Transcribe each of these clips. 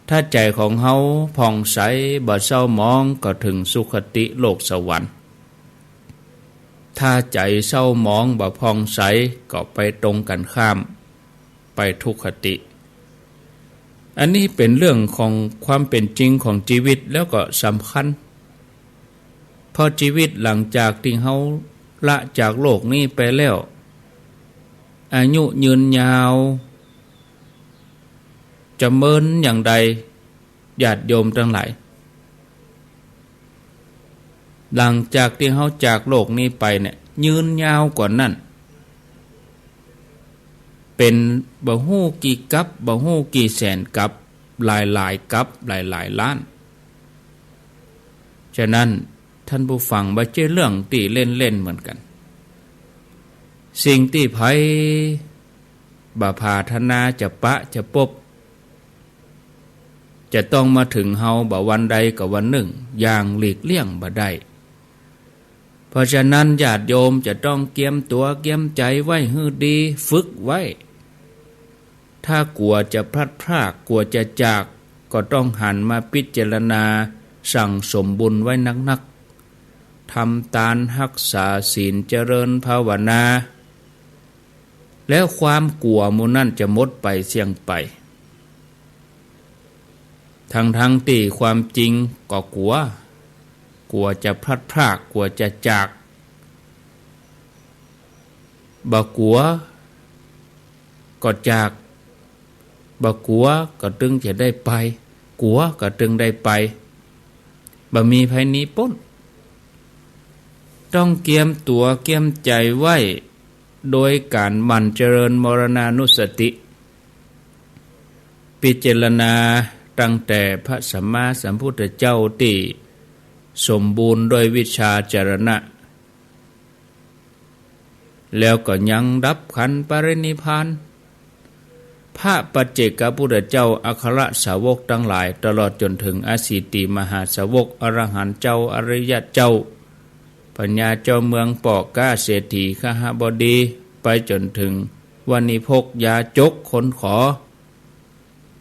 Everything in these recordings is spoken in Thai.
ถ้าใจของเฮาผ่องใสบ่เศร้าหมองก็ถึงสุคติโลกสวรรค์ถ้าใจเศร้าหมองบ่ผ่องใสก็ไปตรงกันข้ามไปทุกขติอันนี้เป็นเรื่องของความเป็นจริงของชีวิตแล้วก็สำคัญเพราะชีวิตหลังจากที่เฮาละจากโลกนี้ไปแล้วอายุยืนยาวจะเมินอย่างใดญาติโยมทั้งหลายหลังจากที่เฮาจากโลกนี้ไปเนี่ยยืนยาวกว่านั้นเป็นบ่ฮู้กี่กับบ่ฮู้กี่แสนกับหลายๆกับหลายๆล้านฉะนั้นท่านผู้ฟังบ่ใช่เรื่องที่เล่นๆเหมือนกันสิ่งที่ไผบ่ปรารถนาจะปะจะพบจะต้องมาถึงเฮาบ่วันใดก็วันหนึ่งอย่างหลีกเลี่ยงบ่ได้เพราะฉะนั้นญาติโยมจะต้องเตรียมตัวเตรียมใจไว้ให้ดีฝึกไว้ถ้ากลัวจะพลัดพรากกลัวจะจากก็ต้องหันมาพิจารณาสั่งสมบุญไว้นักๆทำทานรักษาศีลเจริญภาวนาแล้วความกลัวหมู่นั้นจะหมดไปเสี่ยงไปทั้งที่ความจริงก็กลัวจะพลัดพรากกลัวจะจากบ่กลัวก็จากบ่กลัวก็ตึงจะได้ไปกลัวก็ตึงได้ไปบ่มีภัยหนีพ้นต้องเกียมตัวเกียมใจไว้โดยการหมั่นเจริญมรณานุสติพิจารณาตั้งแต่พระสัมมาสัมพุทธเจ้าที่สมบูรณ์โดยวิชาจรณะแล้วก็ยังรับขันธ์ปรินิพพานพระปัจเจกพุทธเจ้าอัครสาวกทั้งหลายตลอดจนถึงอสิติมหาสาวกอรหันต์เจ้าอริยเจ้าปัญญาเจ้าเมืองปอกก้าเศรษฐีขหบดีไปจนถึงวณิพกยาจกคนขอ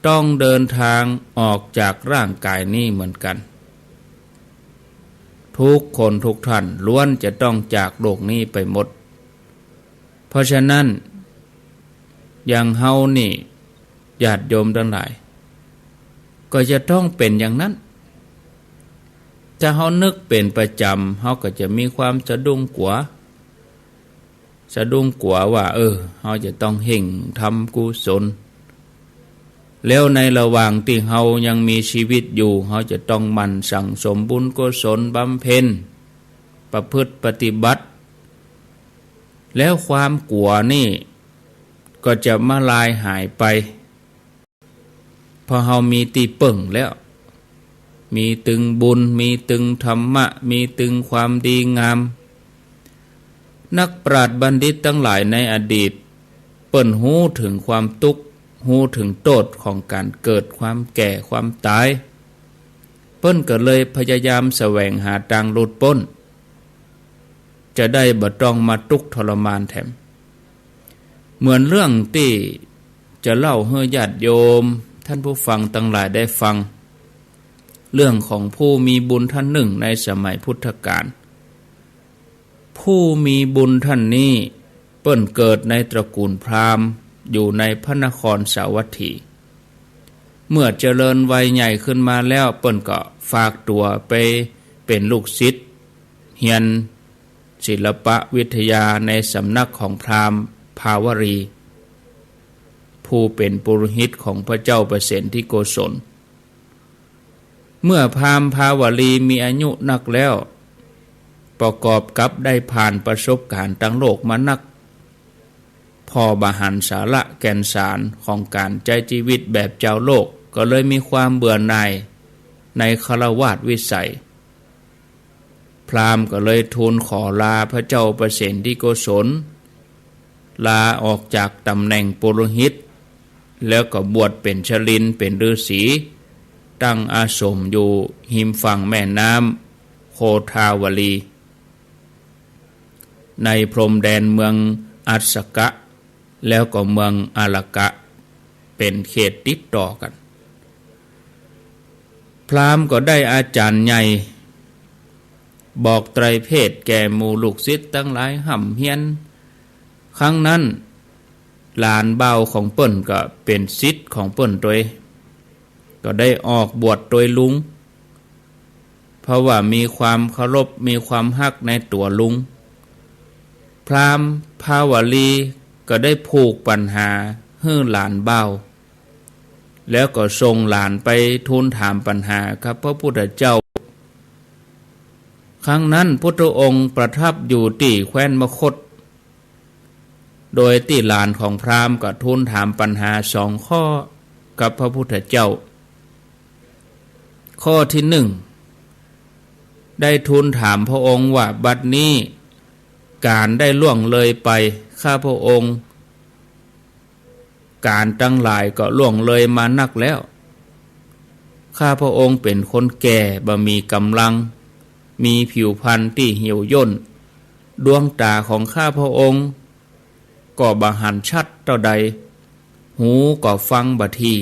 ต้องเดินทางออกจากร่างกายนี้เหมือนกันทุกคนทุกท่านล้วนจะต้องจากโลกนี้ไปหมดเพราะฉะนั้นอย่างเฮานี่ญาติโยมทั้งหลายก็จะต้องเป็นอย่างนั้นถ้าเฮานึกเป็นประจำเฮาก็จะมีความสะดุ้งกลัวว่าเฮาจะต้องเห่งทำกุศลแล้วในระหว่างที่เฮายังมีชีวิตอยู่เฮาจะต้องหมั่นสั่งสมบุญกุศลบำเพ็ญประพฤติปฏิบัติแล้วความกลัวนี่ก็จะมาลายหายไปพอเฮามีที่ปึ่งแล้วมีตึงบุญมีตึงธรรมะมีตึงความดีงามนักปราชญ์บัณฑิตทั้งหลายในอดีตเปิ้นฮู้ถึงความทุกข์ฮู้ถึงโทษของการเกิดความแก่ความตายเปิ้นก็เลยพยายามแสวงหาทางหลุดพ้นจะได้บ่ต้องมาทุกข์ทรมานแถมเหมือนเรื่องที่จะเล่าให้ญาติโยมท่านผู้ฟังทั้งหลายได้ฟังเรื่องของผู้มีบุญท่านหนึ่งในสมัยพุทธกาลผู้มีบุญท่านนี้เปิ้นเกิดในตระกูลพราหมณ์อยู่ในพระนครสาวัตถีเมื่อเจริญวัยใหญ่ขึ้นมาแล้วเปิ้นก็ฝากตัวไปเป็นลูกศิษย์เรียนศิลปวิทยาในสำนักของพราหมณ์ภาวรีผู้เป็นปุโรหิตของพระเจ้าประเสนที่โกศลเมื่อพราหมณ์ภาวรีมีอายุนักแล้วประกอบกับได้ผ่านประสบการณ์ทั้งโลกมานักพอบาหันสาระแก่นสารของการใช้ชีวิตแบบเจ้าโลกก็เลยมีความเบื่อหน่ายในฆราวาสวิสัยพราหมณ์ก็เลยทูลขอลาพระเจ้าประเสนที่โกศลลาออกจากตำแหน่งปุโรหิตแล้วก็บวชเป็นชลินเป็นฤาษีตั้งอาสมอยู่หิมฝั่งแม่น้ำโคทาวลีในพรมแดนเมืองอัสสกะแล้วก็เมืองอาลกะเป็นเขตติดต่อกัน ราหมณ์ก็ได้อาจารย์ใหญ่บอกไตรเพศแก่หมู่ลูกศิษย์ทั้งหลายห่ำเฮียนครั้งนั้นหลานเบาของเปิ้นก็เป็นศิษย์ของเปิ้นโดยก็ได้ออกบวชโดยลุงเพราะว่ามีความเคารพมีความฮักในตัวลุงพราหมณ์ภาวลีก็ได้ผูกปัญหาให้หลานเบาแล้วก็ส่งหลานไปทูลถามปัญหาครับพระพุทธเจ้าครั้งนั้นพุทธองค์ประทับอยู่ที่แคว้นมคธโดยที่หลานของพราหมณ์ก็ทูลถามปัญหา2 ข้อกับพระพุทธเจ้าข้อที่1ได้ทูลถามพระองค์ว่าบัดนี้การได้ล่วงเลยไปข้าพระองค์การตั้งหลายก็ล่วงเลยมานักแล้วข้าพระองค์เป็นคนแก่บ่มีกำลังมีผิวพรรณที่เหี่ยวย่นดวงตาของข้าพระองค์ก็บ่หันชัดเท่าใดหูก็ฟังบ่ที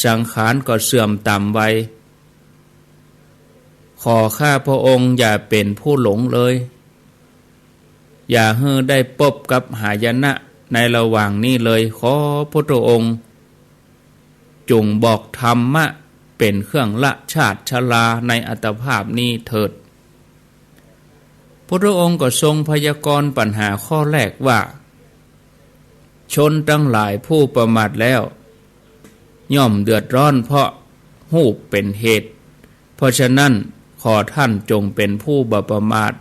สังขารก็เสื่อมต่ำไวขอข้าพระองค์อย่าเป็นผู้หลงเลยอย่าให้ได้พบกับหายนะในระหว่างนี้เลยขอพระองค์จงบอกธรรมะเป็นเครื่องละชาติชราในอัตภาพนี้เถิดพระองค์ก็ทรงพยากรณ์ปัญหาข้อแรกว่าชนทั้งหลายผู้ประมาทแล้วย่อมเดือดร้อนเพราะหูปเป็นเหตุเพราะฉะนั้นขอท่านจงเป็นผู้บ่ประมาท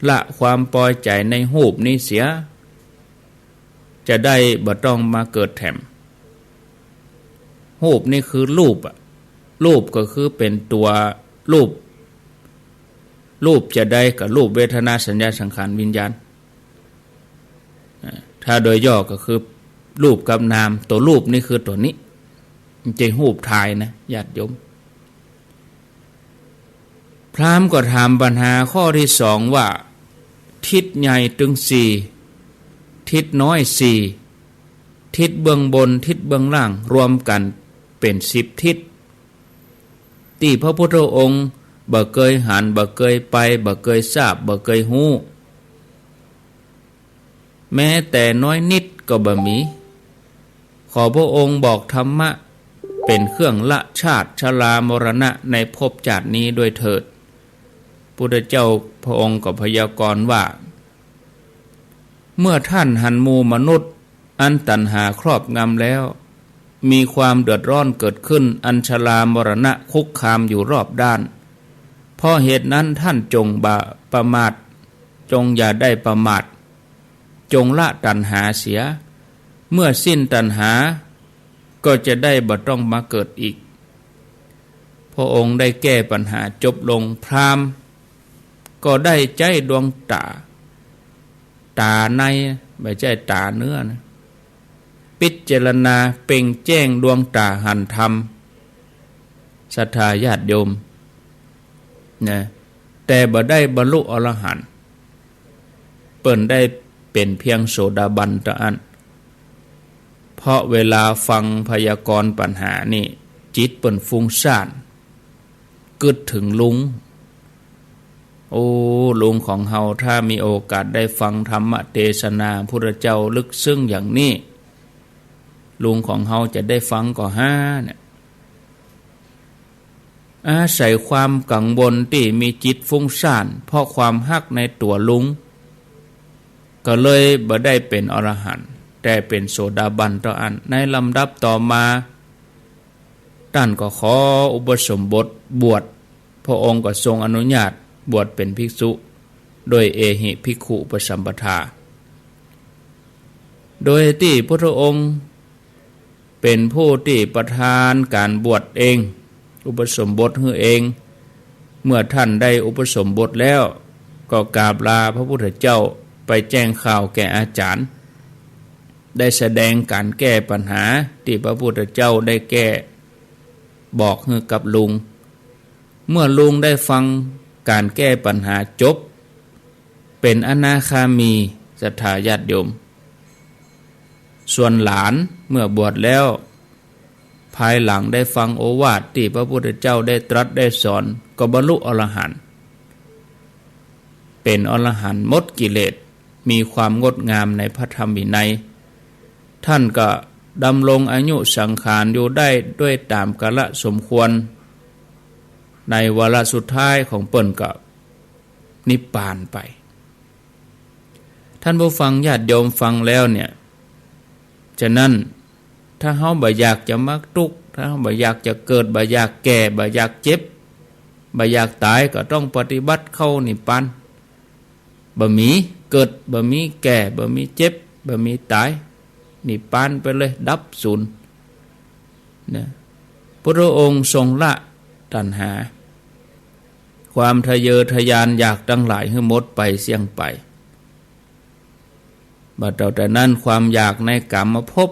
ละความปล่อยใจในหูปนี้เสียจะได้บ่ต้องมาเกิดแถมหูปนี่คือรูปรูปก็คือเป็นตัวรูปจะได้กับรูปเวทนาสัญญาสังขารวิญญาณถ้าโดยย่อก็คือรูปกับนามตัวรูปนี่คือตัวนี้จะรูปทายนะญาติโยมพราหมณ์ก็ถามปัญหาข้อที่2ว่าทิศใหญ่ถึง4ทิศน้อย4ทิศเบื้องบนทิศเบื้องล่างรวมกันเป็น10ทิศที่พระพุทธองค์บ่เคยหันบ่เคยไปบ่เคยทราบบ่เคยฮู้แม้แต่น้อยนิดก็บ่มีขอพระองค์บอกธรรมะเป็นเครื่องละชาติชรามรณะในภพชาตินี้ด้วยเถิดพุทธเจ้าพระองค์ก็พยากรณ์ว่าเมื่อท่านหันหมู่มนุษย์อันตัณหาครอบงำแล้วมีความเดือดร้อนเกิดขึ้นอันชรามรณะคุกคามอยู่รอบด้านเพราะเหตุนั้นท่านจงประมาทจงอย่าได้ประมาทจงละตัณหาเสียเมื่อสิ้นตัณหาก็จะได้บ่ต้องมาเกิดอีกพระองค์ได้แก้ปัญหาจบลงพราหมณ์ก็ได้ใจดวงตาในไม่ใช่ตาเนื้อนะพิจารณาเป่งแจ้งดวงตาหันธรรมศรัทธาญาติโยมนะแต่บ่ได้บรรลุอรหันต์เปิ้นได้เป็นเพียงโสดาบันเท่านั้นเพราะเวลาฟังพยากรณ์ปัญหานี่จิตเปิ้นฟุ้งซ่านกึดถึงลุงโอ้ลุงของเฮาถ้ามีโอกาสได้ฟังธรรมเทศนาพุทธเจ้าลึกซึ้งอย่างนี้ลุงของเฮาจะได้ฟังก็เนี่ยอาศัยความกังวลที่มีจิตฟุ้งซ่านเพราะความฮักในตัวลุงก็เลยบ่ได้เป็นอรหันต์แต่เป็นโสดาบันต่ออันในลำดับต่อมาท่านก็ขออุปสมบทบวชพระองค์ก็ทรงอนุญาตบวชเป็นภิกษุโดยเอหิภิกขุอุปสัมปทาโดยที่พระองค์เป็นผู้ที่ประทานการบวชเองอุปสมบทให้เองเมื่อท่านได้อุปสมบทแล้วก็กราบลาพระพุทธเจ้าไปแจ้งข่าวแก่อาจารย์ได้แสดงการแก้ปัญหาที่พระพุทธเจ้าได้แก้บอกให้กับลุงเมื่อลุงได้ฟังการแก้ปัญหาจบเป็นอนาคามีศรัทธาญาติโยมส่วนหลานเมื่อบวชแล้วภ ภายหลังได้ฟังโอวาทที่พระพุทธเจ้าได้ตรัสได้สอนก็บรรลุอรหันต์เป็นอรหันต์หมดกิเลสมีความงดงามในพระธรรมวินัยท่านก็ดำรงอายุสังขารอยู่ได้ด้วยตามกาลสมควรในวาระสุดท้ายของเปิ้นก็นิพพานไปท่านผู้ฟังญาติโยมฟังแล้วเนี่ยฉะนั้นถ้าเฮาบ่อยากจะมักทุกข์ถ้าเฮาบ่อยากจะเกิดบ่อยากแก่บ่อยากเจ็บบ่อยากตายก็ต้องปฏิบัติเข้านิพพานบ่มีเกิดบ่มีแก่บ่มีเจ็บบ่มีตายนิพพานไปเลยดับสูญนะพระองค์ทรงละตัณหาความทะเยอทะยานอยากทั้งหลายให้หมดไปเสี่ยงไปบัดแต่นั้นความอยากในกามภพ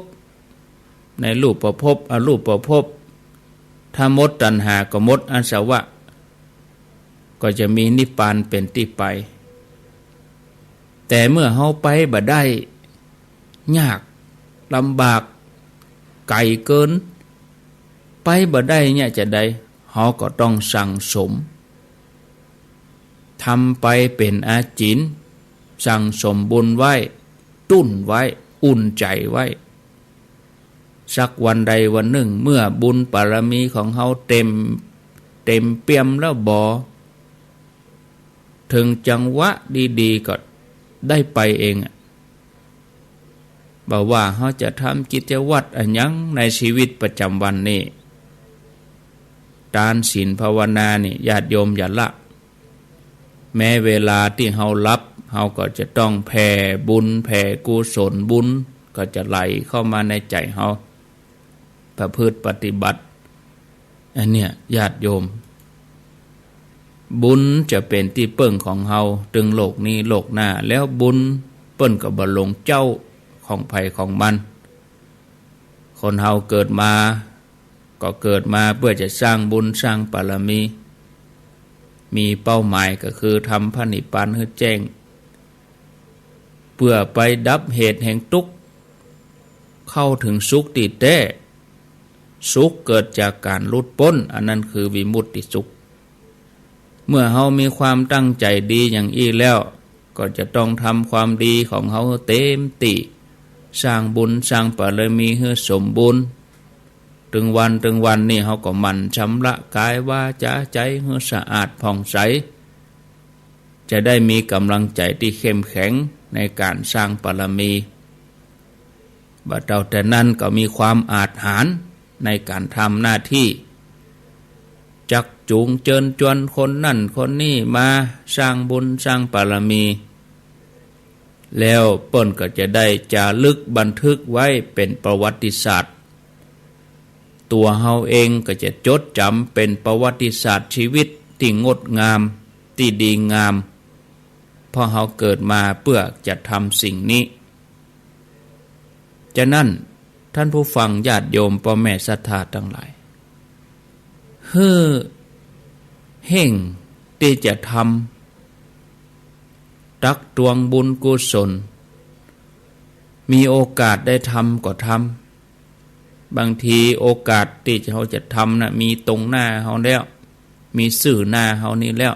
ในรูปภพอรูปภพถ้าหมดตัณหาก็หมดอาสวะก็จะมีนิพพานเป็นที่ไปแต่เมื่อเฮาไปบ่ได้ยากลำบากไกลเกินไปบ่ได้เนี่ยจะได้เฮาก็ต้องสั่งสมทำไปเป็นอาจินสั่งสมบุญไว้ตุ้นไว้อุ่นใจไว้สักวันใดวันหนึ่งเมื่อบุญบารมีของเฮาเต็มเปี่ยมแล้วบ่ถึงจังหวะดีๆก็ได้ไปเองบอกว่าเฮาจะทำกิจวัตรอันยังในชีวิตประจำวันนี้ทานศีลภาวนานี่ญาติโยมอย่าละแม้เวลาที่เฮารับเฮาก็จะต้องแผ่บุญแผ่กุศลบุญก็จะไหลเข้ามาในใจเฮาประพฤติปฏิบัติอันเนี้ยญาติโยมบุญจะเป็นที่เปิ้งของเฮาถึงโลกนี้โลกหน้าแล้วบุญเปิ้นก็บ่ลงเจ้าของภัยของมันคนเฮาเกิดมาก็เกิดมาเพื่อจะสร้างบุญสร้างบารมีมีเป้าหมายก็คือทำพระนิพพานให้แจ้งเพื่อไปดับเหตุแห่งทุกข์เข้าถึงสุขติแท้สุขเกิดจากการหลุดพ้นอันนั้นคือวิมุตติสุขเมื่อเฮามีความตั้งใจดีอย่างอี้แล้วก็จะต้องทำความดีของเฮาเต็มที่สร้างบุญสร้างบารมีให้สมบูรณ์ถึงวันนี่เฮาก็หมั่นชำระกายวาจาใจให้สะอาดผ่องใสจะได้มีกำลังใจที่เข้มแข็งในการสร้างบารมีบัดเท่าแต่นั้นก็มีความอาจหาญในการทำหน้าที่จักจูงเจิญจวนคนนั่นคนนี้มาสร้างบุญสร้างบารมีแล้วเปิ้นก็จะได้จารึกบันทึกไว้เป็นประวัติศาสตร์ตัวเฮาเองก็จะจดจำเป็นประวัติศาสตร์ชีวิตที่งดงามที่ดีงามเพราะเฮาเกิดมาเพื่อจะทำสิ่งนี้ฉะนั้นท่านผู้ฟังญาติโยมพ่อแม่ศรัทธาทั้งหลายเฮ่งที่จะทำตักตวงบุญกุศลมีโอกาสได้ทำก็ทำบางทีโอกาสที่เขาจะทำนะมีตรงหน้าเขาแล้วมีสื่อหน้าเขานี่แล้ว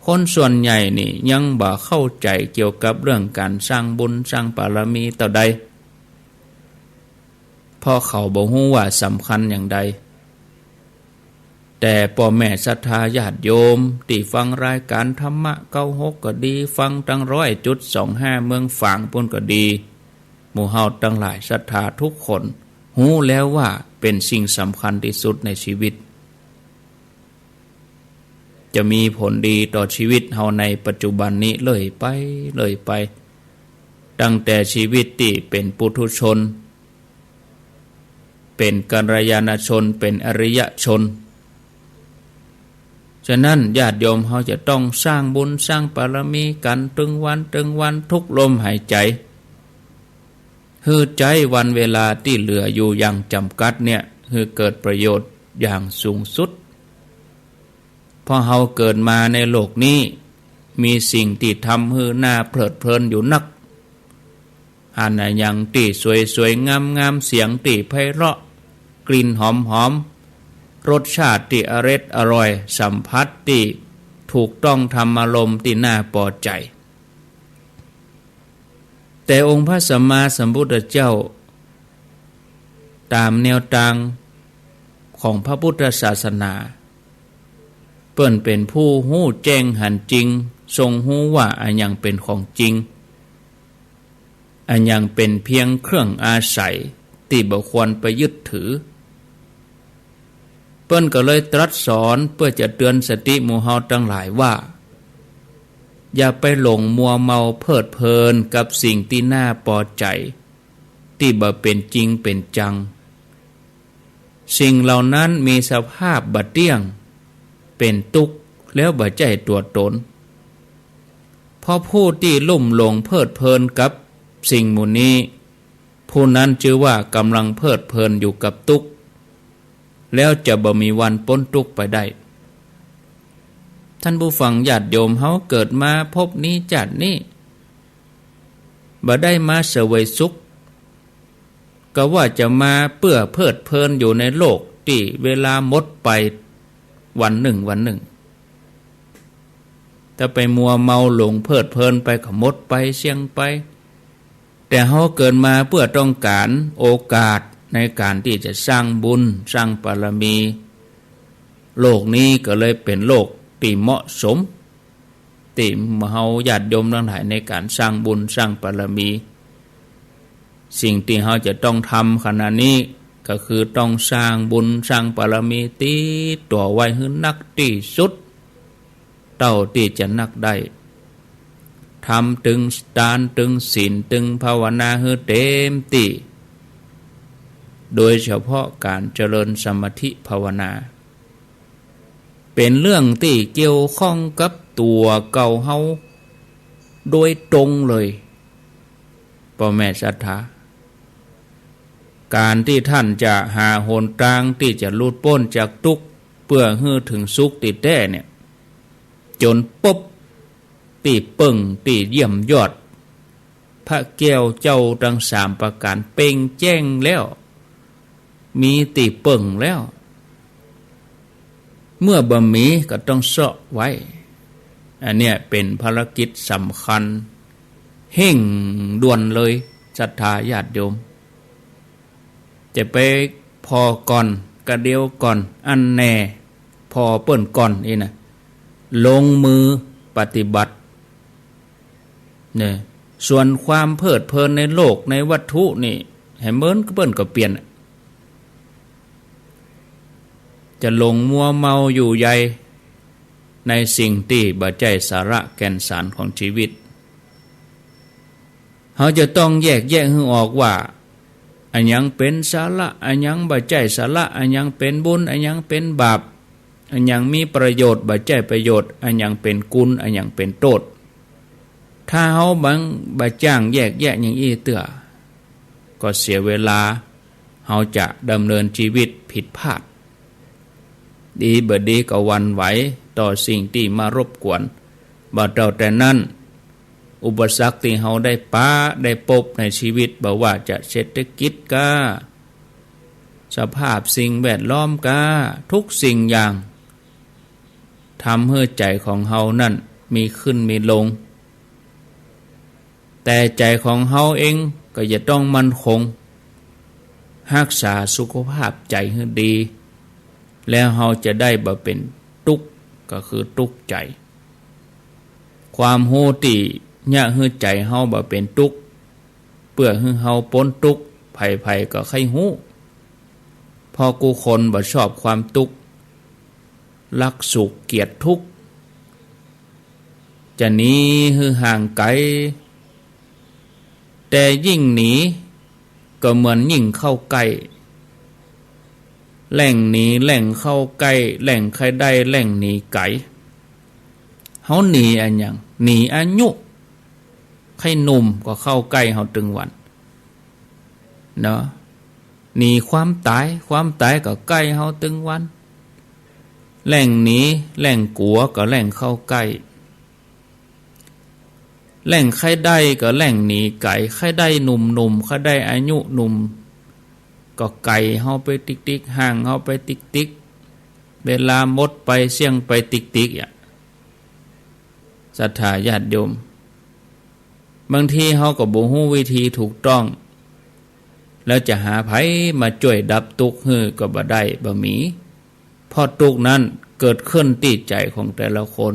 คนส่วนใหญ่นี่ยังบ่เข้าใจเกี่ยวกับเรื่องการสร้างบุญสร้างบารมีต่อใดเพราะเขาบ่ฮู้ว่าสำคัญอย่างใดแต่พ่อแม่ศรัทธาญาติโยมที่ฟังรายการธรรมะ96ก็ดีฟังตั้ง100.25เมืองฝางปุ่นก็ดีหมู่เฮาทั้งหลายศรัทธาทุกคนฮู้แล้วว่าเป็นสิ่งสำคัญที่สุดในชีวิตจะมีผลดีต่อชีวิตเฮาในปัจจุบันนี้เลยไปตั้งแต่ชีวิตที่เป็นปุถุชนเป็นกัลยาณชนเป็นอริยชนฉะนั้นญาติโยมเขาจะต้องสร้างบุญสร้างบารมีกันตึงวันทุกลมหายใจฮือใจวันเวลาที่เหลืออยู่อย่างจำกัดเนี่ยคือเกิดประโยชน์อย่างสูงสุดเพราะเราเกิดมาในโลกนี้มีสิ่งที่ทำให้หน้าเพลิดเพลินอยู่นักอันอย่างที่สวยๆงามๆเสียงที่ไพเราะ ลิ่นหอมรสชาติที่อร่อยสัมผัสที่ถูกต้องธรรมอารมณ์ที่น่าพอใจแต่องค์พระสัมมาสัมพุทธเจ้าตามแนวทางของพระพุทธศาสนาเปิ้นเป็นผู้ฮู้แจ้งหันจริงทรงฮู้ว่าอันยังเป็นของจริงอันยังเป็นเพียงเครื่องอาศัยที่บ่ควรไปยึดถือเปิ้นก็เลยตรัสสอนเพื่อจะเตือนสติหมู่เฮาทั้งหลายว่าอย่าไปหลงมัวเมาเพลิดเพลินกับสิ่งที่น่าพอใจที่บ่เป็นจริงเป็นจังสิ่งเหล่านั้นมีสภาพบ่เที่ยงเป็นทุกข์แล้วบ่ใจตัวตนเพราะผู้ที่ลุ่มหลงเพลิดเพลินกับสิ่งหมู่นี้ผู้นั้นชื่อว่ากำลังเพลิดเพลินอยู่กับทุกข์แล้วจะบ่มีวันพ้นทุกข์ไปได้ท่านผู้ฟังญาติโยมเฮาเกิดมาพบนี้ชาตินี้บ่ได้มาเสวยสุขก็ว่าจะมาเพื่อเพลิดเพลินอยู่ในโลกที่เวลาหมดไปวันหนึ่งถ้าไปมัวเมาหลงเพลิดเพลินไปก็หมดไปเสี่ยงไปแต่เฮาเกิดมาเพื่อต้องการโอกาสในการที่จะสร้างบุญสร้างบารมีโลกนี้ก็เลยเป็นโลกที่เหมาะสมที่เฮาญาติโยมทั้งหลายในการสร้างบุญสร้างบารมีสิ่งที่เฮาจะต้องทำขณะนี้ก็คือต้องสร้างบุญสร้างบารมีติดตัวไว้ให้นักที่สุดเท่าที่จะนักได้ทำถึงทานถึงศีลถึงภาวนาให้เต็มที่โดยเฉพาะการเจริญสมาธิภาวนาเป็นเรื่องที่เกี่ยวข้องกับตัวเก่าเฮาโดยตรงเลยพ่อแม่ศรัทธาการที่ท่านจะหาหนทางที่จะหลุดพ้นจากทุกข์เพื่อให้ถึงสุขติดแท้เนี่ยจนปุ๊บตีเปิ่งตีเยี่ยมยอดพระแก้วเจ้าทั้งสามประการเป่งแจ้งแล้วมีตีเปิ่งแล้วเมื่อบะหมี่ก็ต้องเสาะไว้อันเนี้ยเป็นภารกิจสำคัญเห่งด่วนเลยศรัทธาญาติโยมจะไปพอก่อนกระเดียวก่อนอันแน่พอเปิ้นก่อนนี่นะลงมือปฏิบัติเนี่ยส่วนความเพลิดเพลินในโลกในวัตถุนี่ให้เมินก็เปิ้นก็เปลี่ยนจะหลงมัวเมาอยู่ใยในสิ่งที่บ่ใจสาระแก่นสารของชีวิตเขาจะต้องแยกให้ออกว่าอันยังเป็นสาระอันยังบ่ใจสาระอันยังเป็นบุญอันยังเป็นบาปอันยังมีประโยชน์บ่ใจประโยชน์อันยังเป็นกุลอันยังเป็นโทษถ้าเขาบ่จ้างแยกอย่างอี้เตื้อก็เสียเวลาเขาจะดำเนินชีวิตผิดพลาดดีบ่ดีก็หวั่นไหวต่อสิ่งที่มารบกวนบ่เท่าแต่นั้นอุปสรรคที่เฮาได้พบในชีวิตบ่ว่าจะเศรษฐกิจกาสภาพสิ่งแวดล้อมกาทุกสิ่งอย่างทำให้ใจของเฮานั่นมีขึ้นมีลงแต่ใจของเฮาเองก็จะต้องมั่นคงรักษาสุขภาพใจให้ดีแล้วเฮาจะได้บ่เป็นทุกข์ก็คือทุกข์ใจความโหติเนี่ยให้ใจเฮาบ่เป็นทุกข์เพื่อให้เฮาพ้นทุกข์ภัยก็ใครฮู้พอกูคนบ่ชอบความทุกข์รักสุขเกลียดทุกข์จะหนีให้ห่างไกลแต่ยิ่งหนีก็เหมือนยิ่งเข้าใกล้แหล่งหนีแหล่งเข้าใกล้แหล่งใครได้แหล่งหนีไกลเฮาหนีอันหยังหนีอายุใครหนุ่มก็เข้าใกล้เฮาตึงวันเนาะหนีความตายก็ใกล้เฮาตึงวันแหล่งหนีแหล่งกลัวก็แหล่งเข้าใกล้แหล่งใครได้ก็แหล่งหนีไกลใครได้หนุ่มใครได้อายุหนุ่มก็ ก็ไก่เฮาไปติ๊กๆห่างเฮาไปติ๊กๆเวลามดไปเสี่ยงไปติ๊กๆศรัทธาญาติโยมบางทีเฮาก็บ่ฮู้วิธีถูกต้องแล้วจะหาไผมาช่วยดับทุกข์ให้ก็บ่ได้บ่มีเพราะทุกข์นั้นเกิดขึ้นที่ใจของแต่ละคน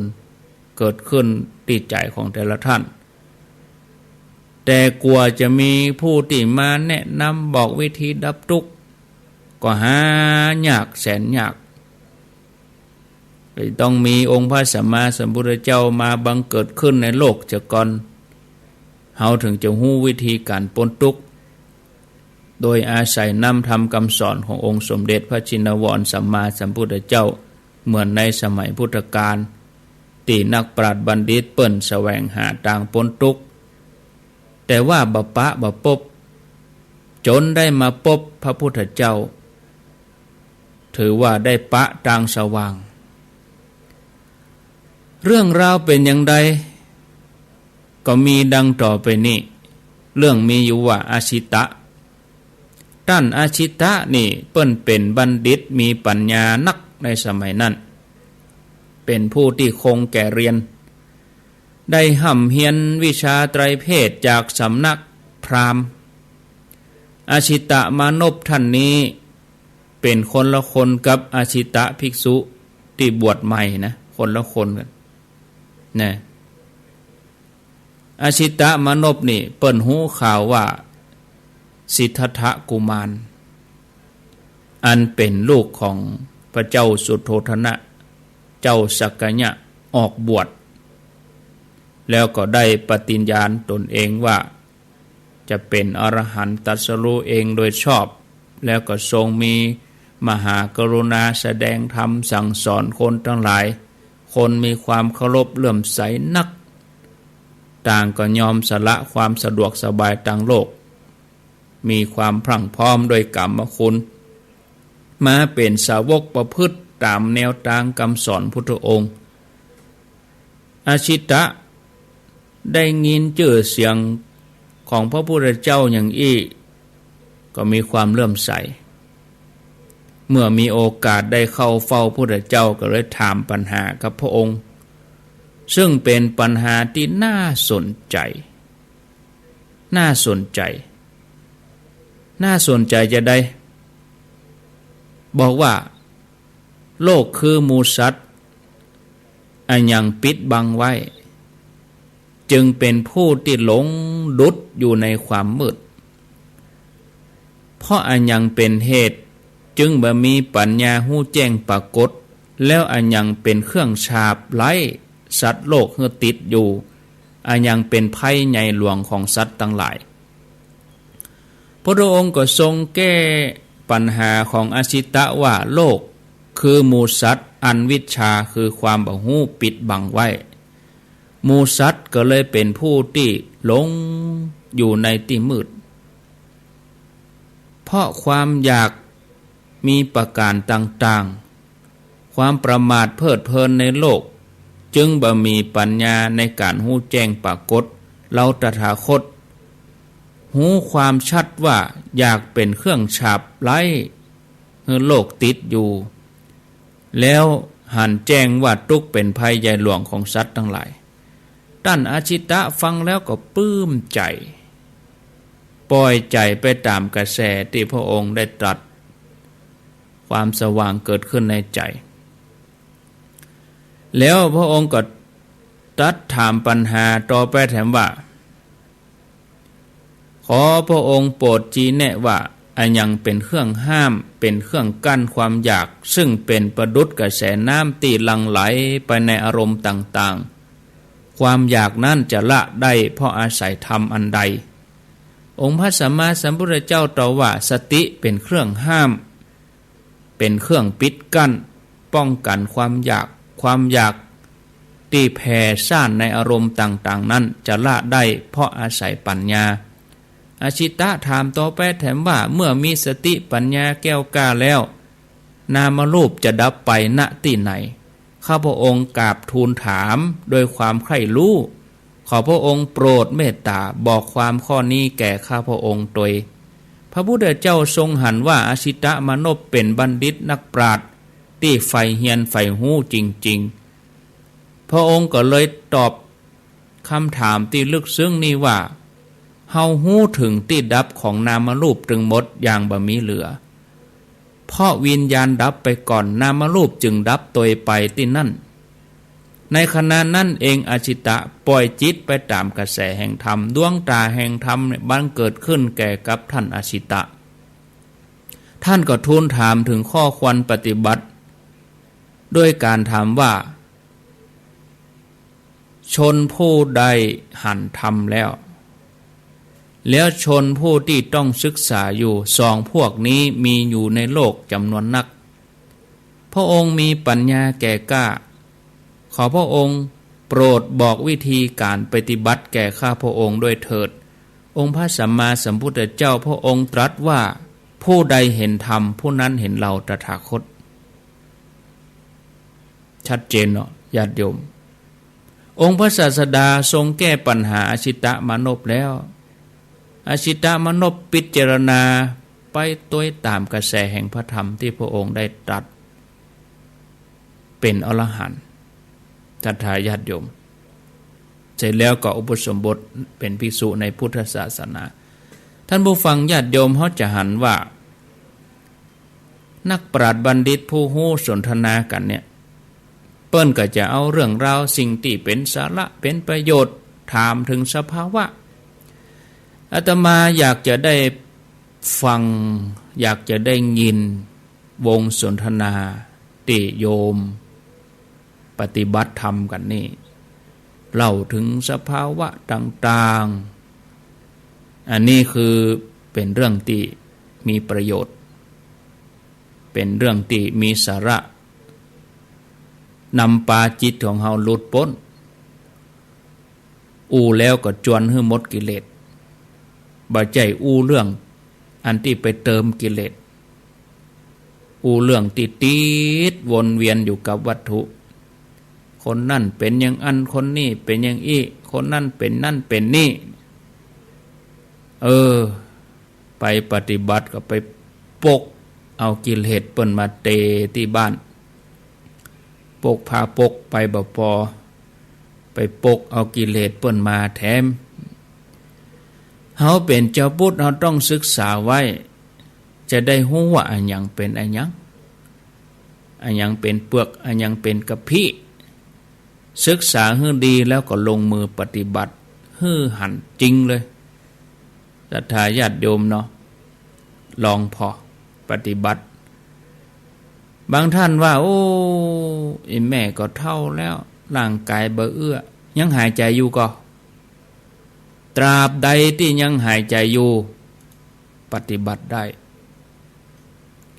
เกิดขึ้นที่ใจของแต่ละท่านแต่กลัวจะมีผู้ที่มาแนะนำบอกวิธีดับทุกข์ก็หายากแสนยากต้องมีองค์พระสัมมาสัมพุทธเจ้ามาบังเกิดขึ้นในโลกจะก่อนเฮาถึงจะรู้วิธีการพ้นทุกข์โดยอาศัยนำธรรมคำสอนขององค์สมเด็จพระชินวรสัมมาสัมพุทธเจ้าเหมือนในสมัยพุทธกาลที่นักปราชญ์บัณฑิตเปิ้นแสวงหาทางพ้นทุกข์แต่ว่าบ่ปะบ่พบจนได้มาพบพระพุทธเจ้าถือว่าได้ปะทางสว่างเรื่องราวเป็นอย่างไรก็มีดังต่อไปนี้เรื่องมีอยู่ว่าอาชิตะท่านอาชิตะนี่เปิ้นเป็นบัณฑิตมีปัญญานักในสมัยนั้นเป็นผู้ที่คงแก่เรียนได้ห่ำเฮียนวิชาไตรเพศจากสำนักพราหมณ์อาชิตะมานพท่านนี้เป็นคนละคนกับอาชิตะภิกษุที่บวชใหม่นะคนละคนกันนะอาชิตะมานพนี่เปิ้นหูข่าวว่าสิทธัตถกุมารอันเป็นลูกของพระเจ้าสุโธทนะเจ้าสักกะยะออกบวชแล้วก็ได้ปฏิญญาณตนเองว่าจะเป็นอรหันตตรัสรู้เองโดยชอบแล้วก็ทรงมีมหากรุณาแสดงธรรมสั่งสอนคนทั้งหลายคนมีความเคารพเลื่อมใสนักต่างก็ยอมสละความสะดวกสบายทางโลกมีความพรั่งพร้อมโดยกรรมคุณมาเป็นสาวกประพฤติตามแนวทางคำสอนพุทธองค์อาชิตะได้ยินชื่อเสียงของพระพุทธเจ้าอย่างอี้ก็มีความเลื่อมใสเมื่อมีโอกาสได้เข้าเฝ้าพระพุทธเจ้าก็เลยถามปัญหากับพระองค์ซึ่งเป็นปัญหาที่น่าสนใจจะได้บอกว่าโลกคือหมู่สัตว์อันยังปิดบังไว้จึงเป็นผู้ที่หลงดุดอยู่ในความมืดเพราะอันยังเป็นเหตุจึงบ่มีปัญญาหู้แจ้งปรากฏแล้วอันยังเป็นเครื่องฉาบไล่สัตว์โลกเฮือติดอยู่อันยังเป็นภัยใหญ่หลวงของสัตว์ทั้งหลายพระองค์ก็ทรงแก้ปัญหาของอาชิตะว่าโลกคือหมู่สัตว์อันวิชชาคือความบ่ฮู้ปิดบังไว้หมู่สัตว์ก็เลยเป็นผู้ที่หลงอยู่ในที่มืดเพราะความอยากมีประการต่างๆความประมาทเพลิดเพลินในโลกจึงบ่มีปัญญาในการฮู้แจ้งปรากฏเราตถาคตหูความชัดว่าอยากเป็นเครื่องฉาบไล่ให้โลกติดอยู่แล้วหันแจ้งว่าทุกข์เป็นภัยใหญ่หลวงของสัตว์ทั้งหลายท่านอาชิตะฟังแล้วก็ปลื้มใจปล่อยใจไปตามกระแสที่พระองค์ได้ตรัสความสว่างเกิดขึ้นในใจแล้วพระองค์ก็ตรัสถามปัญหาต่อไปแถมว่าขอพระองค์โปรดชี้แนะว่าอันยังเป็นเครื่องห้ามเป็นเครื่องกั้นความอยากซึ่งเป็นประดุจกระแสน้ำที่หลั่งไหลไปในอารมณ์ต่างๆความอยากนั้นจะละได้เพราะอาศัยธรรมอันใดองค์พระสัมมาสัมพุทธเจ้าตรัสว่าสติเป็นเครื่องห้ามเป็นเครื่องปิดกั้นป้องกันความอยากที่แผ่ซ่านในอารมณ์ต่างๆนั้นจะละได้เพราะอาศัยปัญญาอาชิตะถามต่อไปแถมว่าเมื่อมีสติปัญญาแก้วกล้าแล้วนามรูปจะดับไปณที่ไหนข้าพระองค์กราบทูลถามโดยความใคร่รู้ขอพระองค์โปรดเมตตาบอกความข้อนี้แก่ข้าพระองค์โดยพ ระพุทธเจ้าทรงหันว่าอสิตมนพเป็นบัณฑิตนักปราชญ์ที่ใฝ่เฮียนใฝ่หู้จริงๆพระองค์ก็เลยตอบคำถามที่ลึกซึ้งนี้ว่าเฮาหู้ถึงที่ดับของนามรูปจึงหมดอย่างบ่มีเหลือเพราะวิญญาณดับไปก่อนนามรูปจึงดับตัวไปที่นั่นในขณะนั้นเองอสิตะปล่อยจิตไปตามกระแสแห่งธรรมดวงตาแห่งธรรมบังเกิดขึ้นแก่กับท่านอสิตะท่านก็ทูลถามถึงข้อควรปฏิบัติด้วยการถามว่าชนผู้ใดหันธรรมแล้วชนผู้ที่ต้องศึกษาอยู่สองพวกนี้มีอยู่ในโลกจำนวนนักพระองค์มีปัญญาแก่กล้าขอพระองค์โปรดบอกวิธีการปฏิบัติแก่ข้าพระองค์ด้วยเถิดองค์พระสัมมาสัมพุทธเจ้าพระองค์ตรัสว่าผู้ใดเห็นธรรมผู้นั้นเห็นเราตถาคตชัดเจนเนาะญาติโยมองค์พระศาสดาทรงแก้ปัญหาอสิตมนพแล้วอสิตมนพพิจารณาไปตัวตามกระแสแห่งพระธรรมที่พระองค์ได้ตรัสเป็นอรหันต์ศรัทธาญาติโยมเสร็จแล้วก็อุปสมบทเป็นภิกษุในพุทธศาสนาท่านผู้ฟังญาติโยมเขาจะหันว่านักปราชญ์บัณฑิตผู้ฮู้สนทนากันเนี่ยเปิ้นก็จะเอาเรื่องราวสิ่งที่เป็นสาระเป็นประโยชน์ถามถึงสภาวะอาตมาอยากจะได้ฟังอยากจะได้ยินวงสนทนาติโยมปฏิบัติธรรมกันนี่เล่าถึงสภาวะต่างๆอันนี้คือเป็นเรื่องที่มีประโยชน์เป็นเรื่องที่มีสาระนำปาจิตของเฮาหลุดพ้นแล้วก็จวนให้หมดกิเลสบ่ใจเรื่องอันที่ไปเติมกิเลสเรื่องที่ติดวนเวียนอยู่กับวัตถุคนนั่นเป็นอย่างอันคนนี้เป็นอย่างอี้คนนั่นเป็นนั่นเป็นนี่ไปปฏิบัติก็ไปปกเอากิเลสเปิ้นมาเตที่บ้านปกพาปกไปบ่พอไปปกเอากิเลสเปิ้นมาแถมเฮาเป็นเจ้าพุทธเฮาต้องศึกษาไว้จะได้ฮู้ว่าอันหยังเป็นอันหยังเป็นเปลือกอันหยังเป็นกะพิศึกษาให้ดีแล้วก็ลงมือปฏิบัติให้หันจริงเลยศรัทธาญาติโยมเนาะลองพอปฏิบัติบางท่านว่าแม่ก็เฒ่าแล้วร่างกายบ่เอื้อยังหายใจอยู่ก็ตราบใดที่ยังหายใจอยู่ปฏิบัติได้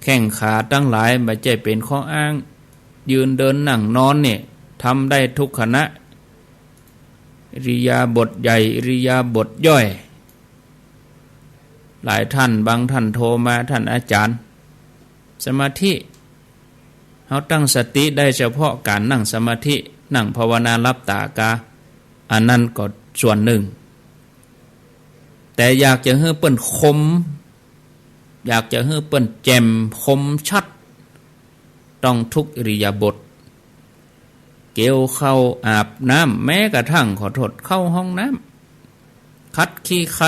แข้งขาทั้งหลายไม่ใช่เป็นข้ออ้างยืนเดินนั่งนอนเนี่ยทำได้ทุกขณะอิริยาบถใหญ่อิริยาบถย่อยหลายท่านบางท่านโทรมาท่านอาจารย์สมาธิเขาตั้งสติได้เฉพาะการนั่งสมาธินั่งภาวนารับตากาอันนั้นก็ส่วนหนึ่งแต่อยากจะให้เปิ้นคมอยากจะให้เปิ้นแจ่มคมชัดต้องทุกอิริยาบถเกี่ยวเข้าอาบน้ำแม้กระทั่งขอโทษเข้าห้องน้ำคัดขี้ไข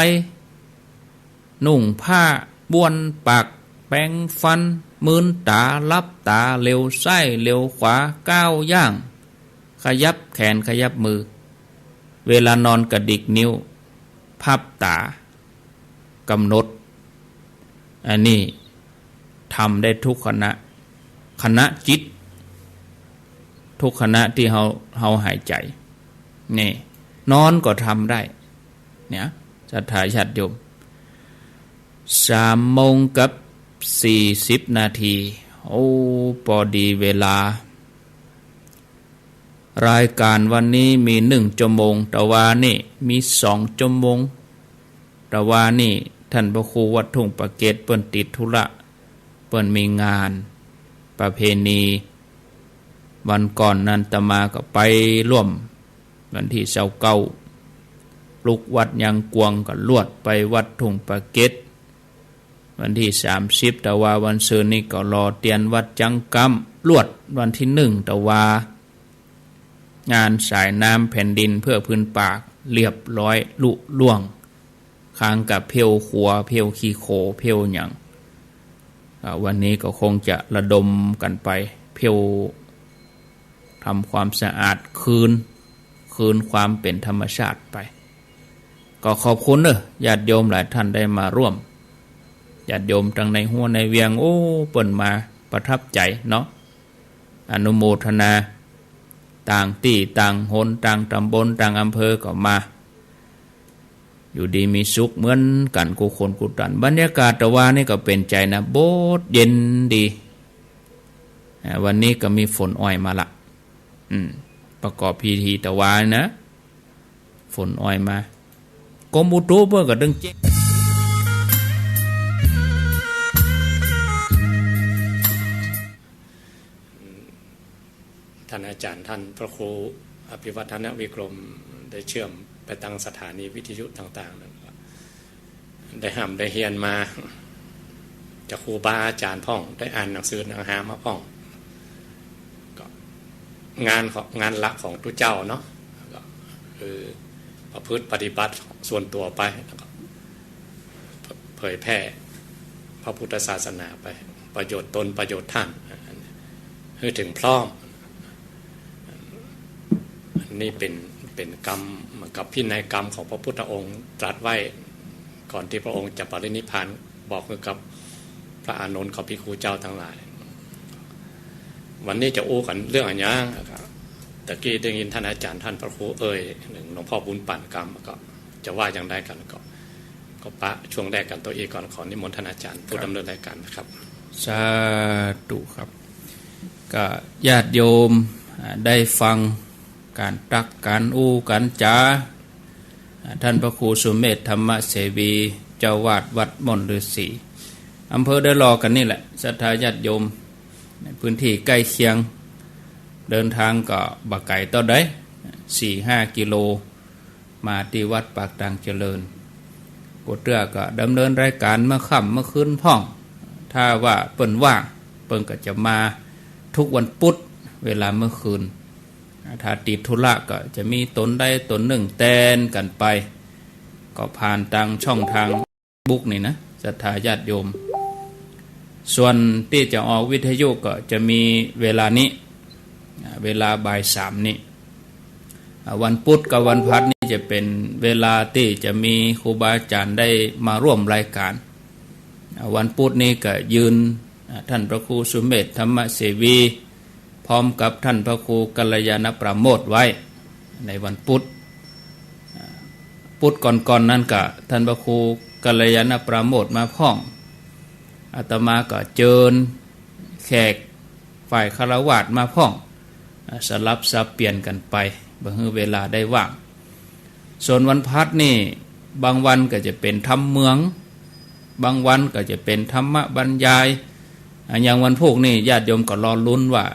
นุ่งผ้าบ้วนปากแปรงฟันมืนตาลับตาเร็วซ้ายเร็วขวาก้าวย่างขยับแขนขยับมือเวลานอนกระดิกนิ้วพับตากำหนดอันนี้ทำได้ทุกขณะจิตทุกขณะที่เฮาหายใจนี่นอนก็ทำได้เนี่ยศรัทธาญาติโยม3:40 นาทีพอดีเวลารายการวันนี้มี1 ชั่วโมงแต่ว่านี่มี2 ชั่วโมงแต่ว่านี่ท่านพระครูวัดทุ่งปะเกตเปิ้นติดธุระเปิ้นมีงานประเพณีวันก่อนนั้นอาตมาก็ไปร่วมวันที่29ลูกวัดยังกวงก็ลวดไปวัดทุ่งปะเกต วันที่30แต่ว่าวันศุกร์นี่ก็รอเตียนวัดจังกำลวดวันที่1แต่ว่างานสายน้ำแผ่นดินเพื่อพื้นปากเรียบร้อยลุล่วงค้างกับเพลขัวเพลขี้โคเพลหยังวันนี้ก็คงจะระดมกันไปเพลทำความสะอาดคืนความเป็นธรรมชาติไปก็ขอบคุณญาติโยมหลายท่านได้มาร่วมญาติโยมทั้งในหัวในเวียงโอ้เปิ่นมาประทับใจเนาะอนุโมทนาต่างที่ต่างหนต่างตำบลต่างอำเภอก็มาอยู่ดีมีสุขเหมือนกันกูคนกูตันบรรยากาศตะวันนี่ก็เป็นใจนะโบดเย็นดีวันนี้ก็มีฝนอ้อยมาละประกอบพิธีตะวันนะฝนอ้อยมากรมอุตุเพื่อก็ดึงเจ๊ท่านอาจารย์ท่านพระครูอภิวัฒนวิกรมได้เชื่อมไปตั้งสถานีวิทยุต่างๆนั้นได้ห้ามได้เฮียนมาจากครูบาอาจารย์พ่องได้อ่านหนังสือหนังหามาพ่องก็งานหลักของทุกเจ้าเนาะก็คือประพฤติปฏิบัติส่วนตัวไปแล้วก็เผยแพร่พระพุทธศาสนาไปประโยชน์ตนประโยชน์ท่านคือถึงพร้อมนี่เป็นกรรมกับพินัยกรรมของพระพุทธองค์ตรัสไว้ก่อนที่พระองค์จะปรินิพพานบอกกับพระอานนท์กับภิกขุเจ้าทั้งหลายวันนี้จะอู้กันเรื่องอะไรอย่างตะกี้ได้ยินท่านอาจารย์ท่านพระครูหนึ่งหลวงพ่อบุญปั่นกรรมก็จะว่าอย่างไรกันก็ปะช่วงแรกกันตัวเองก่อนขอนิมนต์ท่านอาจารย์ผู้ดำเนินรายการนะครับสาธุครับก็ญาติโยมได้ฟังการตักการอู้การจาท่านพระครูสุเมธธรรมเสวีเจ้าวาดวัดม่อนฤาษีอำเภอเดลอกันนี่แหละศรัทธาญาติโยมในพื้นที่ใกล้เคียงเดินทางก็บักไก่ต่อได้ 4-5 กิโลมาที่วัดปากทางเจริญกดเรือก็ดำเนินรายการเมื่อค่ำเมื่อคืนพ่องถ้าว่าเปิ้นว่างเปิ้นก็จะมาทุกวันพุธเวลาเมื่อคืนถ้าติดธุระก็จะมีตนใดตนหนึ่งแตนกันไปก็ผ่านทางช่องทางบุ๊กนี่นะศรัทธาญาติโยมส่วนที่จะออกวิทยุก็จะมีเวลานี้เวลาบ่าย 3นี้วันพุธกับวันพฤหัสนี่จะเป็นเวลาที่จะมีครูบาอาจารย์ได้มาร่วมรายการวันพุธนี้ก็ยืนท่านพระครูสุเมธธรรมเสวีพร้อมกับท่านพระครูกัลยาณประโมทไว้ในวันพุธก่อนนั้นก็ท่านพระครูกัลยาณประโมทมาพ้องอาตมาก็เจิญแขกฝ่ายฆราวาสมาพ้องสลับสับเปลี่ยนกันไปบางเวลาได้ว่างส่วนวันพัดนี่บางวันก็จะเป็นธรรมเมืองบางวันก็จะเป็นธรรมบรรยายอย่างวันพวกนี้ญาติโยมก็รอลุ้นว่า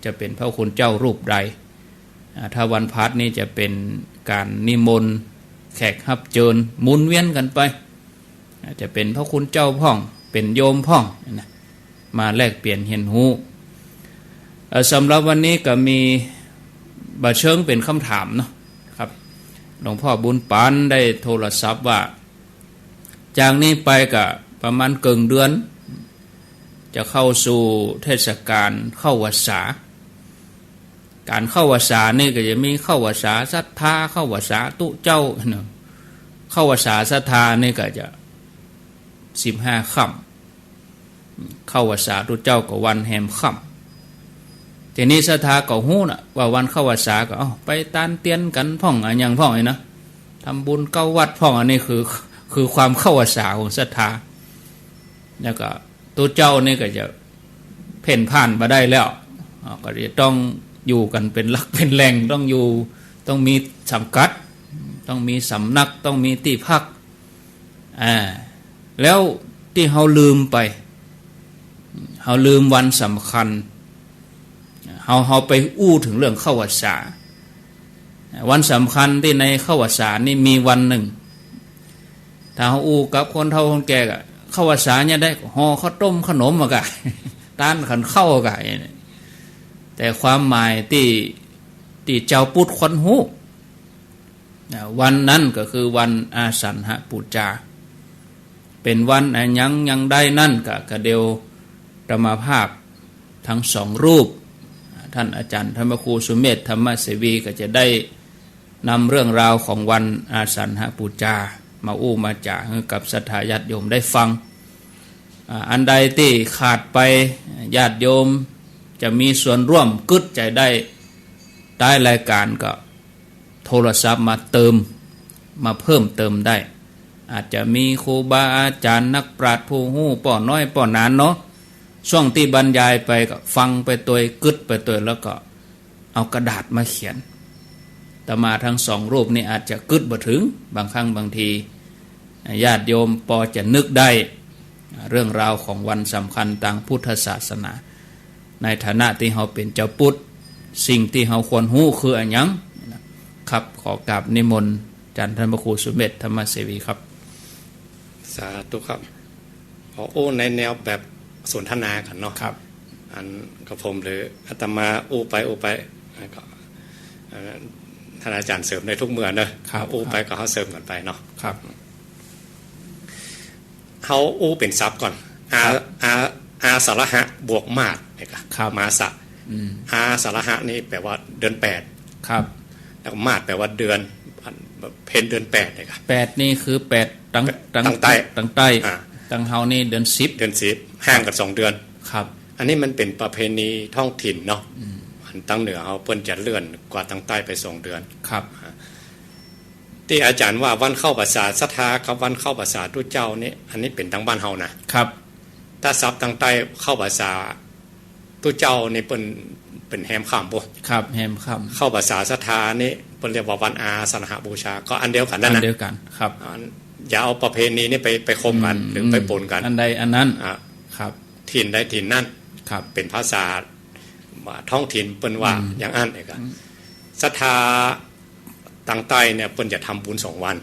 จะเป็นพระคุณเจ้ารูปใดถ้าวันพัดนี่จะเป็นการนิมนต์แขกรับเชิญหมุนเวียนกันไปจะเป็นพระคุณเจ้าพ่องเป็นโยมพ่องนะมาแลกเปลี่ยนเฮียนฮู้สำหรับวันนี้ก็มีบาเชิงเป็นคำถามเนาะครับหลวงพ่อบุญปานได้โทรศัพท์ว่าจากนี้ไปก็ประมาณเกินเดือนจะเข้าสู่เทศกาลเข้าพรรษาการเข้าพรรษานี่ก็จะมีเข้าพรรษาศรัทธาเข้าพรรษาตุเจ้าเนาะเข้าพรรษาศรัทธานี่ก็จะ15 ค่ำเข้าพรรษาตุเจ้าก็วันแหมค่ำทีนี้ศรัทธาก็ฮู้น่ะว่าวันเข้าพรรษาก็ไปตานเตียนกันพ่องอันยังพ่องไอ้นะทำบุญเก้าวัดพ่องอันนี้คือความเข้าพรรษาของศรัทธาแล้วก็ตัวเจ้านี่ก็จะเพ่นผ่านมาได้แล้วก็จะต้องอยู่กันเป็นหลักเป็นแหล่งต้องมีสังกัดต้องมีสำนักต้องมีที่พักแล้วที่เราลืมไปเราลืมวันสำคัญเราไปอู้ถึงเรื่องเข้าพรรษาวันสำคัญที่ในเข้าพรรษานี่มีวันหนึ่งถ้าเราอู้กับคนเฒ่าคนแก่ก็ เข้าภาษาเนี่ยได้ห่อข้าวต้มขนมมากะต้านขันเข้ากะแต่ความหมายที่เจ้าพุทธคนหูวันนั้นก็คือวันอาสันหปูจาเป็นวันยังได้นั่นกะเดียวธรรมภาพทั้งสองรูปท่านอาจารย์ธรรมครูสุเมธธรรมเสวีก็จะได้นำเรื่องราวของวันอาสันหปูจามาอู้มาจ่าให้กับศรัทธาญาติโยมได้ฟังอันใดที่ขาดไปญาติโยมจะมีส่วนร่วมกึศใจได้ใต้รายการก็โทรศัพท์มาเติมมาเพิ่มเติมได้อาจจะมีครูบาอาจารย์นักปราชญ์ผู้หู้ป้อน้อยป้อนานเนาะช่วงที่บรรยายไปก็ฟังไปตัวกึศไปตัวแล้วก็เอากระดาษมาเขียนแต่มาทั้งสองรูปนี่อาจจะกึศบ่ถึงบางครั้งบางทีญาติโยมพอจะนึกได้เรื่องราวของวันสำคัญทางพุทธศาสนาในฐานะที่เราเป็นเจ้าพุทธสิ่งที่เราควรรู้คืออะไรยังครับขอกราบนิมนต์อาจารย์ท่านพระครูสุเมธธรรมเสวีครับสาธุครับขอโอ้ในแนวแบบสนทนากันเนาะครับอันกับผมหรืออาตมาอู้ไปก็ท่านอาจารย์เสริมในทุกเมื่อเนอะอู้ไปก็เขาเสริมกันไปเนาะครับเขาอู้เป็นซับก่อนอาสาระหะบวกมาดเนี่ยครับมาสะอาสาระหะนี่แปลว่าเดือน8ครับแล้วมาดแปลว่าเดือนเพนเดือน8เนี่ยครับ8นี่คือ8ตั้งใต้ตั้งเฮานี่เดือน10ห่างกัน2เดือนครับอันนี้มันเป็นประเพณีท้องถิ่นเนาะอันตั้งเหนือเขาเปิ้นจะเลื่อนกว่าตั้งใต้ไป2เดือนครับที่อาจารย์ว่าวันเข้าภาษาศรัทธากับวันเข้าภาษาตุเจ้านี่อันนี้เป็นทางบ้านเฮานะครับถ้าซับทางใต้เข้าภาษาตุเจ้านี่เป็นแฮมข้ามบ่ครับแฮมข้ามเข้าภาษาศรัทธานี่เปิ้นเรียกว่าวันอาสนหบูชาก็อันเดียวกันนั่นนะอันเดียวกันครับอย่าเอาประเพณีนี่ไปคมกันหรือไปปนกันอันใดอันนั้นครับถิ่นใดถิ่นนั่นครับเป็นภาษาท้องถิ่นเปิ้นว่าอย่างอันนี่ก็ศรัทธาทางใต้เนี่ยเปิ้นจะทำบุญ2วัน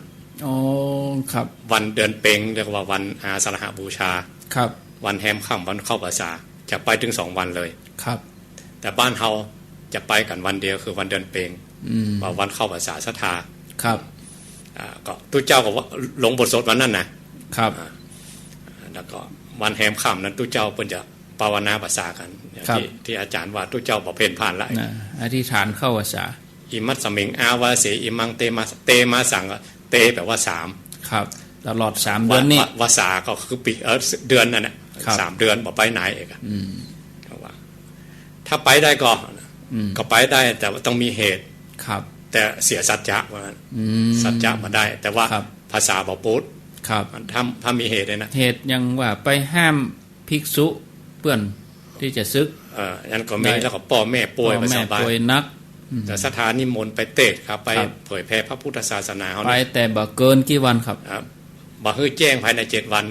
อ๋อครับวันเดือนเพ็งเรียกว่าวันอาสนหบูชาครับวันแฮมค่ำวันเข้าพรรษาจะไปถึง2วันเลยครับแต่บ้านเฮาจะไปกันวันเดียวคือวันเดือนเพ็งว่าวันเข้าพรรษาศรัทธาครับก็ตุเจ้าก็ว่าลงบทสวดวันนั้นนะครับแล้วก็วันแฮมค่ำนั้นตุเจ้าเพิ่นจะภาวนาภาษากันที่อาจารย์ว่าตุเจ้าบ่เพ่นผ่านละอธิษฐานเข้าภาษาอิมัตสมิงอาวาเสอิมังเตมาสังเตแปลว่า3ครับตลอด3เดือนนี้วาสาก็คือปีเดือนนั่นน่ะ3เดือนบ่ไปไหนเองว่าถ้าไปได้ก็ไปได้แต่ว่าต้องมีเหตุครับแต่เสียสัจจะว่าสัจจะมาได้แต่ว่าภาษาบ่พูดครับถ้ามีเหตุเลยนะเหตุยังว่าไปห้ามภิกษุเพื่อนที่จะซึกนั่นก็มีแล้วก็พ่อแม่ป่วยไม่สบายป่วยนักแต่สถานิมนต์ไปเตะครับไปเผยแพร่พระพุทธศาสนาไปแต่บ่เกินกี่วันครับบ่ให้แจ้งภายใน7วัน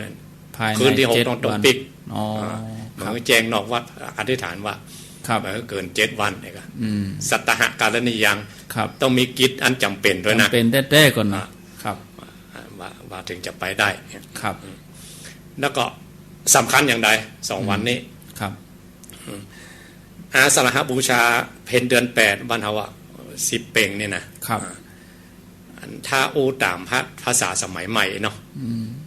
คืนที่6ต้องปิดบ่ให้แจ้งนอกวัดอธิษฐานว่าบ่ให้เกิน7วันนี่ก็สัตตหะการณียังต้องมีกิจอันจำเป็นด้วยนะจำเป็นแท้ๆก่อนนะครับว่าถึงจะไปได้ครับแล้วก็สำคัญอย่างใด2วันนี้ครับอาสนหบูชาเพนเดือน8วันเฮาอ่ะ10เพ็งนี่นะครับถ้าอูตามภาษาสมัยใหม่เนาะ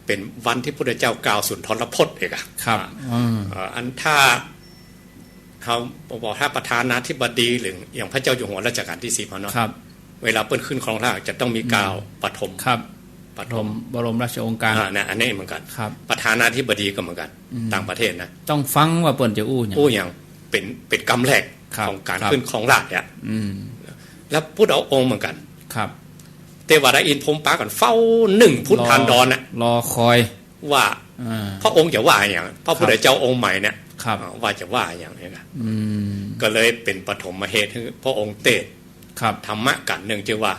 เป็นวันที่พระพุทธเจ้ากล่าวสุนทรพจน์เองอ่ะครับอันถ้าเขาบอกถ้าประธานาธิบดีหรืออย่างพระเจ้าอยู่หัวรัชกาลที่10เนาะเวลาเปิ้นขึ้นครองราชจะต้องมีกล่าวปฐมบรมราชโองการเนี่ยอันนี้เหมือนกันประธานาธิบดีก็เหมือนกันต่างประเทศนะต้องฟังว่าเปิ้นจะอู้อย่างเป็นกรรมแรกของการขึ้นของราชเนี่ยแล้วพุทธองค์เหมือนกันครับเทวดาอินพรหมปากันเฝ้า1พุทธันดรน่ะรอคอยว่าพระองค์จะว่าอย่างพระพุทธเจ้าองค์ใหม่เนี่ยว่าจะว่าอย่างนี้นะก็เลยเป็นปฐมเหตุให้พระองค์เทศธรรมะกันหนึ่งชื่อว่า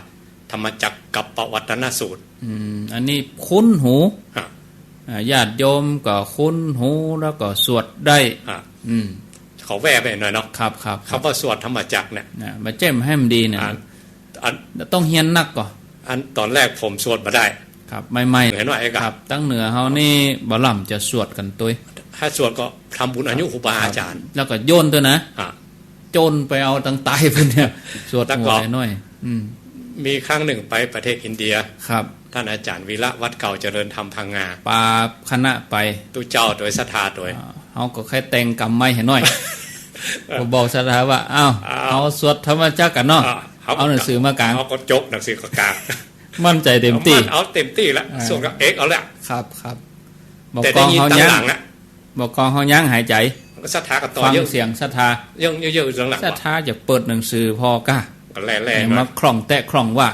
ธรรมจักรกับปวัตตนสูตรอันนี้คุ้นหูญาติโยมก็คุ้นหูแล้วก็สวดได้เขาแวะไปหน่อยเนาะครับคำว่าสวดธรรมจักรเนี่ยมาแจ้มให้มันดีเนี่ยต้องเฮียนนักก่อนอันตอนแรกผมสวดมาได้ ครับไม่ เห็นว่าไอ้ ครับตั้งเหนือเฮานี่บ่ล่ำจะสวดกันตุ้ย ถ้าสวดก็ทำบุญอายุครูบาอาจารย์ แล้วก็โยนตัวนะ อ่ะ โจนไปเอาตั้งตายเพิ่นเนี่ยสวดหัวหน่อยมีครั้งหนึ่งไปประเทศอินเดียครับ ท่านอาจารย์วีระวัดเก่าเจริญธรรมพังงาปาคณะไปตุเจ้าโดยศรัทธาโดยเฮาก็แค่แต่งกรรมไม่ให้หน่อยก็บอกศรัทธาว่าอ้าวเฮาสวดธรรมจักรกันเนาะเอาหนังสือมากลางเอาก็จบหนังสือก็กลางมั่นใจเต็มที่เอาเต็มที่แล้วส่วนก็เอกเอาละครับบอกกองเฮายั้งบอกกองเฮายั้งหายใจศรัทธากับต่อฟังเสียงศรัทธาเยอะๆหลังศรัทธาจะเปิดหนังสือพอกะก็แล่ๆมาคล่องแตะคล่องว่า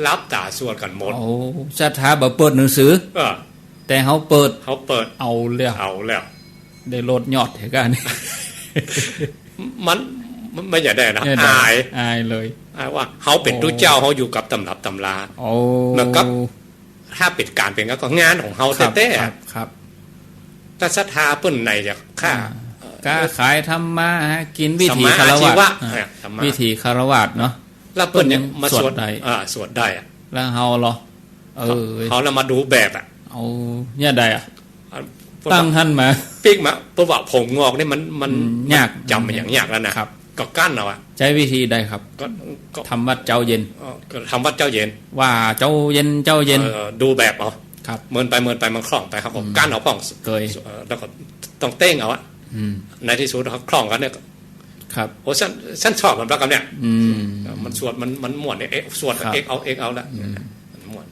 รับตาสวดกันหมดโอ้ศรัทธาบ่เปิดหนังสือแต่เฮาเปิดเอาแล้วได้ลดยอดให้กันมันไม่อยากได้นะอายเลยว่าเฮาเป็นตุเจ้าเฮาอยู่กับตำรับตำราแล้วก็ถ้าปิดการเป็นก็งานของเฮาแท้ๆครับถ้าศรัทธาเปิ้นในจะค่าขายทำมากินวิถีคารวะวิถีคารวะเนาะแล้วเปิ้นยังมาสวดได้สวดได้แล้วเฮาเหรอเฮาแล้วมาดูแบบเอาเนี่ยได้ตั้งท่านมาปิ๊กมาเพราะว่าผมงอกนี่มันยากจำอย่างยากแล้วนะครับก็กั้นเอาใช้วิธีใดครับก็ทำวัดเจ้าเย็นก็ทำวัดเจ้าเย็นว่าเจ้าเย็นดูแบบเอาครับเมินไปมันคล่องไปครับผมกั้นเอาพ่องเคยแล้วก็ต้องเต้งเอาในที่สุดเขาคล่องกันเนี่ยครับโอ้ฉันชอบมันประกันเนี่ยมันสวดมันม่วนเนี่ยสวดเอกเอาละ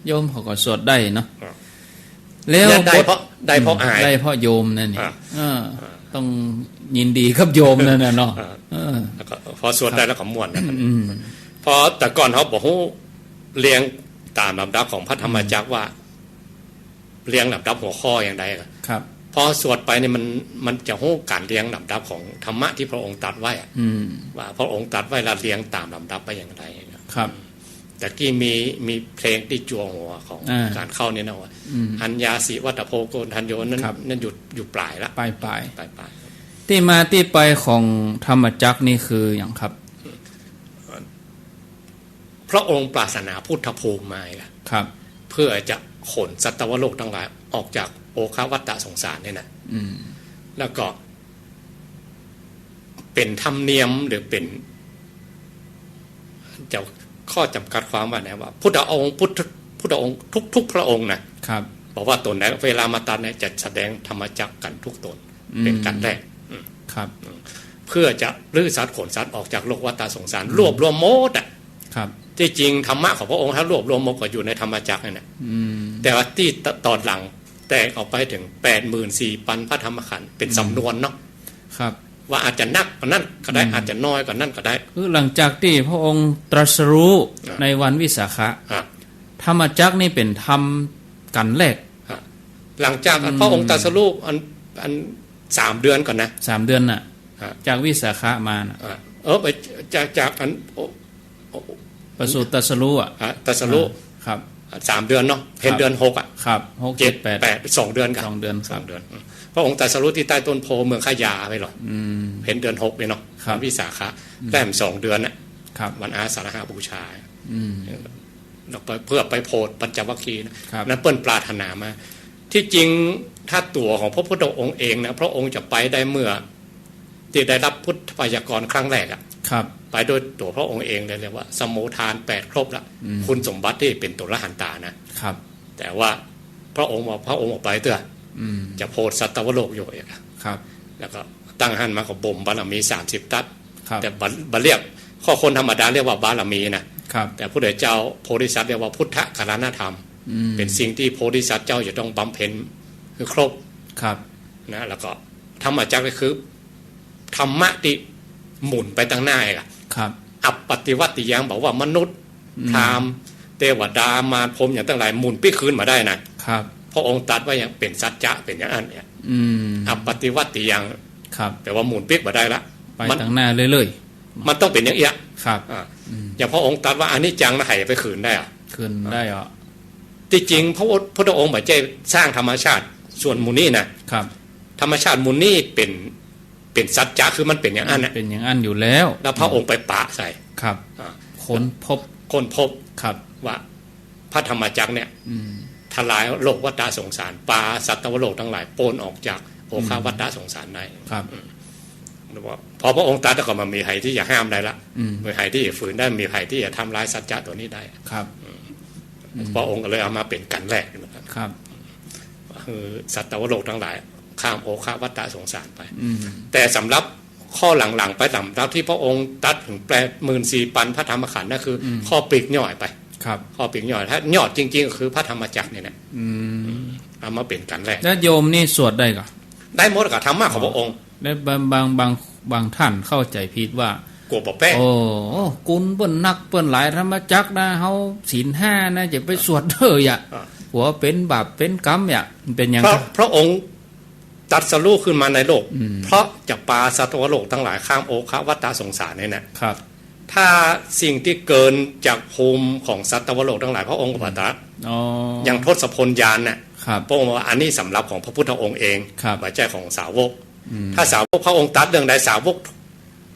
โยมเขาก็สวดได้เนาะแล้วได้เพราะอายได้เพราะโยมนั่นนี่ต้องยินดีกับโยมนั่นน่ะเนาะแล้วก็พอสวดได้แล้วก็ม่วนนะพอแต่ก่อนเขาบอกฮู้เรียงตามลำดับของพระธรรมจักรว่าเรียงลำดับหัวข้ออย่างใดครับพอสวดไปเนี่ยมันจะฮู้การเรียงลำดับของธรรมะที่พระองค์ตรัสไว้ว่าพระองค์ตรัสไว้แล้วเรียงตามลำดับไปอย่างไรครับแต่กี้มีเพลงที่จัวหัวของการเข้าเนี่ยนะว่าอัญญาสิวัตโพโกนทันโยนั่นอยู่ปลายละปลายที่มาที่ไปของธรรมจักรนี่คืออย่างครับพระองค์ปรารถนาพุทธภูมิมาครับเพื่อจะขนสัตวโลกทั้งหลายออกจากโอคาวัฏฏะสงสารเนี่ยนะแล้วก็เป็นธรรมเนียมหรือเป็นจะข้อจำกัดความว่าไงว่าพุทธองค์ทุกพระองค์นะครับบอกว่าตนไหนเวลามาตัดเนี่ยจะแสดงธรรมจักรกันทุกตนเป็นกันแรกครับเพื่อจะลื้อสัตว์ขนสัตว์ออกจากโลกวัฏฏะสงสารรวบรวมโมดครับที่จริงธรรมะของพระองค์ถ้ารวบรวมหมดก็อยู่ในธรรมจักรนี่แหละแต่ว่าที่ตอนหลังแตกออกไปถึง 84,000 พระธรรมขันธ์เป็นสำนวนเนาะครับว่าอาจจะนักกว่านั้นก็ได้อาจจะน้อยกว่านั้นก็ได้คือหลังจากที่พระองค์ตรัสรู้ในวันวิสาขะธรรมจักรนี่เป็นธรรมกันแรกหลังจากพระองค์ตรัสรู้อัน3 เดือนก่อนนะ3 เดือนน่ะจากวิสาขะมาน่ะไปจากอันประสูติตรัสรู้ตรัสรู้ครับ3 เดือนเนาะเห็นเดือน6ครับ6 7 8 2 เดือนกัน2 เดือนพระองค์ตรัสรู้ที่ใต้ต้นโพเมืองขยาไปหรอเห็นเดือน6เลยเนาะวันวิสาขะแต้ม2 เดือนน่ะวันอาสาฬหบูชาเราเพื่อไปโพธิปัญจวัคคีย์นั้นเปิ้นปรารถนามาที่จริงถ้าตัวของพระพุทธองค์เองนะพระองค์จะไปได้เมื่อที่ได้รับพุทธพยากรครั้งแรกไปโดยตัวพระองค์เองเลยเรียกว่าสมุทาน8ครบละคุณสมบัติที่เป็นตัวละหันตานะครับแต่ว่าพระองค์ออกไปเถอะจะโพธิสัตวโลกอยู่ครับแล้วก็ตั้งหันมาของบ่มบารมี30 ทัศแต่บาเรียกข้อคนธรรมดาเรียกว่าบารมีนะแต่พระเจ้าโพธิสัตว์เรียกว่าพุทธกรณธรรมเป็นสิ่งที่โพธิสัตว์เจ้าจะต้องบำเพ็ญคือครบนะแล้วก็ธรรมจักรก็คือธรรมะที่หมุนไปตั้งหน้าอัปปฏิวัติยังบอกว่ามนุษย์พราหมณ์เทวดามารพรหมอย่างต่างหลายหมุนปี้คืนมาได้นะครับพระองค์ตรัสว่าอย่างเป็นสัจจะเป็นอย่างนั้นเนี่ยอัปปฏิวัติยังแต่ว่าหมุนปิ๊กมาได้ละไปตั้งหน้าเรื่อยๆมันต้องเป็นอย่างเอี้ยอย่างพระองค์ตรัสว่าอันนี้จังนะให้ไปคืนได้คืนได้ที่จริงพระพุทธองค์ไม่ใช่สร้างธรรมชาติส่วนมูนี่นะครับธรรมชาติมูนี่เป็นสัจจะคือมันเป็นอย่างนั้นเป็นอย่างนั้นอยู่แล้วแล้วพระองค์ไปปะใส่ครับค้นพบครับว่า พระธรรมจักรเนี่ยทลายโลกวัฏสงสารปาสัตวโลกทั้งหลายโปนออกจากโอคาวัฏสงสารได้ครับพอพระองค์ตรัสก็มามีใครที่จะห้ามได้ละมีใครที่จะฝืนได้มีใครที่จะทำลายสัจจะตัวนี้ได้ครับพระองค์ก็เลยเอามาเป็นกันแรกนะครับคือสัตวโลกทั้งหลายข้ามโอคาวัฏสงสารไปแต่สำหรับข้อหลังๆไปสำหรับที่พระองค์ตัดถึง84,000พระธรรมขันธ์นั่นคือข้อปลีกย่อยไปครับข้อปลีกย่อยถ้าย่อจริงๆก็คือพระธรรมจักรเนี่ยนะเอามาเป็นกันแรกแล้วโยมนี่สวดได้ก่ะได้หมดกับธรรมะของพระองค์และบางท่านเข้าใจผิดว่ากลัวบ่แป้โอ้กุลเปิ้นนักเปิ้นหลายธรรมจักรนะเฮาศีล5นะจะไปสวดเด้ออ่ะหัวเป็นบาปเป็นกรรมอ่ะมันเป็นอย่างพระองค์ตรัสรู้ขึ้นมาในโลกเพราะจะปาสัตวโลกทั้งหลายข้ามโอคาวัฏสงสารนี่นะครับถ้าสิ่งที่เกินจากภูมิของสัตวโลกทั้งหลายพระองค์ก็ปฏิบัติอย่างทศพลญาณน่ะพระองค์ว่าอันนี้สำหรับของพระพุทธองค์เองไม่ใช่ของสาวกถ้าสาวกพระองค์ตรัสเรื่องใดสาวก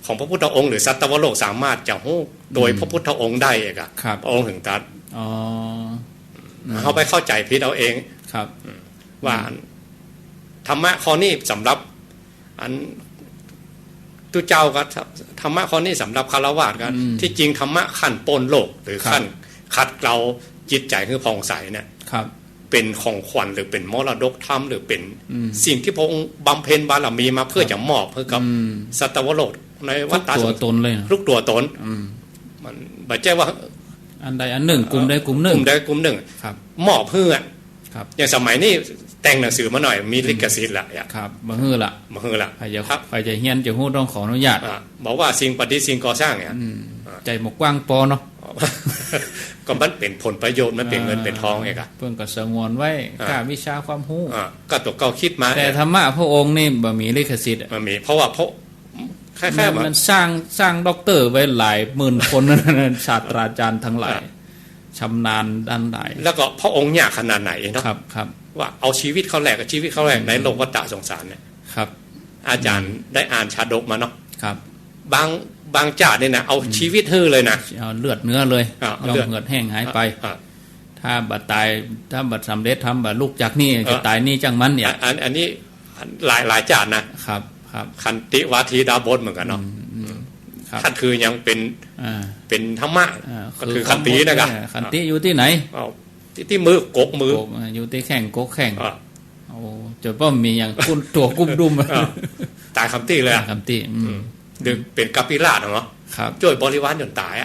ของพระพุทธองค์หรือสัตวโลกสามารถจะรู้โดยพระพุทธองค์ได้เองอะพระองค์ถึงตรัสเขาไปเข้าใจผิดเอาเองว่าธรรมะข้อนี้สำหรับอันตุเจ้าก็ธรรมะข้อนี้สำหรับคารวะกันที่จริงธรรมะขั้นปนโลกหรือขั้นขัดเกลาจิตใจคือผ่องใสเนี่ยเป็นของขวัญหรือเป็นมรดกธรรมหรือเป็นสิ่งที่พระองค์บำเพ็ญบารมีมาเพื่อจะมอบให้กับสัตวโลกในวัฏฏะตัวตนเลยลูกตัวตนมันไม่ใช่ว่าอันใดอันหนึ่งกลุ่มใดกลุ่มหนึ่งมอบเพื่ออย่างสมัยนี้แต่งหนังสือมาหน่อยมีลิขสิทธิ์ละครับมาฮื้อละใครจะเฮียนจะฮู้ต้องขออนุญาตบอกว่าสิ่งประดิษฐ์สิ่งก่อสร้างเนี่ยใจหมกกว้างปอเนาะก็มันเป็นผลประโยชน์มันเป็นเงินเป็นทองไงครับเพิ่นก็สงวนไว้กล้าวิชาความรู้ก็ตัวเก่าคิดมาแต่ธรรมะพระองค์นี่บ่มีลิขสิทธิ์มันมีเพราะว่าพระแค่มันสร้างด็อกเตอร์ไว้หลายหมื่นคนนั่นศาสตราจารย์ทั้งหลายชำนาญด้านใดแล้วก็พระองค์ยากขนาดไหนเนาะครับว่าเอาชีวิตเขาแลกกับชีวิตเขาแลกในโลกวัฏสงสารเนี่ยครับอาจารย์ได้อ่านชาดกมาเนาะครับบางจ่าเนี่ยนะเอาชีวิตฮื้อเลยนะเอาเลือดเนื้อเลยยอมเหือดแห้งหายไปถ้าบัดตายถ้าบัดสำเร็จทำบัดลูกจากนี่จะตายนี่จังมันเนี่ยอันนี้หลายจ่านะครับขันติวาทีดาบดเหมือนกันเนาะท่านคือยังเป็นธรรมะก็คือขันตินะครับขันติอยู่ที่ไหนที่มือกกมืออยู่ที่แข่งกกแข่งโอ้จะป้อมมีอย่างตัวกุ้มดุมตายคำตีเลยคำตีดึงเป็นกัปปิราชเนาะช่วยบริวารจนตาย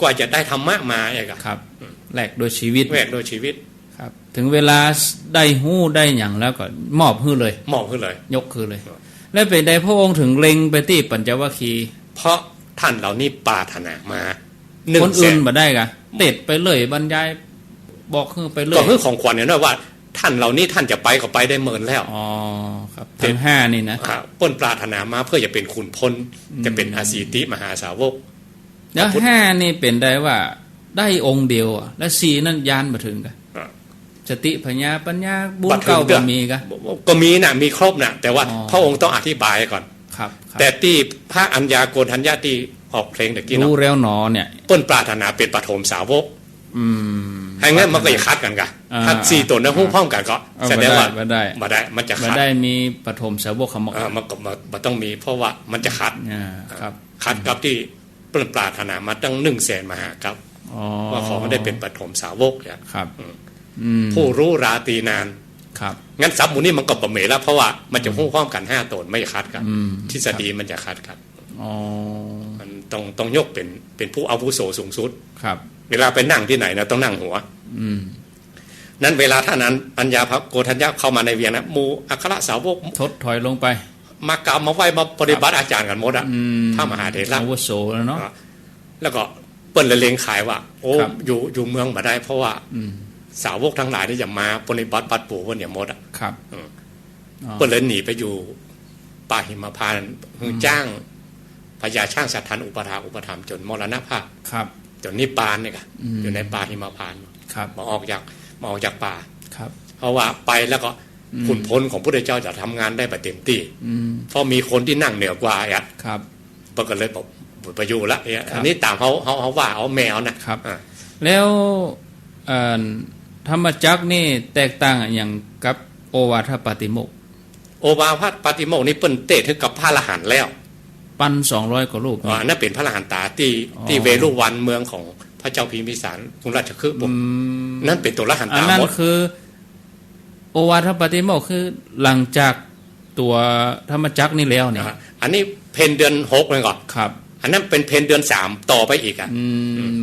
กว่าจะได้ธรรมะมาอย่างครับแลกโดยชีวิตครับถึงเวลาได้หู้ได้อย่างแล้วก็มอบฮื้อเลยยกคือเลยแล้วเป็นใดพระองค์ถึงเล็งไปที่ปัญจวัคคีย์เพราะท่านเหล่านี้ปรารถนามาคนอื่นมาได้กะเด็ดไปเลยบรรยายบอกคือไปเลยก็คือของขวัญเนี่ยนะว่าท่านเหล่านี้ท่านจะไปก็ไปได้เมินแล้วอ๋อครับทั้ง5นี่นะป้นปรารถนามาเพื่อจะเป็นขุนพลจะเป็นอาสีติมหาสาวกแล้ว5นี่เป็นได้ว่าได้องค์เดียวและ4นั่นยานมาถึงกันสติปัญญาบุญเก่าก็มีก็มีนะมีครบนะแต่ว่าพระองค์ต้องอธิบายก่อนครับแต่ที่พระอัญญาโกณทัญญาที่ออกเพลงตะกี้เนาะรู้แล้วหนอเนี่ยป้นปรารถนาเป็นปฐมสาวกให้งั้นมันก็จะคัดกันกันถ้า4ตัวนั้นหุ้มพร้อมกันก็แสดงว่ามาได้มันจะคัดได้มีปฐมสาวกคำมันก็มันต้องมีเพราะว่ามันจะคัดคัดกับที่เปิ้นปรารถนามาตั้ง100,000มหาครับว่าขอได้เป็นปฐมสาวกครับผู้รู้ราตรีนานครับงั้นสัพมูนี่มันก็ประเมินแล้วเพราะว่ามันจะหุ้มพร้อมกัน5ตัวไม่คัดกันทฤษฎีมันจะคัดกันมันต้องยกเป็นผู้อาวุโสสูงสุดครับเวลาไปนั่งที่ไหนนะต้องนั่งหัวนั้นเวลาท่านนั้นอัญญาภโกทัญญาเข้ามาในเวียงนะมูอัครสาวกทดถอยลงไปมากราบมาไหว้มาปฏิบัติอาจารย์กันหมดอ่ะพระมหาเถระอาวุโสแล้วเนาะแล้วก็เปิ้นละเลงขายว่าโอ้อยู่เมืองมาได้เพราะว่าสาวกทั้งหลายที่จะมาปฏิบัติปัดปู่ว่าเนี่ยหมดอ่ะครับเปิ้นเลยหนีไปอยู่ป่าหิมพานต์จ้างพญาช่างสัตทันอุปถัมภ์จนมรณภาพครับจนนิพพานเนี่ยค่ะอยู่ในป่าหิมพานต์มาออกจากป่าเพราะว่าไปแล้วก็ขุนพลของพระพุทธเจ้าจะทำงานได้แบบเต็มที่เพราะมีคนที่นั่งเหนือกว่าอ่ะปก็เลยบอกประยุละอันนี้ตามเขาว่าเอาแมวนะครับแล้ว ธรรมจักรนี่แตกต่างอย่างกับโอวาทปาติโมกข์โอวาทปาติโมกข์นี่เปิ้นเตะถึงกับพระอรหันต์แล้วปัน200กว่ารูปนั่นเป็นพระอรหันตาที่เวรุวันเมืองของพระเจ้าพิมพิสารกรุงราชคฤห์นั่นเป็นตัวอรหันตานั่นคือโอวาทปาติโมกข์คือหลังจากตัวธรรมจักรนี่แล้วเนี่ยอันนี้เพนเดือน6เลยก่อนครับอันนั้นเป็นเพนเดือน3ต่อไปอีก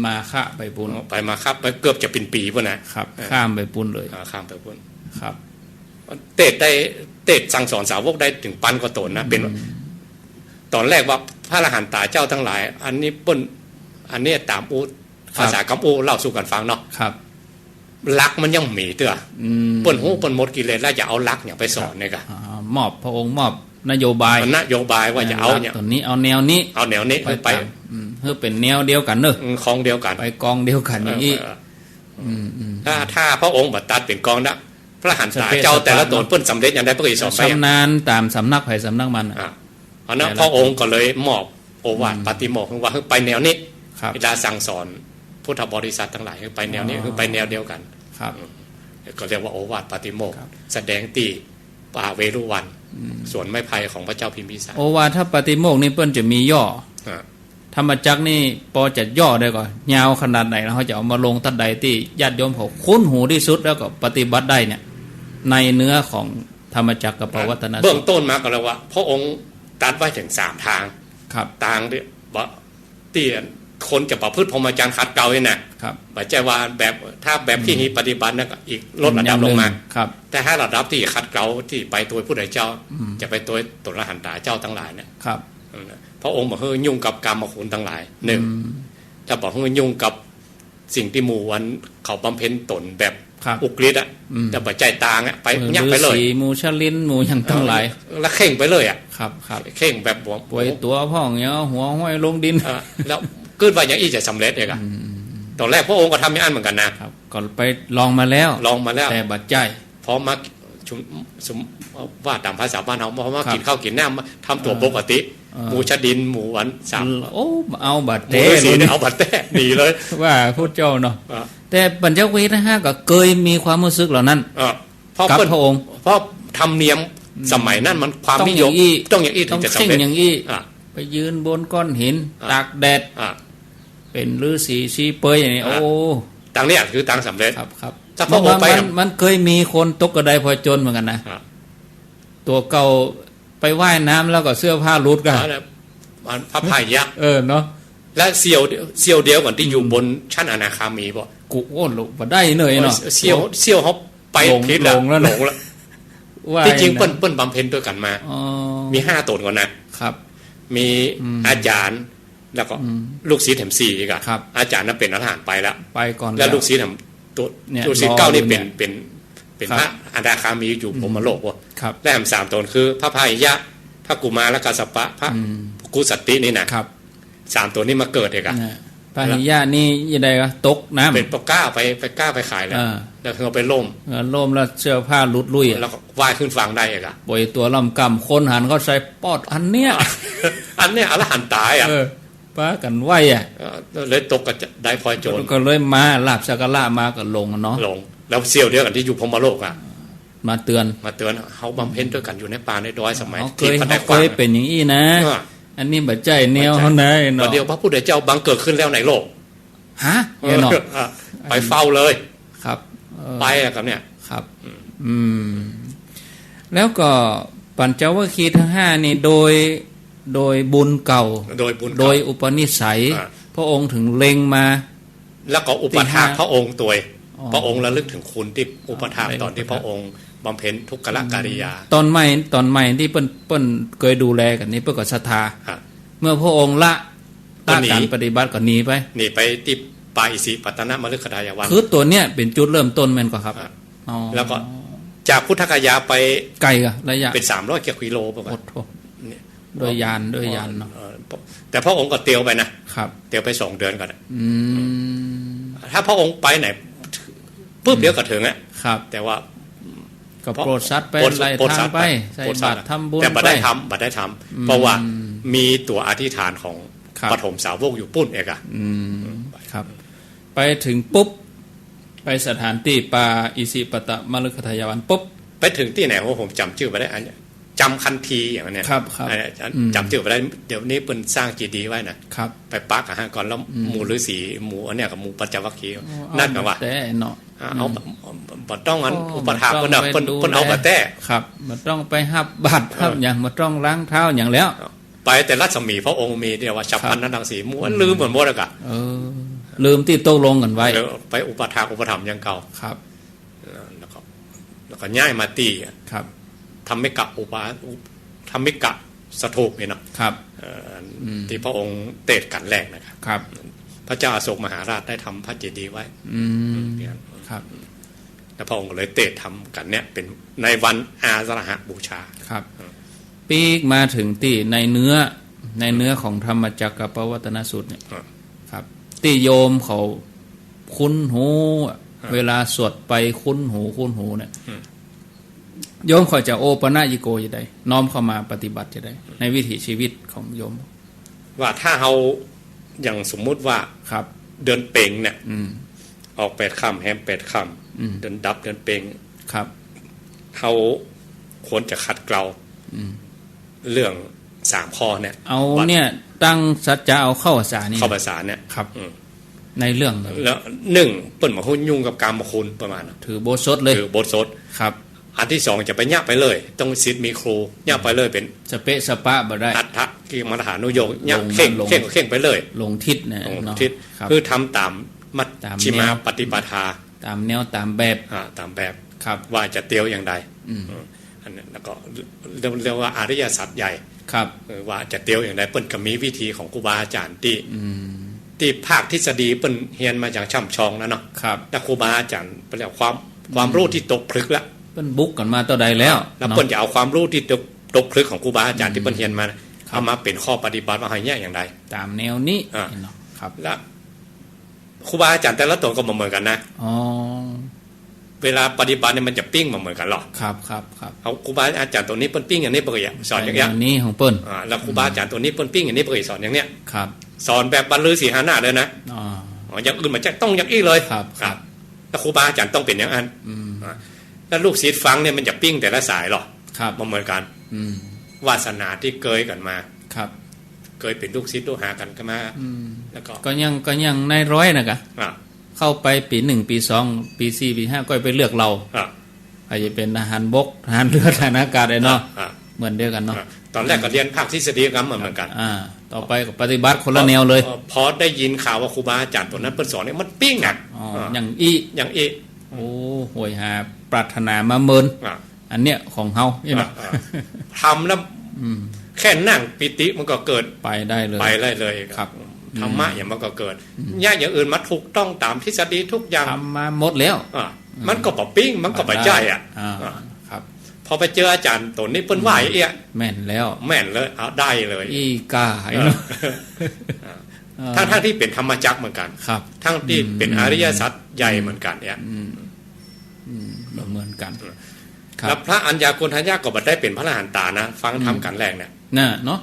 มาค่าไปปุ้นไปมาครับไปเกือบจะเป็นปีพุ่นนะครับข้ามไปปุ้นเลยข้ามไปปุ้นครับเตะสั่งสอนสาวกได้ถึง1,000 กว่าตนนะเป็นตอนแรกว่าพระอรหันตาเจ้าทั้งหลายอันนี้เปิ้นอันนี้ตามภาษากัมพูเล่าสู่กันฟังเนาะครับลักมันยังมีเตื้อเปิ้นหูเปิ้นหมดกิเลสแล้วจะเอาลักอย่างไปสอนเนี่ยกะมอบพระองค์มอบนโยบายว่าจะเอาเนี่ยตอนนี้เอาแนวนี้ไปเพื่อเป็นแนวเดียวกันเนอะของเดียวกันไปกองเดียวกันอย่างนี้ถ้าพระองค์บัดตัดเป็นกองนะพระอรหันตาเจ้าแต่ละตนเปิ้นสำเร็จอย่างใดเปิ้นก็สอนไปชำนาญตามสำนักไผสำนักมันอันนั้นพระองค์ก็เลยมอบโอวาทปาติโมกข์ว่าให้ไปแนวนี้เวลาสั่งสอนพุทธบริษัททั้งหลายให้ไปแนวนี้คือไปแนวเดียวกันก็เรียกว่าโอวาทปาติโมกข์แสดงตีป่าเวรุวันส่วนไม้ไผ่ของพระเจ้าพิมพิสารโอวาทปาติโมกข์นี่เปิ้นจะมีย่อธรรมจักรนี่พอจะย่อได้ก่อนยาวขนาดไหนแล้วเขาจะเอามาลงทัดใดที่ญาติโยมเขาคุ้นหูที่สุดแล้วก็ปฏิบัติได้เนี่ยในเนื้อของธรรมจักรกับปวัตนสูตรเบื้องต้นมาก็แล้วว่าพระองค์ตัดไว้ถึง3ทางครับทางที่คนจะประพฤติพรหมจรรย์ขัดเกลาเนี่ยนะครับไม่ใช่ว่าแบบถ้าแบบที่นี้ปฏิบัตินั่นก็อีกลดระดับลงมาครับแต่ถ้าระดับที่ขัดเกลาที่ไปตัวผู้ใดเจ้าจะไปตัวอรหันตาเจ้าทั้งหลายเนี่ยครับพระองค์บอกให้ยุ่งกับกรรมคุณทั้งหลาย1ถ้าบอกให้ยุ่งกับสิ่งที่หมู่วันเขาบำเพ็ญตนแบบอุกฤษแต่ปัจจัยต่างไปยักไปเลยหมู่ชลินหมู่อย่างทั้งหลายแล้วเข่งไปเลยครับเข่งแบบป่วยตัวพ่องเงี้ยหัวห้อยลงดินแล้วเกิดว่าอย่างอี้จะสำเร็จเองตอนแรกพระองค์ก็ทำอย่างนั้นเหมือนกันนะครับก็ไปลองมาแล้วแต่บัดใจพอมาว่าตามภาษาบ้านเราพอมากินข้าวกินน้ำทำตัวปกติหมูชดินหมูวันสามเอาบัดเต้เอาบัดเต้หนีเลยว่าพูดเจ้าเนาะแต่ปัญจวีนะฮะก็เคยมีความรู้สึกเหล่านั้นกับพระองค์เพราะทำเนียมสมัยนั้นมันความนิยมต้องอย่างอี้ถึงจะสำเร็จอย่างอี้ไปยืนบนก้อนหินตากแดดเป็นฤาษีชี้เปยอย่างนี้โอ้ต่างเนี่ยคือต่างสำเร็จครับถ้าพระองค์ไปมันเคยมีคนตกกระไดพอจนเหมือนกันนะตัวเก่าไปว่ายน้ำแล้วก็เสื้อผ้ารุดกันพระพายยักษ์เนาะและเสี่ยวเดียวก่อนที่อยู่บนชั้นอนาคามีบ่กูโอ้ลูกบ่ได้เลยเนาะเสี่ยวเขาไปผิดแล้วหลงแล้วที่จริงเปิ้นบำเพ็ญด้วยกันมามี5ตนก่อนนะครับมีอาจารย์แล้วก็ลูกศิษย์แถม4อีกอ่ะอาจารย์นั้นเป็นอรหันต์ไปแล้วไปก่อนแล้วลูกศิษย์แถมตัวลูกศิษย์9นี่เป็นพระอนาคามีอยู่พรหมโลกว่ะและแถม3ตนคือพระพายยะพระกุมารและกัสสปะพระกุสัตตินี่นะครับ3ตัวนี้มาเกิดเองอ่ะพระหิยะนี่ยังไงวะตกน้ำเป็นปก้าไปขายแล้วเอาไปล่มแล้วเสื้อผ้าลุดลุ่ยแล้วก็ว่ายขึ้นฝั่งได้เองอ่ะปล่อยตัวลำกำคนหันเขาใส่ปอดอันเนี้ยอรหันต์ตายอ่ะป้ากันไหวอ่ะเลยตกกับได้พลอยโจรก็เลยมาลาบสักการะมาก็ลงเนาะลงแล้วเสี่ยวเดียวกันที่อยู่พรหมโลกอ่ะมาเตือนเขาบำเพ็ญด้วยกันอยู่ในป่าในดอยสมัยที่พระได้ฟังเป็นอย่างนี้นะอันนี้บัดใจแนวเขาไหนเนาะเดี๋ยวพระพุทธเจ้าบังเกิดขึ้นแล้วในโลกฮะเนี่ยเนาะไปเฝ้าเลยครับไปกับเนี่ยครับแล้วก็ปัญจวัคคีย์ทั้ง5นี่โดยบุญเก่าโดยอุปนิสัยพระองค์ถึงเล็งมาแล้วก็อุปถากพระองค์ตัวพระองค์ระลึกถึงคุณที่อุปถากตอนที่พระองค์บำเพ็ญทุกขละกิริยาตอนใหม่ที่เปิ้นเคยดูแลกันนี้เปิ้นก็ศรัทธาเมื่อพระองค์ละการปฏิบัติก็หนีไปที่ปาอิสิปัตตนมฤคทายวันคือตัวเนี้ยเป็นจุดเริ่มต้นแม่นกว่าครับแล้วก็จากพุทธกยาไปไกลอะระยะเป็น300กิโลประมาณโดยยานเนาะแต่พระองค์ก็เตียวไปนะครับเตียวไป2 เดือนก่อนถ้าพระองค์ไปไหนปุ๊บเดี๋ยวก็ถึงครับแต่ว่าก็โปรดสัตว์ไปไล่ทางไปใส่บาตรทำบุญแต่บัดได้ทำเพราะว่ามีตัวอธิษฐานของปฐมสาวกอยู่ปุ้นเองอะครับไปถึงปุ๊บ ไปสถานที่ป่าอิสิปตะมฤคทายวันปุ๊บไปถึงที่ไหนผมจำชื่อไม่ได้จำคันทีอย่างนี้ครับจำชื่อไม่ได้เดี๋ยวนี้เปิ้นสร้างเจดีย์ไว้นะครับไปปักก่อนแล้วหมู่ฤาษีหมู่อันเนี้ยกับหมู่ปัญจวัคคีย์นั่นแปลว่าแต่เนาะเอาบ่ต้องอันอุปถากเพิ่นเพิ่นเอามาแต่ครับบ่ต้องไปหับบาตรครับอย่างบ่ต้องล้างเท้าอย่างแล้วไปแต่รัศมีพระองค์มีเรียกว่าฉับพลันนรังสีม้วนลืมหมดแล้วก็ลืมที่ตกลงกันไว้ไปอุปถากอุปถัมภ์อย่างเก่าครับแล้วก็ย้ายมาตีครับทำไม่กะทำไม่กะสถูปเนี่ยเนาะครับที่พระองค์เตดกันแรกนะครับครับพระเจ้าอโศกมหาราชได้ทำพระเจดีย์ไว้ครับแล้วพระองค์ก็เลยเตดทำกันเนี่ยเป็นในวันอาสาฬหบูชาครับปีกมาถึงที่ในเนื้อของธรรมจักรปวัตนสูตรเนี่ยครับที่โยมเขาคุ้นหูเวลาสวดไปคุ้นหูเนี่ยโยมเขาจะโอปนายิโกจะได้น้อมเข้ามาปฏิบัติจะได้ในวิถีชีวิตของโยมว่าถ้าเราอย่างสมมุติว่าครับเดินเป่งเนี่ยออก8 ค่ำแฮม8 ค่ำเดินดับเดินเป่งครับเขาควรจะขัดเกลาเรื่อง3 ข้อเนี่ยเอาเนี่ยตั้งสัจจะเอาเข้าภาษานี่เข้าภาษาเนี่ยครับในเรื่องแล้ว1เปิ้นมาหุ้นยุ่งกับการมคุณประมาณถือโบสถเลยถือโบสถครับอันที่2จะไปยะไปเลยต้องศิษย์มีครูยะไปเลยเป็นสเปะสปะบ่ได้อัฏฐะที่มหานุโยคยะเข่งไปเลยลงทิศนะลงทิศคือทำตามมัชฌิมาปฏิปทาตามแนวตามแบบครับว่าจะเตียวอย่างใดอันนั้นแล้วก็เรียกว่าอริยสัจใหญ่ครับว่าจะเตียวอย่างใดเปิ้นก็มีวิธีของครูบาอาจารย์ที่ภาคทฤษฎีเปิ้นเรียนมาอย่างช่ำชองแล้วเนาะแล้วครูบาอาจารย์เป็นความรู้ที่ตกผลึกแล้วเปิ้นบุกกันมาต่อใดแล้วแล้วเปิ้นจะเอาความรู้ที่ตกผลึกของครูบาอาจารย์ที่เปิ้นเรียนมาเอามาเป็นข้อปฏิบัติว่าให้แยกอย่างใดตามแนวนี้ครับแล้วครูบาอาจารย์แต่ละตนก็บ่เหมือนกันนะเวลาปฏิบัติเนี่ยมันจะปิ้งมาเหมือนกันหรอครับเอาครูบาอาจารย์ตัวนี้เปิ้นปิ้งอย่างนี้เปิ้นสอนอย่างเงี้ยนี้ของเปิ้นแล้วครูบาอาจารย์ตัวนี้เปิ้นปิ้งอย่างนี้เปิ้นสอนอย่างเนี้ยครับสอนแบบบรรลือสีหาหน้าเลยนะอย่างอื่นมันจะต้องอย่างอีกเลยครับแล้วครูบาอาจารย์ต้องเป็นอย่างนั้นแล้วลูกศิษย์ฟังเนี่ยมันจะปิ้งแต่ละสายหรอมาเหมือนกันวาสนาที่เกยกันมาครับเคยเป็นลูกศิษย์ลูกหากันก็มาแล้วก็ยังในร้อยนะกะเข้าไปปี1ปี2ปี4ปี5ก็ไปเลือกเราอาจจะเป็นทหารบกทหารเรือทหารอากาศไอ้เนาะเหมือนเดียวกันเนาะตอนแรกก็เรียนภาคทฤษฎีกันเหมือนกันต่อไปก็ปฏิบัติคนละแนวเลยพอได้ยินข่าวว่าครูบาอาจารย์ตัวนั้นเปิ้นสอนเนี่ยมันปิ้งอ่ะอย่างอีโอ้โหยหาปรารถนามาเมินอันเนี้ยของเฮานี่นะทำแล้วแค่นั่งปิติมันก็เกิดไปได้เลยครับธรรมะอย่างมันก็เกิดอย่างอื่นมาถูกต้องตามทฤษฎีทุกอย่างทำมาหมดแล้วมันก็ปะปิ้งมันก็ไปใจอ่ะครับพอไปเจออาจารย์ตัวนี้เปิ้นไหวเอี้ยแม่นแล้วแม่นเลยเอาได้เลยอีกาทั้งที่เป็นธรรมจักรเหมือนกันทั้งที่เป็นอริยสัจใหญ่เหมือนกันเนี่ยเหมือนกันแล้วพระอัญญาโกณทัญญาก็บ่ได้เป็นพระอรหันตานะฟังธรรมกันแรกเนี่ยเนาะ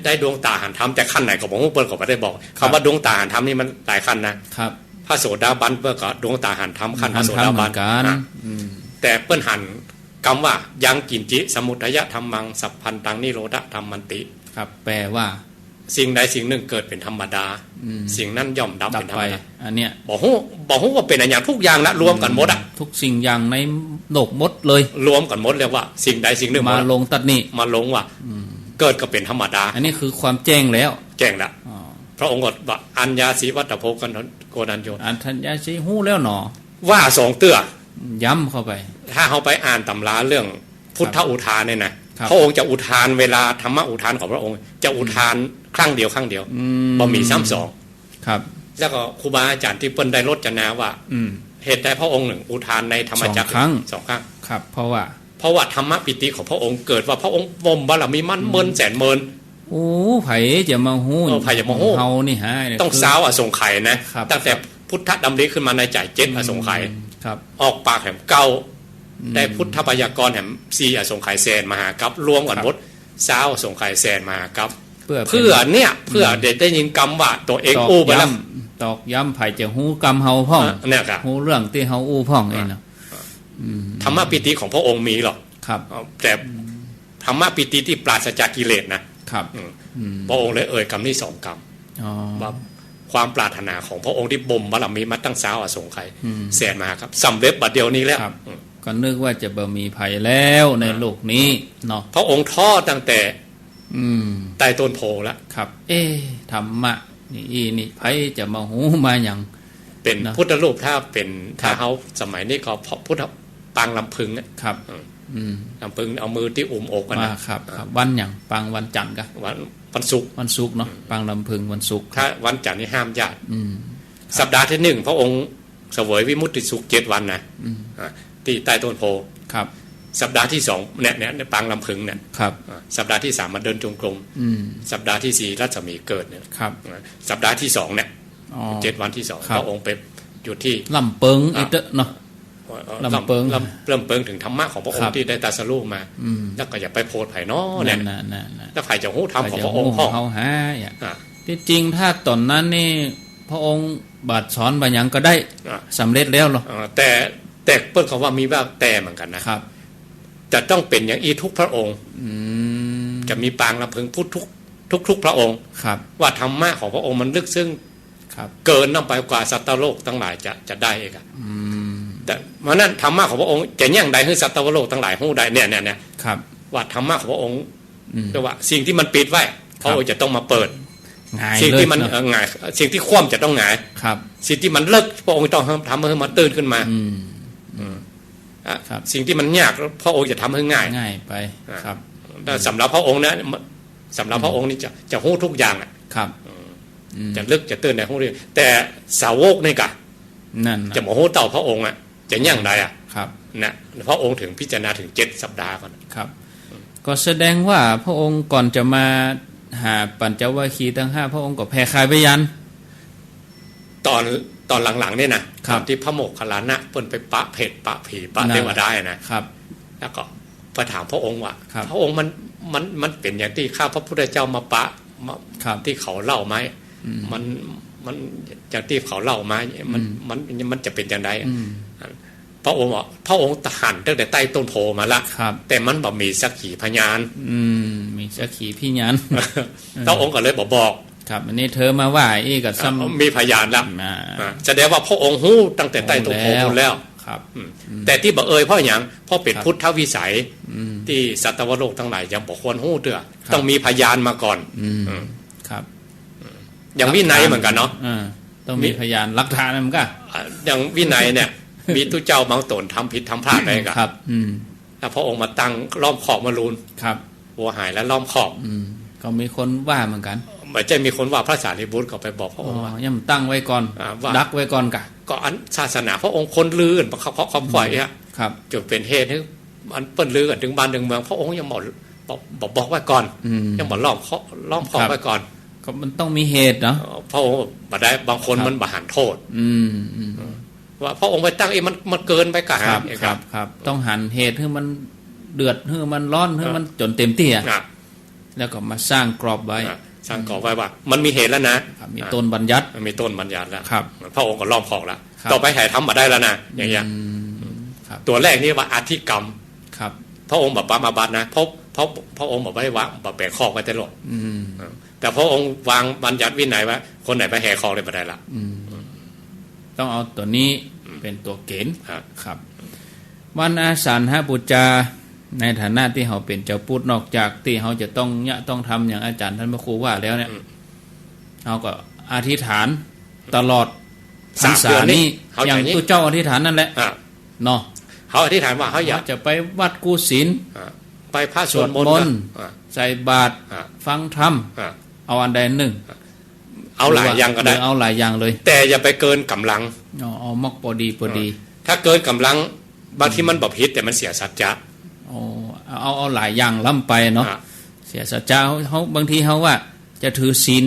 ได้ดวงตาหันธรรมแต่ขั้นไหนก็บ่ฮู้เปิ้นก็บ่ได้บอกคำว่าดวงตาหันธรรมนี่มันหลายขั้นนะครับพระโสดาบันเปิ้นก็ดวงตาหันธรรมขั้นพระโสดาบันแต่เปิ้นหันคำว่ายังกินจิสมุทัยธรรมังสัพพันตังนิโรธธรรมันติครับแปลว่าสิ่งใดสิ่งหนึ่งเกิดเป็นธรรมดาสิ่งนั้นย่อมดับเป็นธรรมดาอันเนี้ยบอกว่าเป็นอย่างทุกอย่างนะรวมกันหมดอ่ะทุกสิ่งอย่างในโลกหมดเลยรวมกันหมดเรียกว่าสิ่งใดสิ่งหนึ่งมาลงตัดนี่มาลงว่าเกิดก็เป็นธรรมดาอันนี้คือความแจ้งแล้วแจ้งแล้วพระองค์ก็บอกอัญญาสีวัตโพกันโกนัญโยอัญญาสีหู้แล้วหนอว่า2เตื้อย้ำเข้าไปถ้าเขาไปอ่านตำราเรื่องพุทธอุทานเนี่ยนะพระองค์จะอุทานเวลาธรรมอุทานของพระองค์จะอุทานครั้งเดียวบ่มีซ้ำสองครับแล้วก็ครูบาอาจารย์ที่เปิ้นได้รจนาว่าเหตุใดพระองค์หนึ่งอุทานในธรรมจักร2 ครั้งครับเพราะว่าธรรมปิติของพระองค์เกิดว่าพระองค์วมบารมีมั่นเมินแสนเมินโอ้ไผจะมาฮู้ไผจะมาฮู้เฮานี่ฮะต้องสาวอสงไขยนะตั้งแต่พุทธดำริขึ้นมาในใจ7อสงไขยออกปากแห่งเก้าได้พุทธพยากรแห่ง4อสงไขยแสนมหากัปรวมกันหมดสาวอสงไขยแสนมหากัป เพื่อเนี่ยเพื่อได้ยินกรรมว่าตัวเองอู้ไปแล้วตอกย้ำไผ่จะหูกรรมเฮาพ่องเนี่ยครับหูเรื่องที่เฮาอู้พ่องเองเนาะธรรมะปิติของพระองค์มีหรอกครับแต่ธรรมะปิติที่ปราศจากกิเลสนะครับพระองค์เลยคำนี้2 คำว่าความปรารถนาของพระองค์ที่บ่มบารมีมาตั้งสาวอสงไขยแสนมาครับสำเร็จบัดเดียวนี้แล้วก็นึกว่าจะบ่มีภัยแล้วในโลกนี้เนาะพระองค์ทอดตั้งแต่ใต้ต้นโพแล้วครับธรรมะนี่ไผจะมาหูมาอย่างเป็นพุทธรูปถ้าเป็นถ้าเขาสมัยนี้ก็พุทธปางลำพึงครับลำพึงเอามือที่อุ้มอกกันนะครับวันอย่างปางวันจันทร์กะวันศุกร์เนาะปางลำพึงวันศุกร์ถ้าวันจันทร์นี่ห้ามญาติสัปดาห์ที่1พระองค์เสวยวิมุตติสุข7 วันนะที่ใต้ต้นโพครับสัปดาห์ที่2เนี่ยปางลำพึงเนี่ยครับสัปดาห์ที่3มาเดินจงกรมสัปดาห์ที่4รัศมีเกิดเนี่ยครับสัปดาห์ที่2เนี่ย7 วันที่2พระองค์ไปอยู่ที่ลำเปิงอีกเนาะลำเปิงถึงธรรมะของพระองค์ที่ได้ตรัสรู้มาแล้วก็อย่าไปโพดไผ่น้อเนี่ยแล้วไผ่จะหู้ธรรมของพระองค์พ่อเขาหาที่จริงถ้าตอนนั้นนี่พระองค์บาดสอนบางอย่างก็ได้สำเร็จแล้วหรอแต่เปิ้ลเขาว่ามีว่าแต่เหมือนกันนะครับจะต้องเป็นอย่างอีทุกพระองค์จะมีปางลำพึงพูดทุกพระองค์ว่าธรรมะของพระองค์มันลึกซึ้งเกินน้ำไปกว่าสัตว์โลกทั้งหลายจะได้เองแต่เพราะนั้นธรรมะของพระองค์จะแย่งใดให้สัตว์โลกทั้งหลายหู้ใดเนี่ยว่าธรรมะของพระองค์เรียกว่าสิ่งที่มันปิดไว้พระองค์จะต้องมาเปิดสิ่งที่มันหงายสิ่งที่คว่ำจะต้องหงายสิ่งที่มันเลิกพระองค์ต้องทำให้มันตื่นขึ้นมาสิ่งที่มันยากพระองค์จะทำให้ง่ายไปครับแต่สำหรับพระองค์นะสำหรับพระองค์นี่จะหู้ทุกอย่างจะลึกจะตื่นในหู้เรื่องแต่สาวกนี่กะนั่นจะมาหู้เต่าพระองค์จะย่างใดนะพระองค์ถึงพิจารณาถึง7 สัปดาห์ก่อนครับก็แสดงว่าพระองค์ก่อนจะมาหาปัญจวัคคีย์ทั้ง5พระองค์ก็แผ่คายพยัญตอนหลังๆนี่นะที่พระโมคคัลลานะเปิ้นไปปะเผ็ดปะผีปะเทวดานะครับแล้วก็ไปถามพระองค์ว่าพระองค์มันเป็นอย่างที่ข้าพระพุทธเจ้ามาปะที่เขาเล่าไหมมันอย่างที่เขาเล่ามามันจะเป็นอย่างไรพระองค์บอกพระองค์หันตั้งแต่ใต้ต้นโพมาละแต่มันบอกมีสักขีพยานมีสักขีพยานพระองค์ก็เลยบอกครับอันนี้เธอมาว่าอีกกับซ้ำมีพยานแล้วแสดงว่าพระองค์หู้ตั้งแต่ใต้ต้นโพแล้วครับแต่ที่บอกเพราะอย่างเพราะเป็นพุทธวิสัยที่สัตวโลกทั้งหลายยังบอกควรหู้เถอะต้องมีพยานมาก่อนครับอย่างวินัยเหมือนกันเนาะต้องมีพยานหลักฐานเหมือนกันอย่างวินัยเนี่ยมีตุเจ้าบางตนทำผิดทำพลาดไปกันครับแล้วพระองค์มาตั้งล้อมขอบมารูนครับวัวหายแล้วล้อมขอบก็มีคนว่าเหมือนกันไม่ใช่มีคนว่าพระสารีบุตรก็ไปบอกพระองค์ว่าย่ำตั้งไว้ก่อนดักไว้ก่อนกะก็อันศาสนาพระองค์คนลือกันเขาปล่อยครับจนเป็นเหตุให้อันเปิ้นลือกันถึงบ้านถึงเมืองพระองค์ยังบอกไว้ก่อนยังบอกล้อมขอบไว้ก่อนก็มันต้องมีเหตุเนาะพระองค์บ่ได้บางคนมันบ่หันโทษว่าพระองค์ไปตั้งมันเกินไปกะครับต้องหันเหตุให้มันเดือดให้มันร้อนให้มันจนเต็มที่แล้วก็มาสร้างกรอบไว้สร้างกรอบไว้ว่ามันมีเหตุแล้วนะมีต้นบัญญัติมีต้นบัญญัติแล้วครับพระองค์ก็ล้อมขอบแล้วต่อไปแห่ทำมาได้แล้วนะอย่างเงี้ยตัวแรกนี่ว่าอธิกรรมครับพระองค์แบบปามาบัตนะพระองค์แบบไว้ว่าแบบแปะคอกไว้ตลอดแต่พระองค์วางบัญญัติวินัยว่าคนไหนไปแห่คอกเลยไม่ได้ละต้องเอาตัวนี้เป็นตัวเกณฑ์ครับวันอาสาฬหบูชาในฐานะที่เขาเป็นเจ้าพุทธนอกจากที่เขาจะต้องทำอย่างอาจารย์ท่านพระครูว่าแล้วเนี่ยเขาก็อธิษฐานตลอดพรรษานี้อย่างตัวเจ้าอธิษฐานนั่นแหละเนาะเขาอธิษฐานว่าเขาอยากจะไปวัดกุศิลไปพระสวดมนต์ใส่บาตรฟังธรรมเอาอันใดหนึ่งเอาหลายอย่างก็ได้เอาหลายอย่างเลยแต่อย่าไปเกินกำลังเอามอกพอดีถ้าเกินกำลังบางที่มันบ่ผิดแต่มันเสียสัจจะเอาหลายอย่างล้ำไปเนาะเสียสัจจะเขาบางทีเขาว่าจะถือศีล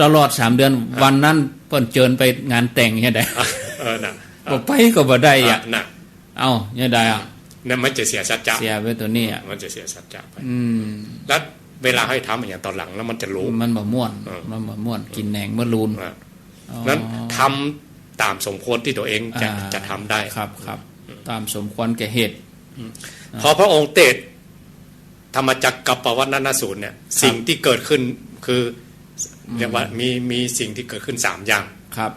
ตลอด3 เดือนวันนั้นเพิ่นเจิญไปงานแต่งยังไงบ่ไปก็บ่ได้เอายังไงนั่นมันจะเสียสัจจะเสียไปตัวนี้มันจะเสียสัจจะไปแล้ว เวลาให้ทำอย่างตอนหลังแล้วมันจะรู้มันบ่ม่วนมันบ่ม่วนกินแหนงเมื่อลูนนั้นทำตามสมควรที่ตัวเองจะทำได้ครับครับตามสมควรแก่เหตุพอพระองค์เตศธรรมจักรกับปวัตนสูตรเนี่ยสิ่งที่เกิดขึ้นคือเรียกว่ามีสิ่งที่เกิดขึ้น3อย่างครับ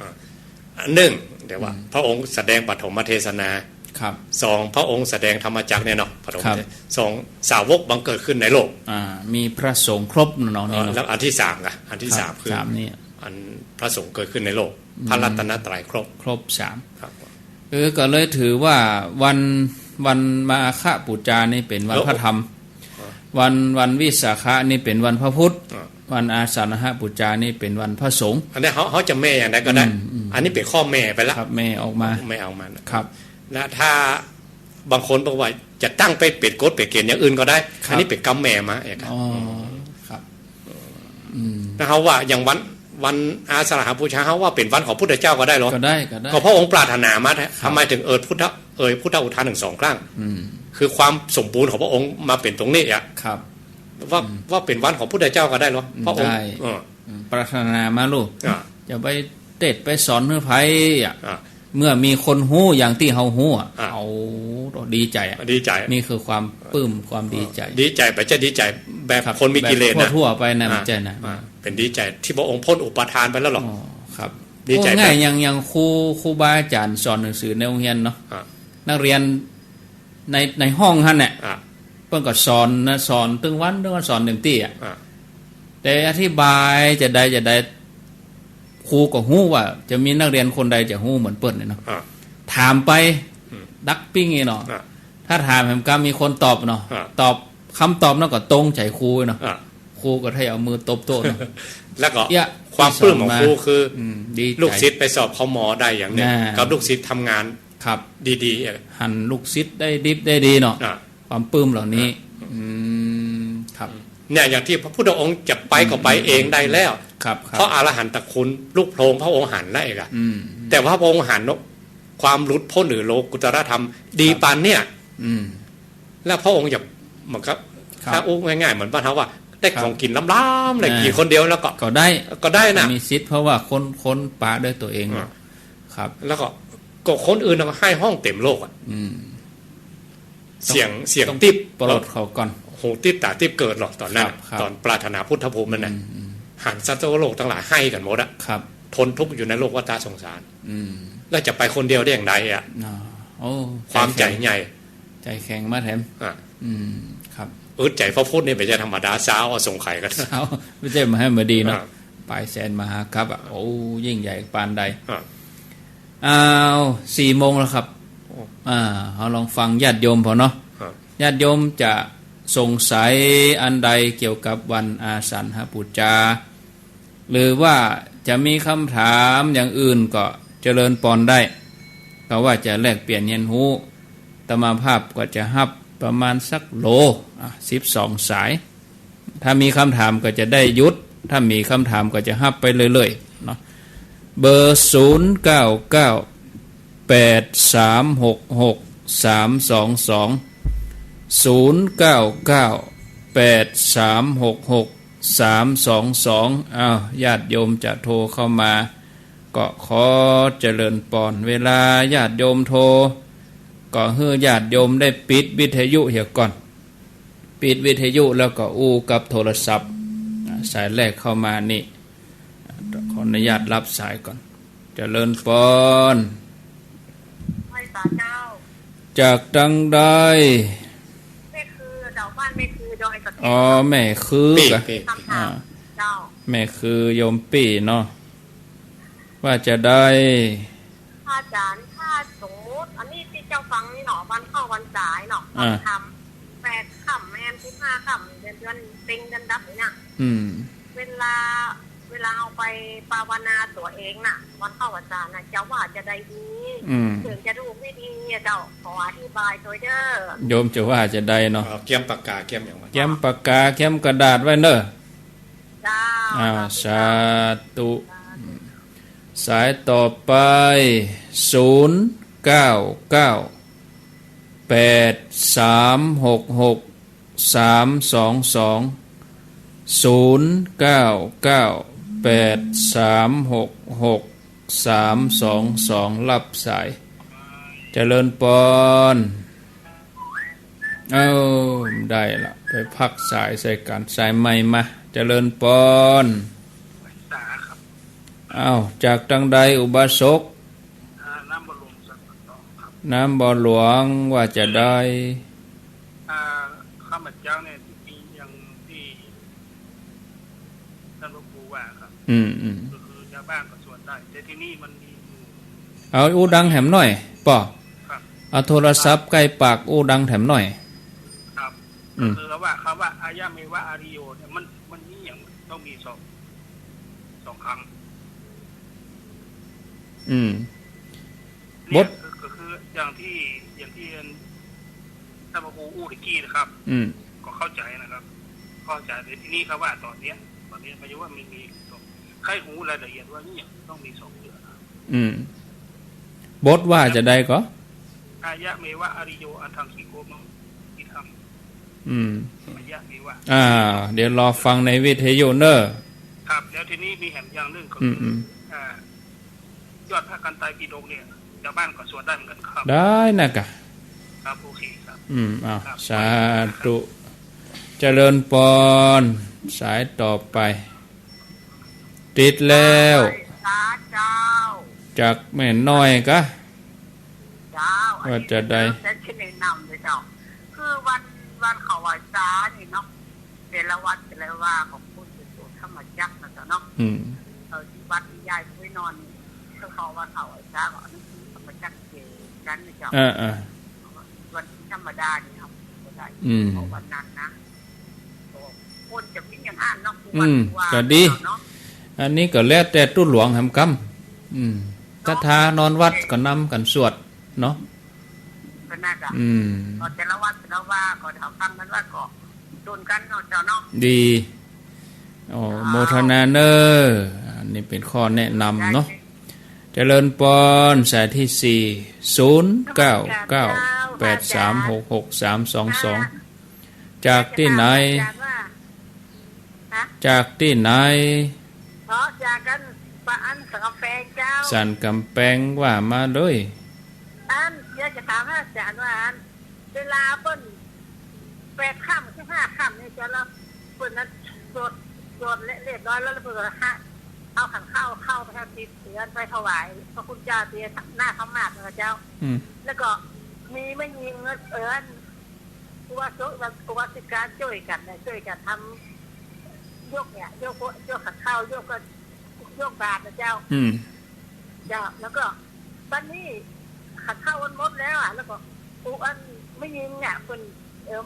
หนึ่งเดี๋ยวว่าพระองค์แสดงปฐมเทศนาครับ2พระองค์แสดงธรรมจักรเนี่ยเนาะปฐม2สาวกบังเกิดขึ้นในโลกมีพระสงฆ์ครบเนาะแล้วอันที่3อ่ะอันที่3คือนี่อันพระสงฆ์เกิดขึ้นในโลกพระรัตนตรัยครบ3ครับก็เลยถือว่าวันมาฆปูจานี่เป็นวันพระธรรมวันวิสาขะนี่เป็นวันพระพุทธวันอาสาฬหปูจานี่เป็นวันพระสงฆ์อันนี้เขาจะแม่อย่างไรก็ได้อันนี้เป็นข้อแม่ไปแล้วครับแม่ออกมาไม่เอามันครับนะถ้าบางคนบอกว่าจะตั้งไปเป็ดกฎเป็ดเกณฑ์อย่างอื่นก็ได้อันนี้เป็นกรรมแม่มาเองครับนะเขาว่าอย่างวันอาสาฬหปูชาเขาว่าเป็นวันของพุทธเจ้าก็ได้หรอก็ได้ก็พระองค์ปรารถนามาทำไมถึงพุทธอุทานถึง2 ครั้งคือความสมบูรณ์ของพระองค์มาเป็นตรงนี้อ่ะครับว่าเป็นวันของพุทธเจ้าก็ได้หรอพระองค์ปรารถนามาลูกจะไปเทศไปสอนเพื่อไผอ่ะเมื่อมีคนฮู้อย่างที่เฮาฮู้เอาดีใจนี่คือความปลื้มความดีใจไปจะดีใจแบบคนมีกิเลสนะทั่วไปนะมันใจนะเป็นดีใจที่พระองค์พ้นอุปทานไปแล้วหรอครับดีใจง่ายอย่างครูบาอาจารย์สอนหนังสือในโรงเรียนเนาะนักเรียนในห้องท่านเนี่ยเพิ่นก็สอนนะสอนตึงวันสอนเต็มที่อ่ะแต่อธิบายจะได้ครูก็ฮู้ว่าจะมีนักเรียนคนใดจะฮู้เหมือนเปิ้นเนาะถามไปดักปิ้งเนาะถ้าถามแหมก็มีคนตอบเนาะตอบคำตอบนั้นก็ตรงใจครูเนาะครูก็ให้เอามือตบโต๊ะเนาะแล้วก็ความปลื้มของครูคือลูกศิษย์ไปสอบเข้าหมอได้อย่างนึงกับลูกศิษย์ทำงานครับดีๆหันลูกศิษย์ได้ดิบได้ดีเนาะความปลื้มเหล่านี้ครับเนี่ยอย่างที่พระพุทธองค์จะไปก็ไปเองได้แล้วเพราะอรหันตคุณลูกโพรงพระองค์หันได้เองอะแต่ว่าพระองค์หันความหลุดพ้นหรือโลกุตตรธรรมดีปานเนี่ยแล้วพระองค์อย่าเหมือนกับถ้าอุ้ง่ายๆเหมือนบ้านเขาว่าได้ของกินล้ำๆเลยกินคนเดียวแล้วก็ได้นะมีสิทธิ์เพราะว่าคนปาด้วยตัวเองครับแล้วก็คนอื่นก็ให้ห้องเต็มโลกอ่ะเสียงติ๊บปลดเขาก่อนโหติ๊บตาติ๊บเกิดหรอกตอนนั้นตอนปรารถนาพุทธภูมิมันน่ะหันสัตว์โลกทั้งหลายให้กันหมดอ่ะทนทุกข์อยู่ในโลกวัฏสงสารแล้วจะไปคนเดียวได้อย่างไรอ่ะความใจใหญ่ใจแข็งมาแถมครับใจพระพุทธนี่ไม่ใช่ธรรมดาสาวส่งไข่กันสาวไม่ใช่มาให้มาดีเนาะปลายแสนมหาครับโอ้ยิ่งใหญ่ปานใด4 โมงแล้วครับเราลองฟังญาติโยมพอเนาะญาติโยมจะสงสัยอันใดเกี่ยวกับวันอาสันหปูจาหรือว่าจะมีคำถามอย่างอื่นก็เจริญปอนได้ก็ว่าจะแลกเปลี่ยนเรียนรู้ตมาภาพก็จะฮับประมาณสักโล12 สายถ้ามีคำถามก็จะได้ยุดถ้ามีคำถามก็จะฮับไปเรื่อยๆเนาะเบอร์0998366322 ญาติโยมจะโทรเข้ามาก็ขอเจริญปอนเวลาญาติโยมโทรก็ให้ญาติโยมได้ปิดวิทยุเหี่ยก่อนปิดวิทยุแล้วก็อู้กับโทรศัพท์สายแรกเข้ามานี่ขออนุญาตรับสายก่อนเจริญปอนจากดังใดแม่คือดาวบ้านแม่คือดอยกับแม่คือแม่คือโยมปีเนาะว่าจะได้อาจารย์ถ้าสมมติอันนี้ที่เจ้าฟังนี่หนอวันเข้าวันสายหนอวันทำ8 ค่ำแม่น15 ค่ำเดือนเต็งเดือนดับเนี่ยเวลาเอาไปภาวนาตัวเองน่ะวันเข้าวันสายน่ะเจ้าว่าจะได้ดีถึงจะดูไม่ดีเจ้าขออธิบายตัวเด้อโยมจะว่าจะได้เนาะเกี่ยมปากกาเกี่ยมอย่างว่าเกี่ยมปากกาเกี่ยมกระดาษไว้เนอะสาธุสายต่อไป0998366322 0998366322รับสายเจริญปอนได้ละไปพักสายใส่กันสายใหม่มาเจริญปอนจากตังใดอุบาสกน้ำบ่อหลวงว่าจะได้ข้าพเจ้าเนี่ยที่ยังที่ท่านหลวงปู่ว่าครับก็คือชาวบ้านก็สวดได้แต่ที่นี่มันมีเอาอู้ดังแถมหน่อยป่อเอาโทรศัพท์ใกล้ปากอู้ดังแถมหน่อยครับคือว่าคำว่าอายะเมวะอาริโยเนี่ยมันนี่อย่างต้องมีสองคำบทก็คืออย่างที่ท่านพระครูอู้ตะกี้นะครับก็เข้าใจนะครับเข้าใจในที่นี้ครับว่าตอนนี้หมายถึงว่ามันมีใครหูรายละเอียดว่านี่ต้องมี2เดือนบทว่าจะได้ก็อายะเมวะอาริโยอันทังคิโกมังอิทังอายะเมวะเดี๋ยวรอฟังในวิทยุเนอร์ครับแล้วทีนี้มีแหมอย่างนึงก็คือยอดพระกันไตรปิฎกเนี่ยชาวบ้านก็สวดได้เหมือนกันครับได้นะกะครับโอเคครับสาธุเจริญปอนสายต่อไปติดแล้วจากแม่น้อยกะว่าจะได้คือวันเขาไหว้จ้านี่เนาะแต่ละวัดแต่ละว่าของคุณสุธรรมจักรนะจ๊ะเนาะที่วัดยายไปนอนเขาวันเขาไหว้จ้าก่อนธรรมจักรเจกันนะจ๊ะวันธรรมดานี่ครับก็ได้วันนั้นนะคนจะมีอย่างอ่านเนาะก็ดีอันนี้ก็แล้วแต่ตู้หลวงแห่งกรรมถ้าทานอนวัดก็นำกันสวดเนาะก็น่าจะแต่ละวัดแต่ละว่าก็ทำกันว่าก็โดนกันเนาะเจ้าเนาะดีโมทนาเนอร์อันนี้เป็นข้อแนะนำเนาะเจริญปอนสายที่40998366322จากที่ไหนจากที่ไหนจากกันปะอันสันกำแพงเจ้าสันกำแพงว่ามาเลยอยากจะถามอาจารย์ว่าเวลาเปิ้น8 ค่ำ15 ค่ำนี่จะรับเปิ้นนั้นสวดเรียบร้อยแล้วเปิ้นก็เอาขันเข้าไปทำติดเสือนไปถวายพระคุณเจ้าเตียหน้าธรรมะนะเจ้าแล้วก็มีไม่ยิงอุบาสกอุบาสิกาช่วยกันทำยกเนี่ยยกขันเข้ายกบาตรนะเจ้าแล้วก็ตอนนี้ขันเข้าวันมดแล้วแล้วก็อันไม่ยิงเนี่ยคน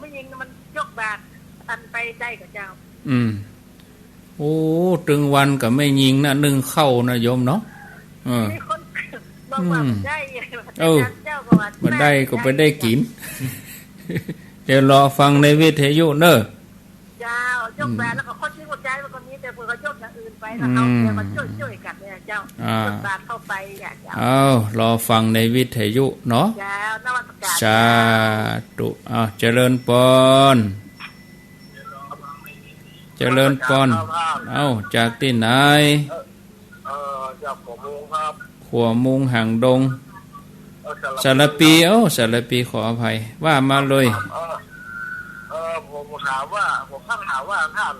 ไม่ยิงมันยกบาตรอันไปได้กับเจ้าโอ้ตึงวันกับไม่ยิงนะนึ่งเข้านะโยมเนาะมีคนบอกว่าได้เจ้าก็ว่ามันได้ก็ไปได้กินเดี๋ยวรอฟังในวิทยุเนอะเจ้ายกบาตรแล้วก็คนที่หัวใจมันก็มีแต่เพื่อก็ยกอย่างอื่นไปแล้วเอาเดี๋ยวมันช่วยกันเนี่ยเจ้ายกบาตรเข้าไปเนี่ยเจ้ารอฟังในวิทยุเนาะเจ้านวัตกรรมสาธุเจริญปอนเจริญปอนจากที่ไหนจากหัวมุงครับหัวมุงห่างดงสารปีสารปีขออภัยว่ามาเลยผมถามว่าท่าน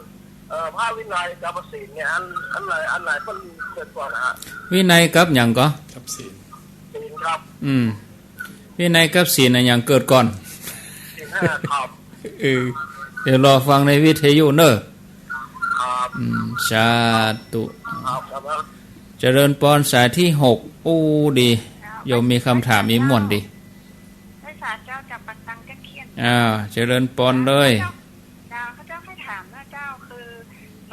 พระวินัยกับศีลเนี่ยอันไหนมันเกิดก่อนฮะวินัยกับอย่างก็กับศีลครับวินัยกับศีลอย่างเกิดก่อนศีล5ครับเดี๋ยวรอฟังในวิทยุเนอะสาธุเจริญปอนสายที่6อู้ดีโยมมีคำถามมีม่วนดีได้สาเจ้าจับปักตังก็เขียนเจริญปอนเลยเขาเจ้าให้ถามนะเจ้าคือ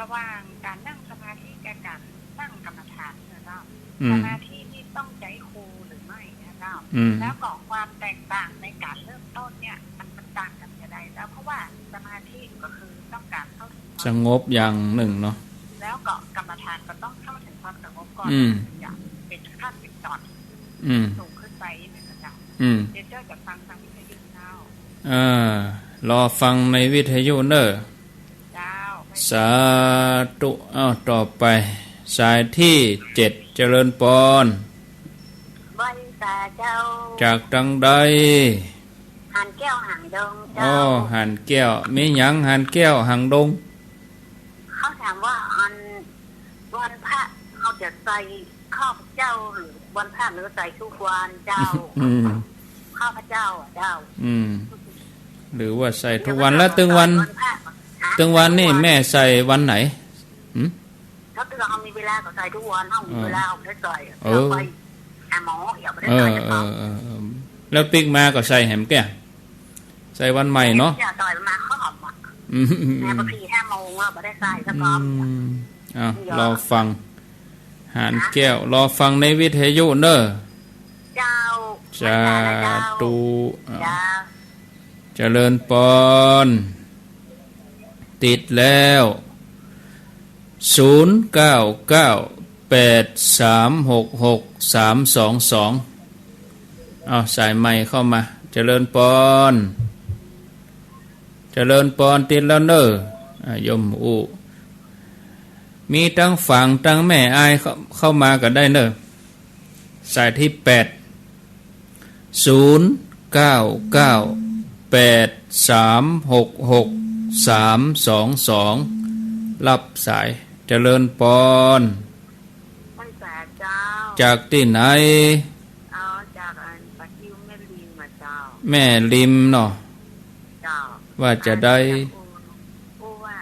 ระหว่างการนั่งสมาธิกับการนั่งกรรมฐานนะเจ้าสมาธินี่ต้องใจครูหรือไม่นะเจ้าแล้วก็ความแตกต่างในการเริ่มต้นเนี่ยมันต่างกันยังไงแล้วเพราะว่าสมาธิก็คือต้องการเข้าถึงสงบอย่างหนึ่งเนาะแล้วก็กรรมฐานก็ต้องเข้าถึงความสงบก่อนอย่างเป็นขั้นเป็นตอนสูงขึ้นไปนะเจ้าเดี๋ยวเจ้าจะฟังทางวิทยุเจ้ารอฟังในวิทยุเนอะ สาธุต่อไปสายที่7เจริญปอนใบตาเจ้าจากตังใดหันแก้วหังดงเจ้าหันแก้วมีหยังหันแก้วหังดงเขาถามว่าวันพระเขาจะใส่ข้าวเจ้าหรือวันพระหรือใส่ทุกวันเจ้าข้าวพระเจ้าเจ้าหรือว่าใส่ทุกวันแล้วตึงวันนี่แม่ใส่วันไหนถ้าตึงเขามีเวลาก็ใส่ทุกวันเขามีเวลาเขาใส่เราไปหาหมออย่าไปได้ใส่แล้วปิ๊กมาก็ใส่แหมแก่ใส่วันใหม่เนาะอย่าใส่มาข้าวแม่บางที5 โมงเราไม่ได้ใส่สักกอบรอฟังหานแก้วรอฟังในวิทยุเนอะเจ้าตูเจริญปอนติดแล้ว0998366322สายใหม่เข้ามาเจริญปอนติดแล้วเนอะยมมีทั้งฝั่งทั้งแม่อายเข้ามาก็ได้เนอะสายที่8 0998366322รับสายเจริญปอนจากที่ไหนจากปัจจุบันแม่ริมมาเจ้าแม่ริมเนาะว่าจะได้ผู้ว่า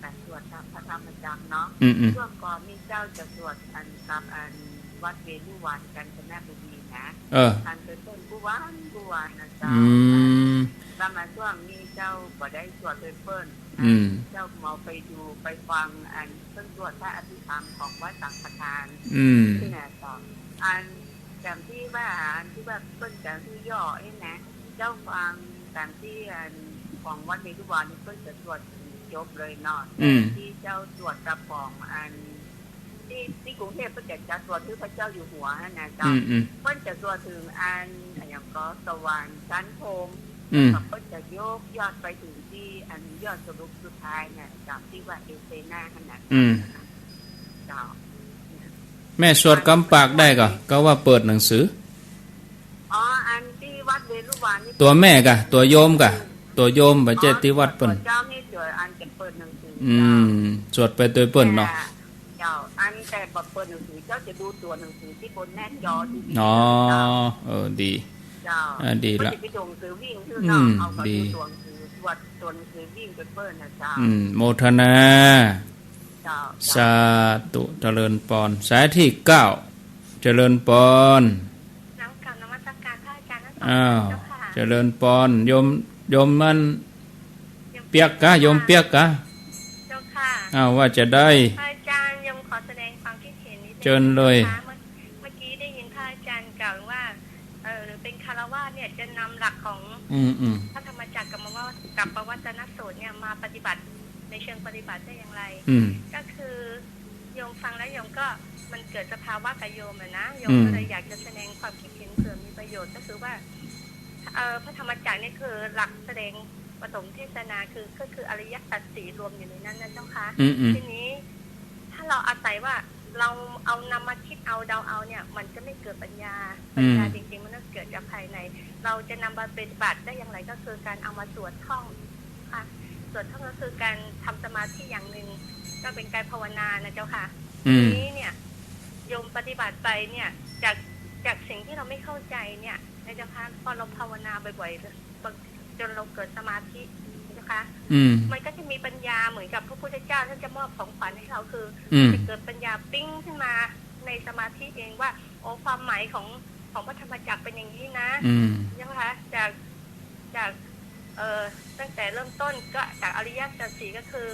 แต่สวดพระธรรมจักรเนาะช่วงก่อนมีเจ้าจะสวดกับวัดเวรุวันกันชนะบุรีนะเป็นต้นผู้ว่านะเจ้าประมาณช่วงนี้เจ้าก็ได้สวดเปิ้ลเจ้ามาไปดูไปฟังเพิ่งสวดพระอภิธรรมของวัดสังฆทานที่ไหนต่อจำที่ว่าเปิ้ลจำที่ย่อนะเจ้าฟังจำที่ของวัดเวรุวันเปิ้ลจะสวดจบเลยเนาะที่เจ้าสวดกระป๋องที่กรุงเทพเพิ่นจะสวดถึงพระเจ้าอยู่หัวนะเจ้าเพิ่นจะสวดถึงอย่างก็สวรรค์ชั้นพรหมเพิ่นจะยกยอดไปถึงที่ยอดสรุปสุดท้ายเนี่ยจากที่ว่าเอเซนาขนาดเจ้าแม่สวดกำปากได้ก็ว่าเปิดหนังสือที่วัดเวรุวันนี่ตัวแม่กะตัวโยมกะตัวโยมบ่ใช่ที่วัดเปิ้นเจ้านี่สวดจะเปิดหนังสือสวดไปตัวเปิ้นเนาะเจ้าแต่บ่เปิดหนังสือเจ้าจะดูตัวหนังสือที่บนแน่นยอที่ดีเจ้าดีละไปดูหนังสือวิ่งคือเนาะเอาไปดูตัวหนังสือสวดตัวหนังสือวิ่งไปเปิ้นนะเจ้าโมทนาสาธุเจริญปอนสายที่9เจริญปอนน้ำกับนมัสการพระอาจารย์ทั้งสองเจ้าค่ะเจริญปอนโยมมันเปียกกะโยมเปียกกะเจ้าค่ะว่าจะได้พระอาจารย์โยมขอแสดงความคิดเห็นนิดนึงเชิญเลยเมื่อกี้ได้ยินพระอาจารย์กล่าวว่าเป็นคารวะเนี่ยจะนำหลักของพระธรรมจักรกับปวัตตนสูตรเนี่ยมาปฏิบัติในเชิงปฏิบัติได้อย่างไรก็คือโยมฟังแล้วโยมก็มันเกิดสภาวะกับโยมนะโยมก็เลยอยากจะแสดงความคิดเห็นเผื่อมีประโยชน์ก็คือว่าพระธรรมจักรนี่คือหลักแสดงปฐมเทศนาก็คืออริยสัจสี่รวมอยู่ในนั้นนะเจ้าค่ะทีนี้ถ้าเราอาศัยว่าเราเอานำมาคิดเอาเดาเอาเนี่ยมันจะไม่เกิดปัญญาจริงๆมันต้องเกิดจากภายในเราจะนำมาปฏิบัติได้อย่างไรก็คือการเอามาสวดท่องค่ะสวดท่องก็คือการทำสมาธิอย่างหนึ่งก็เป็นการภาวนานะเจ้าค่ะทีนี้เนี่ยโยมปฏิบัติไปเนี่ยจากสิ่งที่เราไม่เข้าใจเนี่ยนะเจ้าค่ะพอเราภาวนาบ่อยๆจนเราเกิดสมาธินะคะมันก็จะมีปัญญาเหมือนกับพระพุทธเจ้าท่านจะมอบของขวัญให้เราคือจะเกิดปัญญาปิ้งขึ้นมาในสมาธิเองว่าความหมายของพระธรรมจักรเป็นอย่างนี้นะนะคะจากตั้งแต่เริ่มต้นก็จากอริยสัจสี่ก็คือ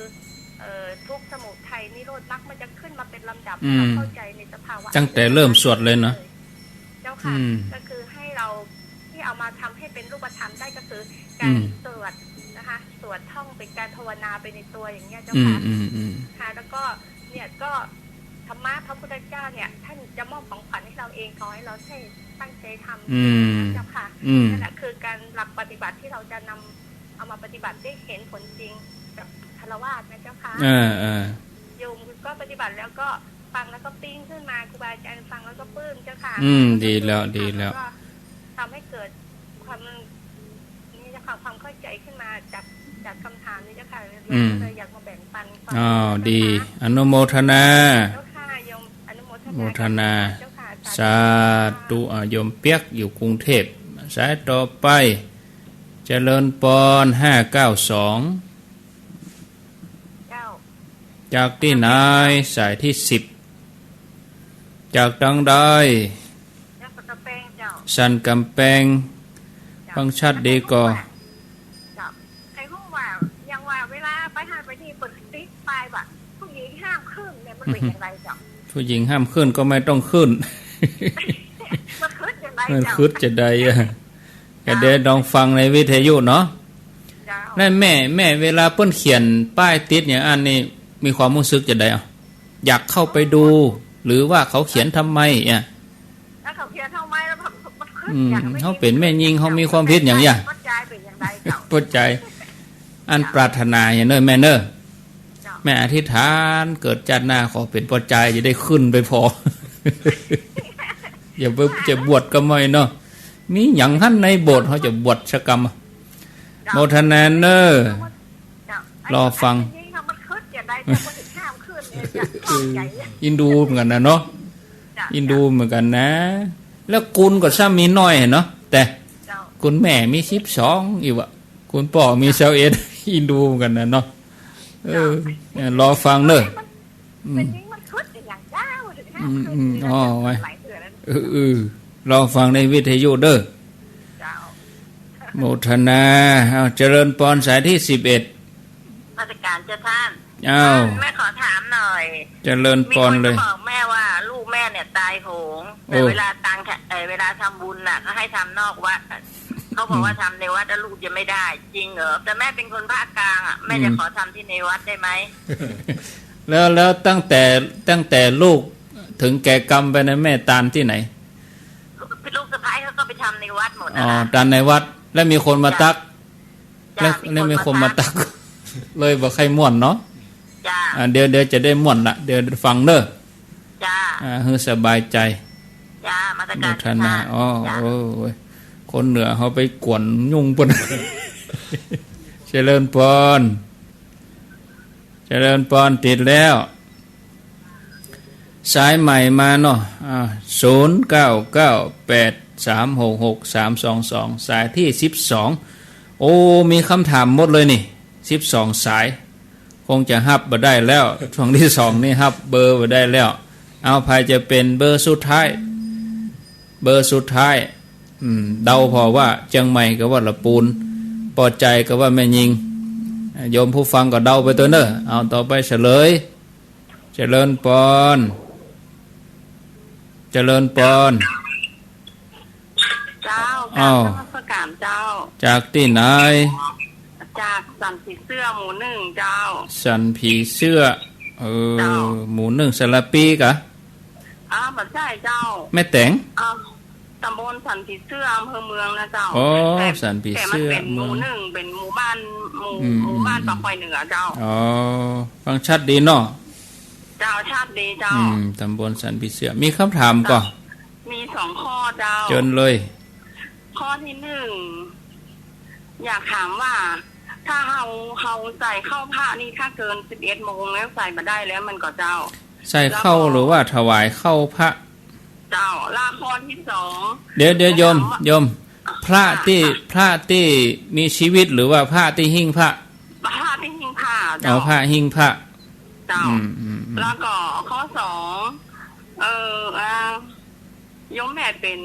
ทุกข์สมุทัยนิโรธมรรคมันจะขึ้นมาเป็นลำดับเราเข้าใจในสภาวะตั้งแต่เริ่มสวดเลยเนาะเจ้าค่ะก็คือให้เราที่เอามาทำให้เป็นรูปธรรมได้ก็คือการสวดนะคะสวดท่องเป็นการภาวนาไปในตัวอย่างเงี้ยเจ้าค่ะค่ะแล้วก็เนี่ยก็ธรรมะพระพุทธเจ้าเนี่ยท่านจะมอบของขวัญให้เราเองขอให้เราให้ตั้งใจทำเจ้าค่ะนั่นแหละคือการหลักปฏิบัติที่เราจะนำเอามาปฏิบัติได้เห็นผลจริงกับ คารวะนะเจ้าค่ะโยมก็ปฏิบัติแล้วก็ฟังแล้วก็ปิ้งขึ้นมาครูบาอาจารย์ฟังแล้วก็ปลื้มเจ้าค่ะดีแล้วดีแล้วก็ทำให้เกิดความนี่เจ้าค่ะความเข้าใจขึ้นมาจากคำถามนี้เจ้าค่ะเลยอยากมาแบ่งปันดีอนุโมทนาเจ้าค่ะโยมอนุโมทนาสาธุโยมเปียกอยู่กรุงเทพสายต่อไปเจริญปอน592จากที่ไหนสายที่10จากดังใดสันกำแพงฟังชัดดีก่อใครรู้ว่ายังว่าเวลาไปหาไปที่เปิดติ๊กไปแบบผู้หญิงห้ามขึ้นเนี่ยมันเป็นอย่างไรจ้ะผู้หญิงห้ามขึ้นก็ไม่ต้องขึ้นมันขึ้นอย่างไรมันขึ้นจะได้ก็เดี๋ยวลองฟังในวิทยุเนาะนั่นแม่เวลาเปิ้นเขียนป้ายติดอย่างอันนี้มีความรู้สึกจะได้อยากเข้าไปดูหรือว่าเขาเขียนทำไมแล้วเขาเขียนทำไมแล้วมันขึ้นเขาเป็นแม่ยิงเขามีความผิดอย่างปัจจัยเป็นอย่างไรเจ้าปัจจัยอันปรารถนาอย่างเนอแม่เนอแม่อธิษฐานเกิดจัดหน้าขอเป็นปัจจัยจะได้ขึ้นไปพออย่าไปจะบวชก็ไม่เนาะมีอย่างท่านในโบสถ์เขาจะบวชชกรรมโมทนาเนอรอฟังอินดูเหมือนกันนะเนาะอินดูเหมือนกันนะแล้วคุณก็ซ้ำมีน้อยเนาะแต่คุณแม่มี12อีกวะคุณพ่อมี21อินดูเหมือนกันนะเนาะรอฟังเนอะไว้รอฟังในวิทยุเด้อโมทนาเจริญปอนสายที่11ราชการเจ้าท่านแม่ขอถามหน่อยเจริญปอนเลยมีคนบอกแม่ว่าลูกแม่เนี่ยตายโหงแต่เวลาเวลาทำบุญน่ะก็ให้ทำนอกวัดเขาบอกว่าทำในวัดแล้วลูกจะไม่ได้จริงเหรอแต่แม่เป็นคนภาคกลางอ่ะแม่จะขอทำที่ในวัดได้ไหมแล้วตั้งแต่ลูกถึงแก่กรรมไปนะแม่ตามที่ไหนลูกสะพ้ายเขาก็ไปทำในวัดหมดตามในวัดแล้วมีคนมาตักแล้วมีคนมาตักเลยบอกใครม่วนเนาะเดี๋ยวจะได้ม่วนละเดี๋ยวฟังเด้อให้สบายใจมาตรการธนาคนเหนือเขาไปกวนยุ่งปนเจริญปอนติดแล้วสายใหม่มาเนาะ0998366322สายที่12โอ้มีคำถามหมดเลยนี่12สายคงจะฮับบ่ได้แล้วช่วงที่2นี่ฮับเบอร์บ่ได้แล้วเอาภายจะเป็นเบอร์สุดท้ายเดาพอว่าเชียงใหม่ก็ว่าละปูนปอใจก็ว่าแม่ยิงโยมผู้ฟังก็เดาไปตัวเนอะเอาต่อไปเฉลยเจริญปอนเจ้าการเจ้าจากที่ไหนจากสันผีเสื้อหมู่1เจ้าสันผีเสื้อหมู่1สระปีกะบ่ใช่เจ้าแม่แตงตำบลสันผีเสื้ออำเภอเมืองนะเจ้าสันผีเสื้อเป็นหมู่1เป็นหมู่บ้านปากไฟเหนือเจ้าฟังชัดดีเนาะเจ้าชาติดีเจ้าตำบลสันผีเสื้อมีคำถามก่อนมี2ข้อเจ้าเชิญเลยข้อที่1อยากถามว่าถ้าเฮาใส่เข้าผ้านี่ถ้าเกิน 11 โมงแล้วใส่มาได้แล้วมันก็เจ้าใส่เข้าหรือว่าถวายเข้าพระเจ้าลาข้อที่2เดี๋ยวโยมพระที่มีชีวิตหรือว่าพระที่หิ้งพระที่หิ้งพระเจ้าพระหิ้งพระเจ้าแล้วก็ข้อ2โยมแม่เป็น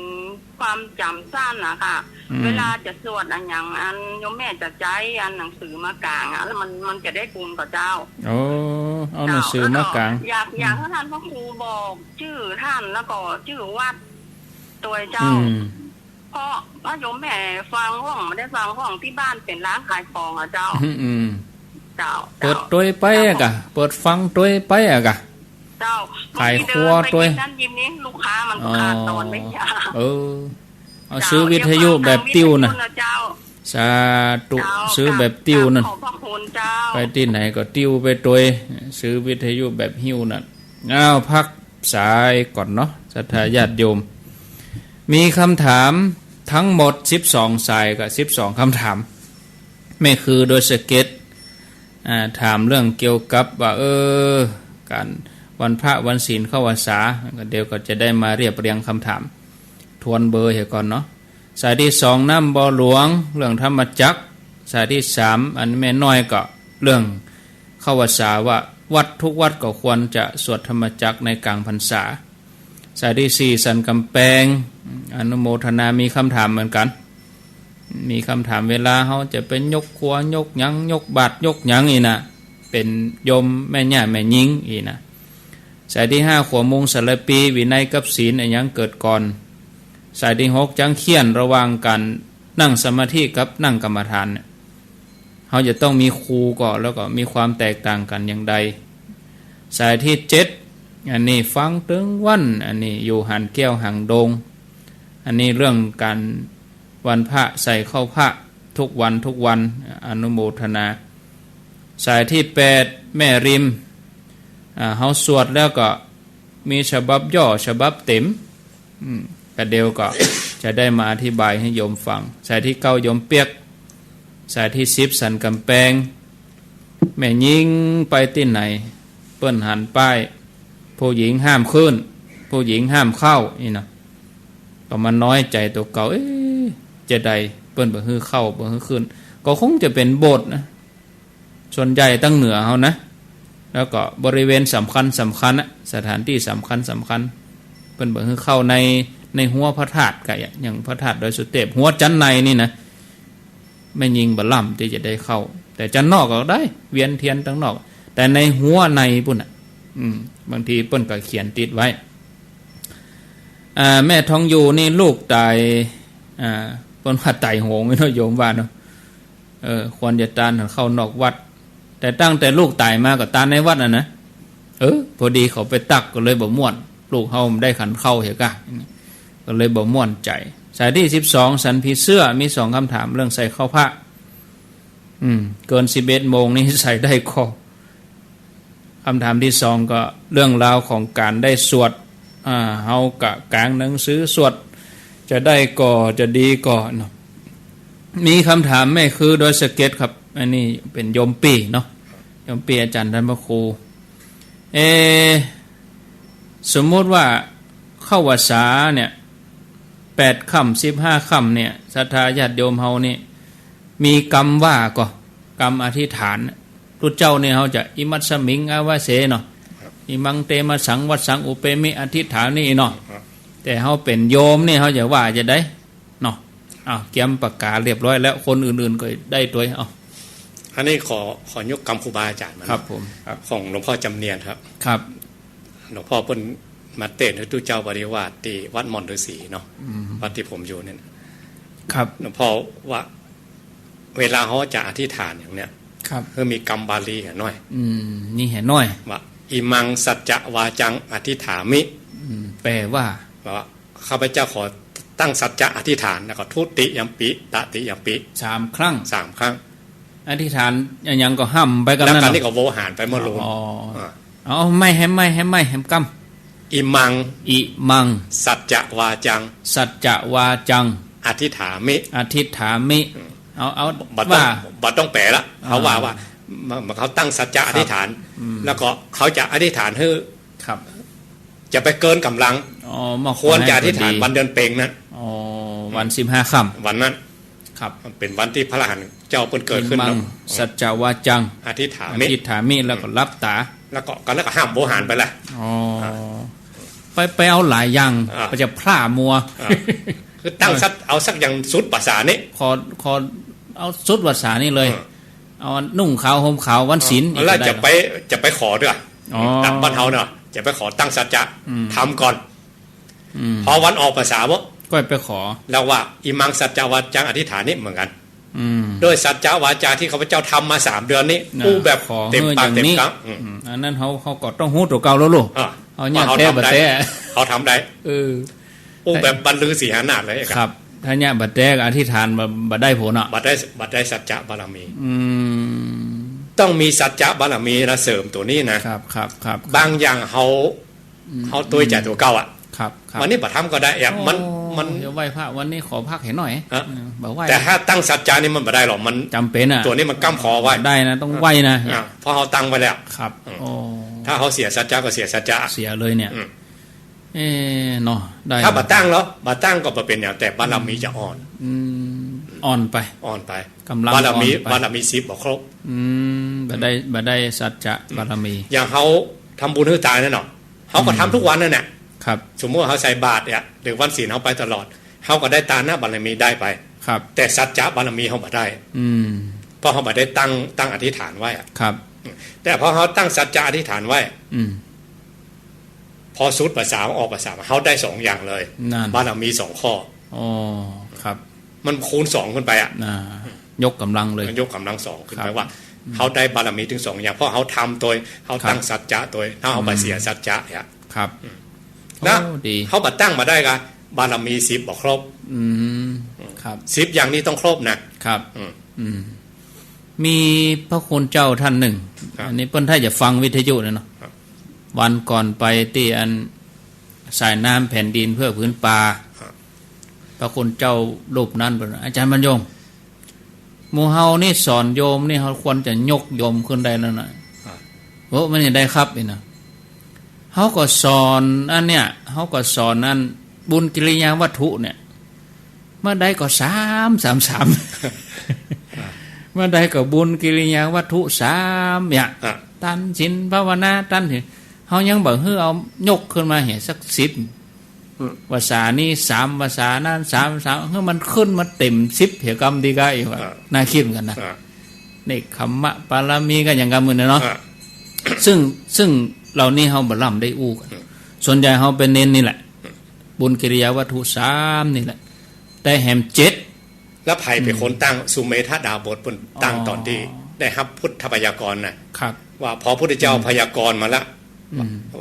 ความจำสั้นนะคะเวลาจะสวดอันอย่างอันโยมแม่จะใจอันหนังสือมากลางแล้วมันจะได้บุญกับเจ้าเอาหนังสือมากลางอยากให้ท่านพระครูบอกชื่อท่านแล้วก็ชื่อวัดตัวเจ้าเพราะโยมแม่ฟังห้องไม่ได้ฟังห้องที่บ้านเป็นร้านขายของอ่ะเจ้าเปิดตัวไปอะกะเปิดฟังตัวไปอะกะขายครัวตัวนั่นยิ้มนี้ลูกค้ามันก็ขาดตอนไม่ยาเอาซื้อวิทยุแบบติ้วนะ สาธุซื้อแบบติ้วนั่น ขอบพระคุณเจ้า ไปที่ไหนก็ติ้วไปตัวซื้อวิทยุแบบหิ้วนั่นเอาพักสายก่อนเนาะศรัทธาญาติโยมมีคำถามทั้งหมด12สายกับ12คำถามไม่คือโดยสเก็ตถามเรื่องเกี่ยวกับว่าการวันพระวันศีลเข้าพรรษาเดี๋ยวก็จะได้มาเรียบเรียงคำถามทวนเบอร์ให้ก่อนเนาะสายที่2น้ำบ่อหลวงเรื่องธรรมจักรสายที่3อันแม่น้อยก็เรื่องเข้าพรรษาว่าวัดทุกวัดก็ควรจะสวดธรรมจักรในกลางพรรษาสายที่4สันกำแพงอนุโมทนามีคำถามเหมือนกันมีคำถามเวลาเขาจะเป็นยกครัวยกหยังยกบาตรยกหยังอีนะเป็นโยมแม่ย่าแม่ยิงอีนะสายที่5ขวมุงสารปีวินัยกับศีลอันยังเกิดก่อนสายที่6จังเขียนระหว่างกันนั่งสมาธิกับนั่งกรรมฐานเนี่ยเขาจะต้องมีครูก่อนแล้วก็มีความแตกต่างกันอย่างใดสายที่7อันนี้ฟังถึงวันอันนี้อยู่หันแก้วหังดงอันนี้เรื่องการวันพระใส่เข้าพระทุกวันอนุโมทนาสายที่8แม่ริมเฮาสวดแล้วก็มีฉบับย่อฉบับเต็มกระเดียวก็จะได้มาอธิบายให้โยมฟังสายที่9โยมเปียกสายที่10สันกำแพงแม่ยิงไปที่ไหนเปิ้นหันป้ายผู้หญิงห้ามขึ้นผู้หญิงห้ามเข้านี่นะก็มันน้อยใจตัวเก่าจะได้เปิ้นบ่ฮื้อเข้าบ่ฮื้อขึ้นก็คงจะเป็นโบสถ์นะส่วนใหญ่ตั้งเหนือเฮานะแล้วก็บริเวณสำคัญสถานที่สำคัญเปิ้นบ่ฮื้อเข้าในหัวพระธาตุก็อย่างพระธาตุดอยสุเทพหัวจันในนี่นะไม่ยิงบ่ล่ำที่จะได้เข้าแต่จันนอกก็ได้เวียนเทียนทั้งนอกแต่ในหัวในพุ่นน่ะบางทีเปิ้นก็เขียนติดไว้แม่ทองอยู่นี่ลูกตายเปิ้นว่าตายโหงไม่น้อยโยมว่าเนาะควรจะตานเข้านอกวัดแต่ตั้งแต่ลูกตายมาก็ตานในวัดนะพอดีเขาไปตักก็เลยบ่ม่วนลูกเฮาได้ขันเข้าเหรอกะก็เลยบ่ม่วนใจสายที่12สันผีเสื้อมี2คำถามเรื่องใส่เข้าพระเกิน11โมงนี่ใส่ได้ข้อคำถามที่2ก็เรื่องราวของการได้สวดเฮากะกลางหนังสือสวดจะได้ก่อจะดีก่อเนาะมีคำถามแม่คือโดยสเก็ตครับอันนี้เป็นโยมปีเนาะโยมปีอาจารย์ท่านพระครูสมมติว่าเข้าพรรษาเนี่ย8ค่ำ15ค่ำเนี่ยศรัทธาญาติโยมเฮานี่มีกรรมว่าก็กรรมอธิษฐานพุทธเจ้าเนี่ยเฮาจะอิมัสสมิงอาวาเสเนาะอิมังเตมะสังวัดสังอุเปมิอธิษฐานนี่เนาะแต่เฮาเป็นโยมนี่เฮาจะว่าจะได้เนาะเตรียมประกาศเรียบร้อยแล้วคนอื่นๆก็ได้ตัวอันนี้ขอยกกรรมครูบาอาจารย์มาครับผมของหลวงพ่อจำเนียนครับครับหลวงพ่อเปิ้นมาเตศให้ทุกเจ้าปฏิวัติที่วัดม่อนฤาษีเนาะวัดที่ผมอยู่เนี่ยครับหลวงพ่อว่าเวลาเขาจะอธิษฐานอย่างเนี้ยครับเพื่อมีกรรมบาลีแห่น้อยนี่แห่น้อยว่าอิมังสัจจะวาจังอธิษฐามิแปลว่าข้าพเจ้าขอตั้งสัจจะอธิษฐานแล้วก็ทุติยัมปิตติยัมปิ3 ครั้งอธิษฐานยังก็ห้ำไปกันแล้วกันนี่ก็โวหารไปเมื่อรู้ไม่แฮมกำอิมังสัจจะวาจังอธิษฐามิเอาบัดต้องแปลละเขาว่าเขาตั้งสัจจะอธิษฐานแล้วก็เขาจะอธิษฐานให้จะไปเกินกำลังควรจะอธิษฐานวันเดือนเพ็ญนั้นวัน15ค่ำวันนั้นครับเป็นวันที่พระอรหันต์เจ้าเกิดขึ้นแล้วสัจจะวาจังอธิษฐามิแล้วก็รับตาแล้วก็ห้ามโวหารไปละไปเอาหลายอย่างจะพร่ามัวคือตั้งเอาสักอย่างสุดภาษานี้ขอเอาสุดภาษานี่เลยเอานุ่งขาวห่มขาววันศีลแล้วจะไปขอด้วยตามบ้านเฮาเนาะจะไปขอตั้งสัจจะทำก่อนพอวันออกภาษาวะก็ไปขอแล้วว่าอิมังสัจจวาจังอธิษฐานนี่เหมือนกันโดยสัจจวาจาที่ข้าพเจ้าทำมา3 เดือนนี้ผู้แบบเต็มปากเต็มคำอันนั้นเขาก็ต้องหูตัวเก่าแล้วลูกเขาเนี่ยแท้เขาทำได้ผู้แบบบรรลือสีหานาฏเลยครับ ถ้าเนี่ยบัดแรกอธิษฐานบัดได้ผลอ่ะบัดได้สัจจะบารมีต้องมีสัจจะบารมีนะเสริมตัวนี้นะครับบางอย่างเขาตัวใจตัวเก่าอ่ะวันนี้บัดทำก็ได้มันเดี๋ยวไหว้พระวันนี้ขอพักเห็นหน่อยบอกไหว้แต่ถ้าตั้งสัจจานี่มันไม่ได้หรอกมันจำเป็นอ่ะตัวนี้มันก้ำคอไว้ได้นะต้องไหว้นะเพราะเขาตั้งไว้แล้วครับถ้าเขาเสียสัจจะก็เสียสัจจะเสียเลยเนี่ยเนาะได้ถ้าบัดตั้งแล้วบัดตั้งก็เป็นอย่างแต่บารมีจะอ่อนอ่อนไปกำลังบารมี10บ่ครบบัดได้สัจจะบารมีอย่างเขาทำบุญให้ตายนั่นเนาะเขาก็ทำทุกวันนั่นแหละครับสมมติเขาใส่บาตรเนี่ยหรือวันศีลเขาไปตลอดเขาก็ได้ตาหน้าบารมีได้ไปครับแต่สัจจะบารมีเขาไม่ได้เพราะเขาไม่ได้ตั้งอธิษฐานไว้ครับแต่พอเขาตั้งสัจจะอธิษฐานไว้พอสุดภาษาออกภาษาเขาได้2อย่างเลยบารมี2ข้อครับมันคูณ2ขึ้นไปยกกำลังเลยยกกำลัง2ขึ้นไปว่าเขาได้บารมีถึง2อย่างเพราะเขาทำโดยเขาตั้งสัจจะโดยถ้าเขาไปเสียสัจจะเนี่ยครับนะเขาบัดตั้งมาได้กันบารมี10บอกครบครับ10อย่างนี้ต้องครบนะครับมีพระคุณเจ้าท่านหนึ่งอันนี้เพิ่นถ้าจะฟังวิทยุเนาะวันก่อนไปที่อันสายน้ำแผ่นดินเพื่อพื้นป่าพระคุณเจ้ารูปนั้นเป็นอาจารย์บรรยงหมู่เฮานี่สอนโยมนี่เขาควรจะยกโยมขึ้นได้แล้วนะโอ้มันยังได้ครับนี่นะเขาก็สอนอันเนี้ยเขาก็สอนอันบุญกิริยาวัตถุเนี่ยเมื่อใดก็3เมื่อใดก็บุญกิริยาวัตถุ3เนี่ยตันศีลภาวนาตันถึงเขายังบอกให้เอายกขึ้นมาเห็นสัก10ภาษานี้3ภาษานั้น3ให้มันขึ้นมาเต็ม10เหตุกรรมดีก็อีกว่าน่าคิดเหมือนกันนะนี่คัมมะปารมีก็อย่างกันเหมือนเนาะซึ่งเหล่านี้เฮาบ่ล่ำได้อู้กันส่วนใหญ่เฮาเป็นเน้นนี่แหละบุญกิริยาวัตถุ3นี่แหละแต่แหม7แล้วไผเป็นคนตั้งสุเมธาดาบทเพิ่นตั้งตอนที่ได้รับพุทธพยากรณ์น่ะว่าพอพระพุทธเจ้าพยากรณ์มาแล้ว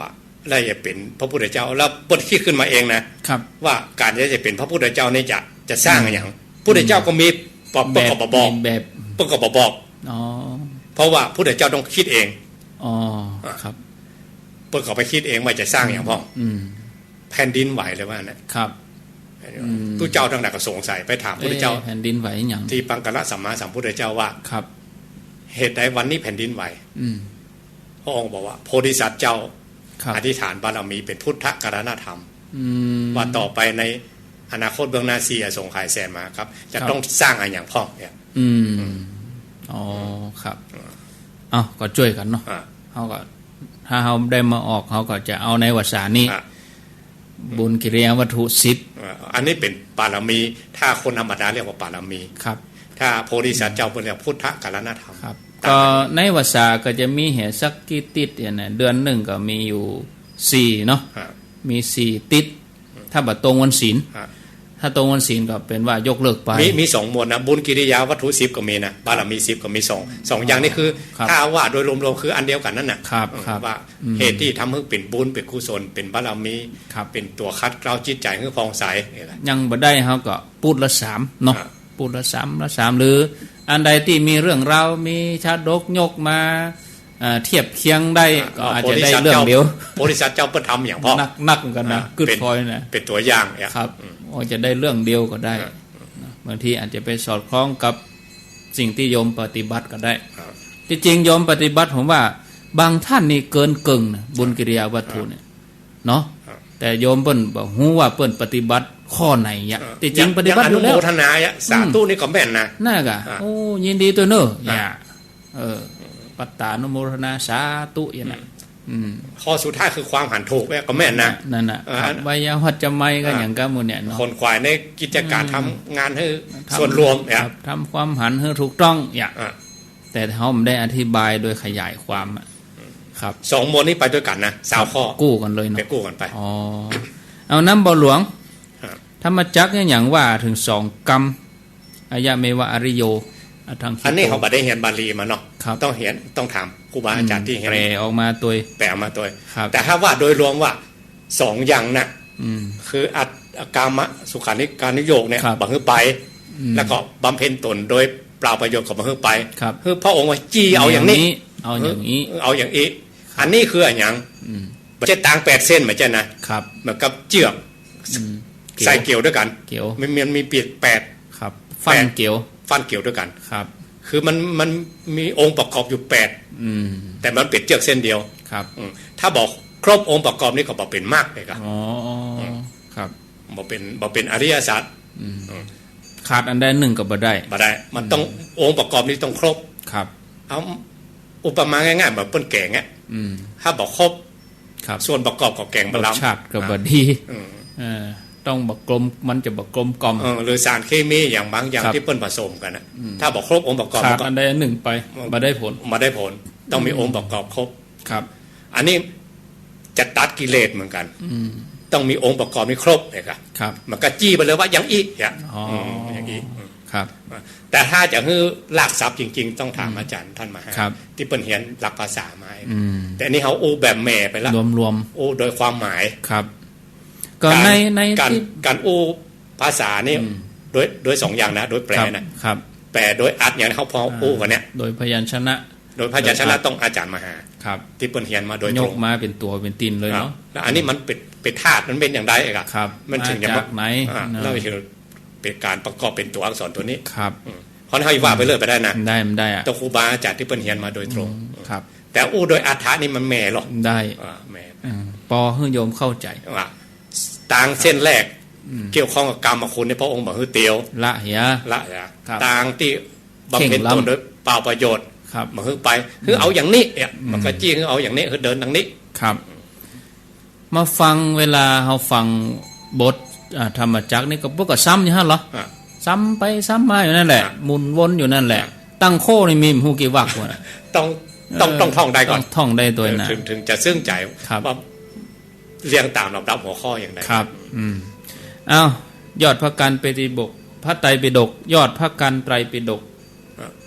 ว่าได้จะเป็นพระพุทธเจ้าแล้วเพิ่นคิดขึ้นมาเองนะว่าการจะเป็นพระพุทธเจ้านี่จะสร้างอย่างพุทธเจ้าก็มีบอกเพิ่นก็บอกเพราะว่าพุทธเจ้าต้องคิดเองครับเพิ่นก็ไปคิดเองว่าจะสร้างอย่างพ่อแผ่นดินไหวเลยว่านะครับตู้เจ้าทั้งหลายก็สงสัยไปถามพุทธเจ้าแผ่นดินไหวอย่างที่ปังกรสัมมาสัมพุทธเจ้าว่าครับเหตุใดวันนี้แผ่นดินไหวพระองค์บอกว่าโพธิสัตว์เจ้าอธิษฐานบารมีเป็นพุทธกรณธรรมว่าต่อไปในอนาคตเบื้องหน้าซีส่งขายแสนมาครับจะต้องสร้างอะไรอย่างพ่อเนี่ยครับก็ช่วยกันเนาะเขาก็ถ้าเขาได้มาออกเขาก็จะเอาในวาสานี้บุญกิริยาวัตถุ10อันนี้เป็นบารมีถ้าคนธรรมดาเรียกว่าบารมีครับถ้าโพธิสัตว์เจ้าเป็นเรียกพุทธกรณธรรมครับก็ในวาสาก็จะมีเหตุสักกี่ติดเนี่ยเดือนหนึ่งก็มีอยู่4เนาะมี4ติดถ้าบัดตรงวันศีลถ้าตรงวันศีลก็เป็นว่ายกเลิกไปมี2หมวดนะบุญกิริยาวัตถุ10ก็มีนะบารมี10ก็มี2อย่างนี้คือถ้าว่าโดยรวมๆคืออันเดียวกันนั่นน่ะว่าเหตุที่ทำให้เป็นบุญเป็นกุศลเป็นบารมีเป็นตัวคัดเกลาจิตใจให้ผ่องใสยังบ่ได้เฮาก็พูดละ3เนาะพูดละ3หรืออันใดที่มีเรื่องราวมีชาดกยกมาเทียบเคียงได้ก็อาจจะได้เรื่องเดียวโพธิสัตว์เจ้าเพิ่นทำอย่างพ่อนักเหมือนกันนะกึดคอยนะเป็นตัวอย่างครับจะได้เรื่องเดียวก็ได้บางทีอาจจะไปสอดคล้องกับสิ่งที่โยมปฏิบัติก็ได้ที่จริงโยมปฏิบัติผมว่าบางท่านนี่เกินกึ่งบุญกิริยาวัตถุเนี่ยเนาะแต่โยมเปิ้นบอกฮู้ว่าเปิ้นปฏิบัติข้อไหนอ่ะที่จริงปฏิบัติอยู่แล้วอนุโมทนาสาธุนี่ก็แม่นนะน่ากะโอ้ยินดีตัวเนอะอย่าปัตตานุโมทนาสาธุอย่างนั้นข้อสุดท้ายคือความหันถูกก็แม่นนะนั่นน่ะใบยาหัดจะไม่ก็อย่างกะหมู่เนี่ยเนาะคนขวายในกิจการทำงานให้ส่วนรวมเนี่ยทำความหันให้ถูกต้องอย่างแต่เขาไม่ได้อธิบายโดยขยายความครับ2หมวดนี้ไปด้วยกันนะ20ข้อกู้กันเลยเนาะไปกู้กันไปเอาน้ำบ่อหลวงธรรมจักรเนี่ยอย่างว่าถึง2กรรมอายะเมวะอริโยอันนี้เขาบ่ได้เรียนบาลีมาเนาะต้องเรียนต้องถามครูบาอาจารย์ที่เรียนแปลออกมาตัวแต่ถ้าว่าโดยรวมว่า2อย่างน่ะคือ กามะสุขานิการนิโยกเนี่ยบังคับไปแล้วก็บำเพ็ญตนโดยเปล่าประโยชน์กับบังคับไปคือพระองค์ว่าจี้เอาอย่างนี้เอาอย่างนี้เอาอย่างนี้อันนี้คืออะไรอย่างมันจะต่าง8 เส้นเหมือนกันนะครับเหมือนกับเจือกใส่เกี่ยวด้วยกันเกี่ยวมันมีเปียก8ครับฟันเกี่ยวด้วยกันครับคือมันมีองค์ประกอบอยู่8แต่มันเป็นเจือกเส้นเดียวครับถ้าบอกครบองค์ประกอบนี้ก็บอกเป็นมากเลยครับอ๋อครับบอกเป็นอริยสัจขาดอันใดหนึ่งก็บ่ได้มันต้ององค์ประกอบนี้ต้องครบครับเอาอุปมาง่ายๆแบบเปิ้นแกงอ่ะถ้าบอกครบส่วนประกอบของแกงบะลำชาติก็บ่ดีต้องบักกลมมันจะบักกลมกล่อมหรือสารเคมีอย่างบางอย่างที่เปิ้นผสมกันนะถ้าบอกครบองค์ประกอบขาดอันใดหนึ่งไปบ่ได้ผลต้องมีองค์ประกอบครบครับอันนี้จะตัดกิเลสเหมือนกันต้องมีองค์ประกอบนี้ครบเลยครับมันก็จี้ไปเลยว่าอย่างอีกอย่างอีกครับแต่ถ้าจะให้หลักศัพท์จริงๆต้องถามอาจารย์ท่านมาให้ที่เปิ้นเรียนหลักภาษามาแต่อันนี้เขาอู้แบบแม่ไปแล้วรวมอู้โดยความหมายครับก็ในการอู้ภาษานี่โดย2อย่างนะโดยแปลนะครับแปลโดยอัดอย่างเขาพออู้กันเนี่ยโดยพยัญชนะต้องอาจารย์มาหาครับที่เปิ้นเรียนมาโดยตรงยกมาเป็นตัวเป็นตีนเลยเนาะแล้วอันนี้มันเป็นธาตุมันเป็นอย่างไรครับมันถึงจะจากไหนเราเห็นเป็นการประกอบเป็นตัวอักษรตัวนี้ครับเพราะเขาว่าไปเลยไปได้นะได้ตัวครูบาอาจารย์ที่เปิ้นเรียนมาโดยตรงครับแต่อู้โดยอัฏฐะนี่มันแม่หรอกได้แม่ปอให้โยมเข้าใจว่าต่างเส้นแรกเกี่ยวข้องกับกรรมคุณในพระองค์บอกคือเตียวละเหียต่างที่บำเพ็ญตนโดยเปล่าประโยชน์มาคือไปคือเอาอย่างนี้เนี่ยมันก็จี้คือเอาอย่างนี้คือเดินทางนี้ครับมาฟังเวลาเราฟังบทธรรมจักรนี่ก็พวกก็ซ้ำอยู่ฮะเหรอซ้ำไปซ้ำมาอยู่นั่นแหละหมุนวนอยู่นั่นแหละตั้งโค้นี่มีฮู้กี่วักวะต้องท่องได้ก่อนท่องได้ตัวนะถึงจะซึ้งใจว่าเรียงตามลำดับหัวข้ออย่างไรครับอ้าวยอดพระกันไปฏิบกพระไตรปิฎกยอดพระกันไตรปิฎก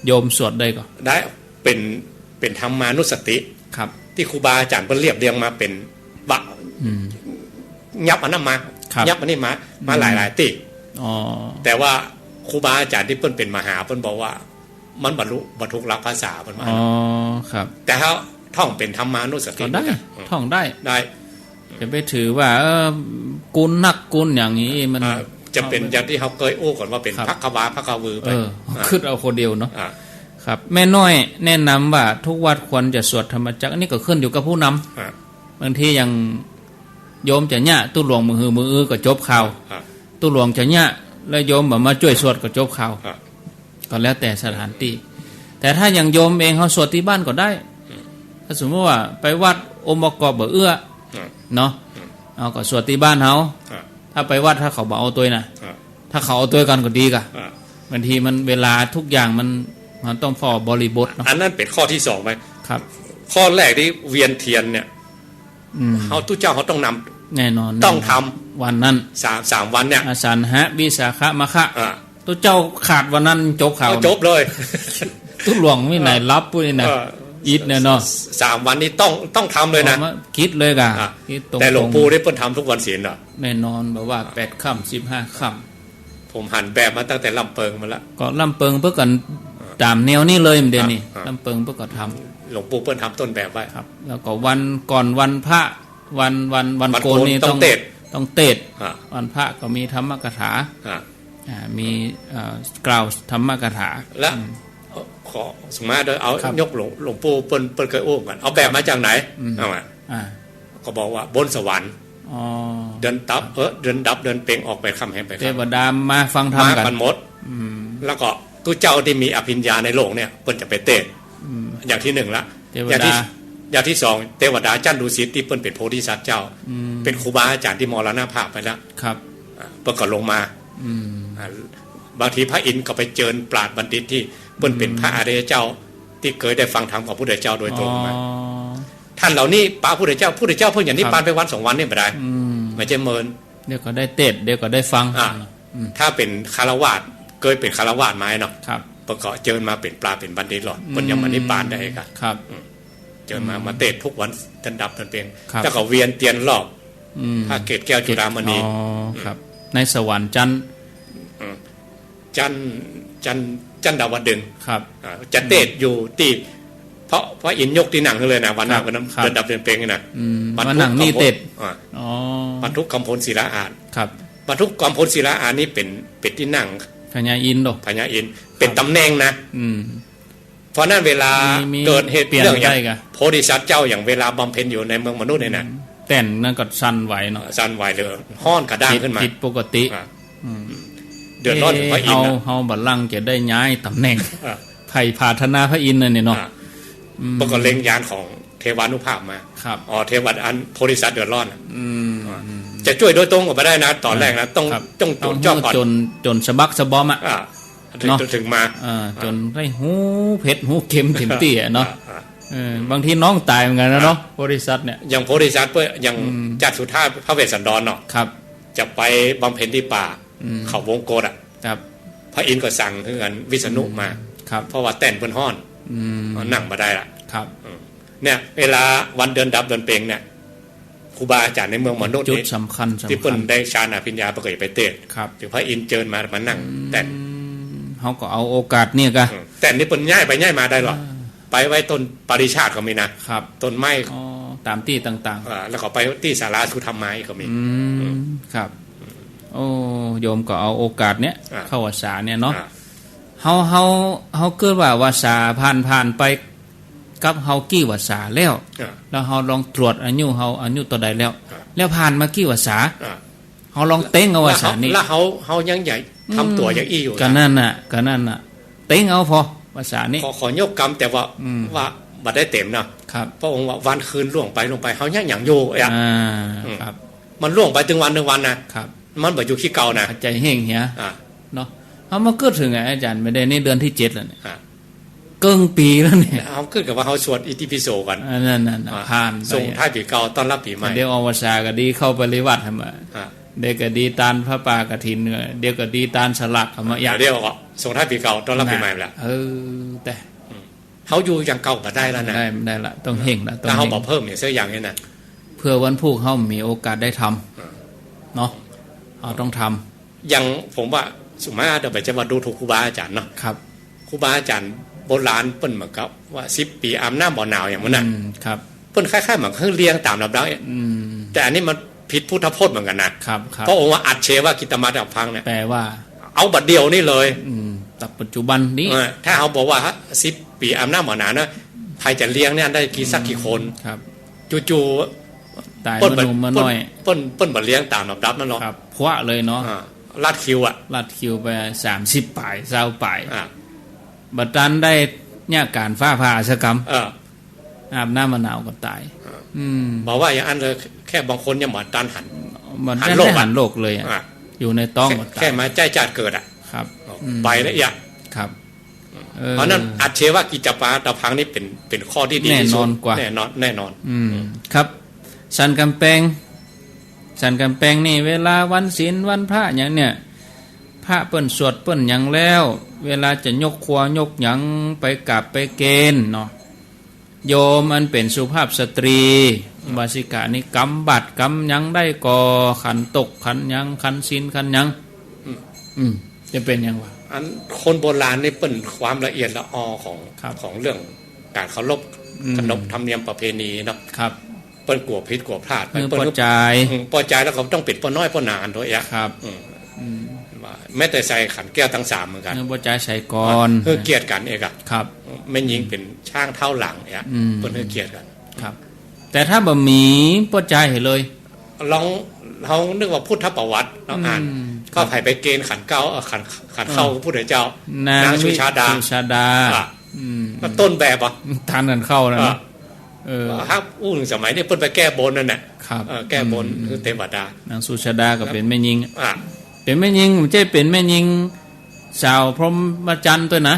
โยมสวดได้ก็ได้เป็นธรรมานุสติครับที่ครูบาอาจารย์เพิ่นเรียบเรียงมาเป็นวะยับอันนั้นมายับอันนี้มาหลายติแต่ว่าครูบาอาจารย์ที่เพิ่นเป็นมหาเพิ่นบอกว่ามันบรรลุบรรทุกหลักภาษาเพิ่นมาครับแต่ถ้าท่องเป็นธรรมานุสติได้ท่องได้ จะไปถือว่ากุลนักกุลอย่างนี้มันจะเป็นอย่างที่เขาเคยอู้ก่อนว่าเป็นภักขวาภักขวือไปขึ้นเอาคนเดียวเนาะครับแม่น้อยแนะนำว่าทุกวัดควรจะสวดธรรมจักรอันนี้ก็ขึ้นอยู่กับผู้นำบางทีอย่างโยมจะเนี่ยตู้หลวงมือก็จบข่าวตู้หลวงจะเนี่ยแล้วโยมแบบมาช่วยสวดก็จบข่าวก็แล้วแต่สถานที่แต่ถ้าอย่างโยมเองเขาสวดที่บ้านก็ได้ถ้าสมมติว่าไปวัดองค์ประกอบเอื้อเนาะเอาก็สวดที่บ้านเขาถ้าไปวัดถ้าเขาบอกเอาตัวนะถ้าเขาเอาตัวกันก็ดีกะบางทีมันเวลาทุกอย่างมันต้องพอบริบทเนาะอันนั้นเป็นข้อที่2ไหมครับข้อแรกที่เวียนเทียนเนี่ยเขาทุกเจ้าเขาต้องนำแน่นอนต้องทำวันนั้น3วันเนี่ยอาสาฬหะวิสาขะมะคะทุกเจ้าขาดวันนั้นจบข่าวจบเลยทุกหลวงไม่ไหนรับพูดนี่นะอิดเนี่ยเนาะ3วันนี้ต้องทำเลยนะคิดเลยกะแต่หลวงปู่ได้เพิ่นทำทุกวันศีลเหรอแน่นอนแบบว่า8 ค่ำ 15 ค่ำผมหันแบบมาตั้งแต่ลำเปิงมาแล้วก็ลำเปิงเพื่อกันตามแนวนี้เลยเดี๋ยวนี้ลำเปิงเพื่อก็ทำหลวงปู่เพิ่นทำต้นแบบไว้ครับแล้วก็วันก่อนวันพระวันโกนนี่ต้องเตดวันพระก็มีธรรมกถามีกล่าวธรรมกถาและขอสมมาโดยเอายกหลวงปู่เปิ้นเคยอู้กันเอาแบบมาจากไหนเอามาก็บอกว่าบนสวรรค์เดินดับเดินเป่งออกไปค่ำแห่งไปเทวดามาฟังธรรมกันหมดแล้วก็ตัวเจ้าที่มีอภิญญาในโลกเนี่ยเปิ้นจะไปเตะอย่างที่1ละอย่างที่2เทวดาจันดุสิตที่เปิ้นเป็นโพธิสัตว์เจ้าเป็นครูบาอาจารย์ที่มรณภาพไปแล้วครับเปิ้นก็ลงมาบางทีพระอินทร์ก็ไปเจิญปราชญ์บัณฑิตที่เปิ้นเป็นพระอริยเจ้าที่เคยได้ฟังธรรมของพระพุทธเจ้าโดยตรงมาท่านเหล่านี้พระพุทธเจ้าเพิ่นอย่างนี้ปานไปวัน2วันนี่บ่ได้ไม่ใช่เมินเดี๋ยวก็ได้เทศเดี๋ยวก็ได้ฟังถ้าเป็นคฤหัสถ์เคยเป็นคฤหัสถ์มาเนาะประกอบเจิญมาเป็นปราชญ์เป็นบัณฑิตหรอกเพิ่นยังมานิพพานได้ครับเจิญมาเทศทุกวันท่านดับท่านเพียงแล้วก็เวียนเตียนรอบพระเกศแก้วจุฬามณีครับ ในสวรรค์จันดาวดึงครับจะเตดอยู่ที่เพราะอินยกที่หนังเลยนะวันหน้าก็น้ำเดินดับเดินเปงนะวันหนังนี่เต็ดบรรทุกกำพลศิลาอาจครับบรรทุกกำพลศิลาอาจนี่เป็นที่นั่งพญาอินทร์พญาอินทร์เป็นตำแหน่งนะเพราะนั้นเวลาเกิดเหตุเรื่องอย่างโพธิสัตว์เจ้าอย่างเวลาบำเพ็ญอยู่ในเมืองมนุษย์เนี่ยนะแต่นนั่นก็สั่นไหวเนาะสั่นไหวเลยห้อนกระด้างขึ้นมาผิดปกติเดือดร้อนพระอินทร์เฮาบัลลังก์จะได้ย้ายตำแหน่งไผ่พาธนาพระอินทร์เนี่ยเนาะปกติเล็งยานของเทวานุภาพมาเทวดาอันโพธิสัตว์เดือดร้อนจะช่วยโดยตรงก็ไม่ได้นะตอนแรกนะต้องจ้องก่อนจนสะบักสะบอมถึงมาจนได้หูเผ็ดหูเค็มเต็มที่เนาะบางทีน้องตายเหมือนกันนะเนาะโพธิสัตว์เนี่ยอย่างโพธิสัตว์เพื่ออย่างจัดสุธาพระเวสสันดรเนาะจะไปบำเพ็ญที่ป่าเขาวงโกฏอ่ะพระอินทร์ก็สั่งเพื่อนวิษณุมาเพราะว่าแต่นเพิ่นห้อนนั่งมาได้ละเนี่ยเวลาวันเดือนดับเดือนเปงเนี่ยครูบาอาจารย์ในเมืองมนุษย์จุดสำคัญที่เพิ่นได้ฌานอภิญญาประกอบไปเตะถึงพระอินทร์เจิญมานั่งแต่เขาก็เอาโอกาสเนี่ยกะแต่นี่เพิ่นย้ายไปย้ายมาได้หรอไปไว้ต้นปริชาติก็มีนะครับต้นไม้ตามที่ต่างๆแล้วก็ไปที่ศาลาสุธรรมไม้ก็มีครับโอ้โยมก็เอาโอกาสเนี้ยเข้าวสาเนี่ยเนาะเฮาเกิดว่าวาสาผ่านไปกับเฮากี่วาสาแล้วเฮาลองตรวจอายุเฮาอายุตัวใดแล้วผ่านมากี่วาสาเฮาลองเต็งเอาวาสานี่แล้วเฮายังใหญ่ทำตัวอย่างอี้อยู่ก็นั่นน่ะเต็งเอาพอวาสานี่ขอยกกรรมแต่ว่าบัดได้เต็มเนาะพระองค์ว่าวันคืนล่วงไปเฮายังอย่างอยู่ครับมันล่วงไปถึงวันนะครับมันบ่อยู่ขี้เก่านะใจแห้งเหี้ยเนาะเฮามาเกิดถึงไงอาจารย์ไม่ได้นี่เดือนที่7แล้วเนี่ยเกิงปีแล้วเนี่ยเฮาเกิดกับว่าเฮาสวดอิติปิโสกันนั่นผ่านส่งท้ายปีเก่าต้อนรับปีใหม่เดี๋ยวอวสาก็ดีเข้าปริวัติให้มาเดี๋ยวก็ดีตานพระป่ากฐินเดี๋ยวก็ดีตานสลักมาอย่างเดียวก็ส่งท้ายปีเก่าต้อนรับปีใหม่แล้วแต่เฮาอยู่อย่างเก่าบ่ได้แล้วนะได้ละต้องเฮงละต้องเฮาบ่เพิ่มเนี่ยเสื้ออย่างนี้นะเพื่อวันพุธเฮามีโอกาสได้ทำเนาะเราต้องทำอย่างผมว่าสมมติเดี๋ยวไปจะมาดูถูกครูบาอาจารย์เนาะครับครูบาอาจารย์โบราณเปิ้นเหมือนกับว่า10 ปีอาบน้ำบ่อหนาวอย่างนั้นครับเปิ้นคล้ายๆเหมือนเครื่องเลี้ยงตามลำดับแต่อันนี้มันผิดพุทธพจน์เหมือนกันนะครับเพราะองค์ว่าอัจเชวะกิตมัตถพังเนี่ยแปลว่าเอาบัดเดียวนี่เลยแต่ปัจจุบันนี้ถ้าเขาบอกว่า10 ปีอาบน้ำบ่อหนาวนะใครจะเลี้ยงเนี่ยได้กี่คนครับจู่ตายมาหนุ่มมาหน่อยเปิ้นบ่เลี้ยงตามลำดับนั่นหรอกพวะเลยเนาะลาดคิวลาดคิวไป30 ป่าย20 ป่ายบัดนั้นได้เนี่ยการฟ้าผ่าชะกรรมอาบน้ำมะนาวก็ตายบอกว่าอย่างอันเลยแค่บางคนยังหมดตันหันโลกเลยอยู่ในต้องแค่มาใจจัดเกิดครับไปแล้วอย่างครับเพราะนั้นอัจเชวะกิจปาตะพังนี่เป็นข้อที่ดีที่สุดแน่นอนครับสันกำแพงนี่เวลาวันศีลวันพระอย่างเนี่ยพระเปิ้นสวดเปิ้นอย่างแล้วเวลาจะยกครัวยกหยังไปกราบไปเกณฑ์เนาะโยมอันเป็นสุภาพสตรีวาสิกานี่กำบัดกำหยังได้ก่อขันตกขันหยังขันศีลขันหยังจะเป็นยังวะอันคนโบราณนี่เปิ้นความละเอียดละออของเรื่องการเคารพขนบธรรมเนียมประเพณีเนาะครับเปิ้นกลัวผิดกลัวพลาดเปิ้นพอใจแล้วก็ต้องปิดป้อน้อยป้อหนาอันตัวครับแม้แต่ใส่ขันแก้วทั้ง3เหมือนกันพอใจใส่ก่อนเพื่อเกียรติกันเองครับแม่ยิงเป็นช่างเท่าหลังเนี่ยเพื่อเกียรติกันครับแต่ถ้าบ่มีพอใจเห็นเลยลองเรานึกว่าพุทธประวัติเราอ่านก็ไผ่ไปเกณฑ์ขันเก้าขันเข้าพระพุทธเจ้านางชุชาดาก็ต้นแบบทานกันเข้าแล้วครับสมัยนี้เพิ่นไปแก้บนนั่นแหละแก้บนคือเทวดานางสุชาดาก็เป็นแม่ยิงเป็นแม่ยิงไม่ใช่เป็นแม่ยิงสาวพรหมจรรย์ตัวนะ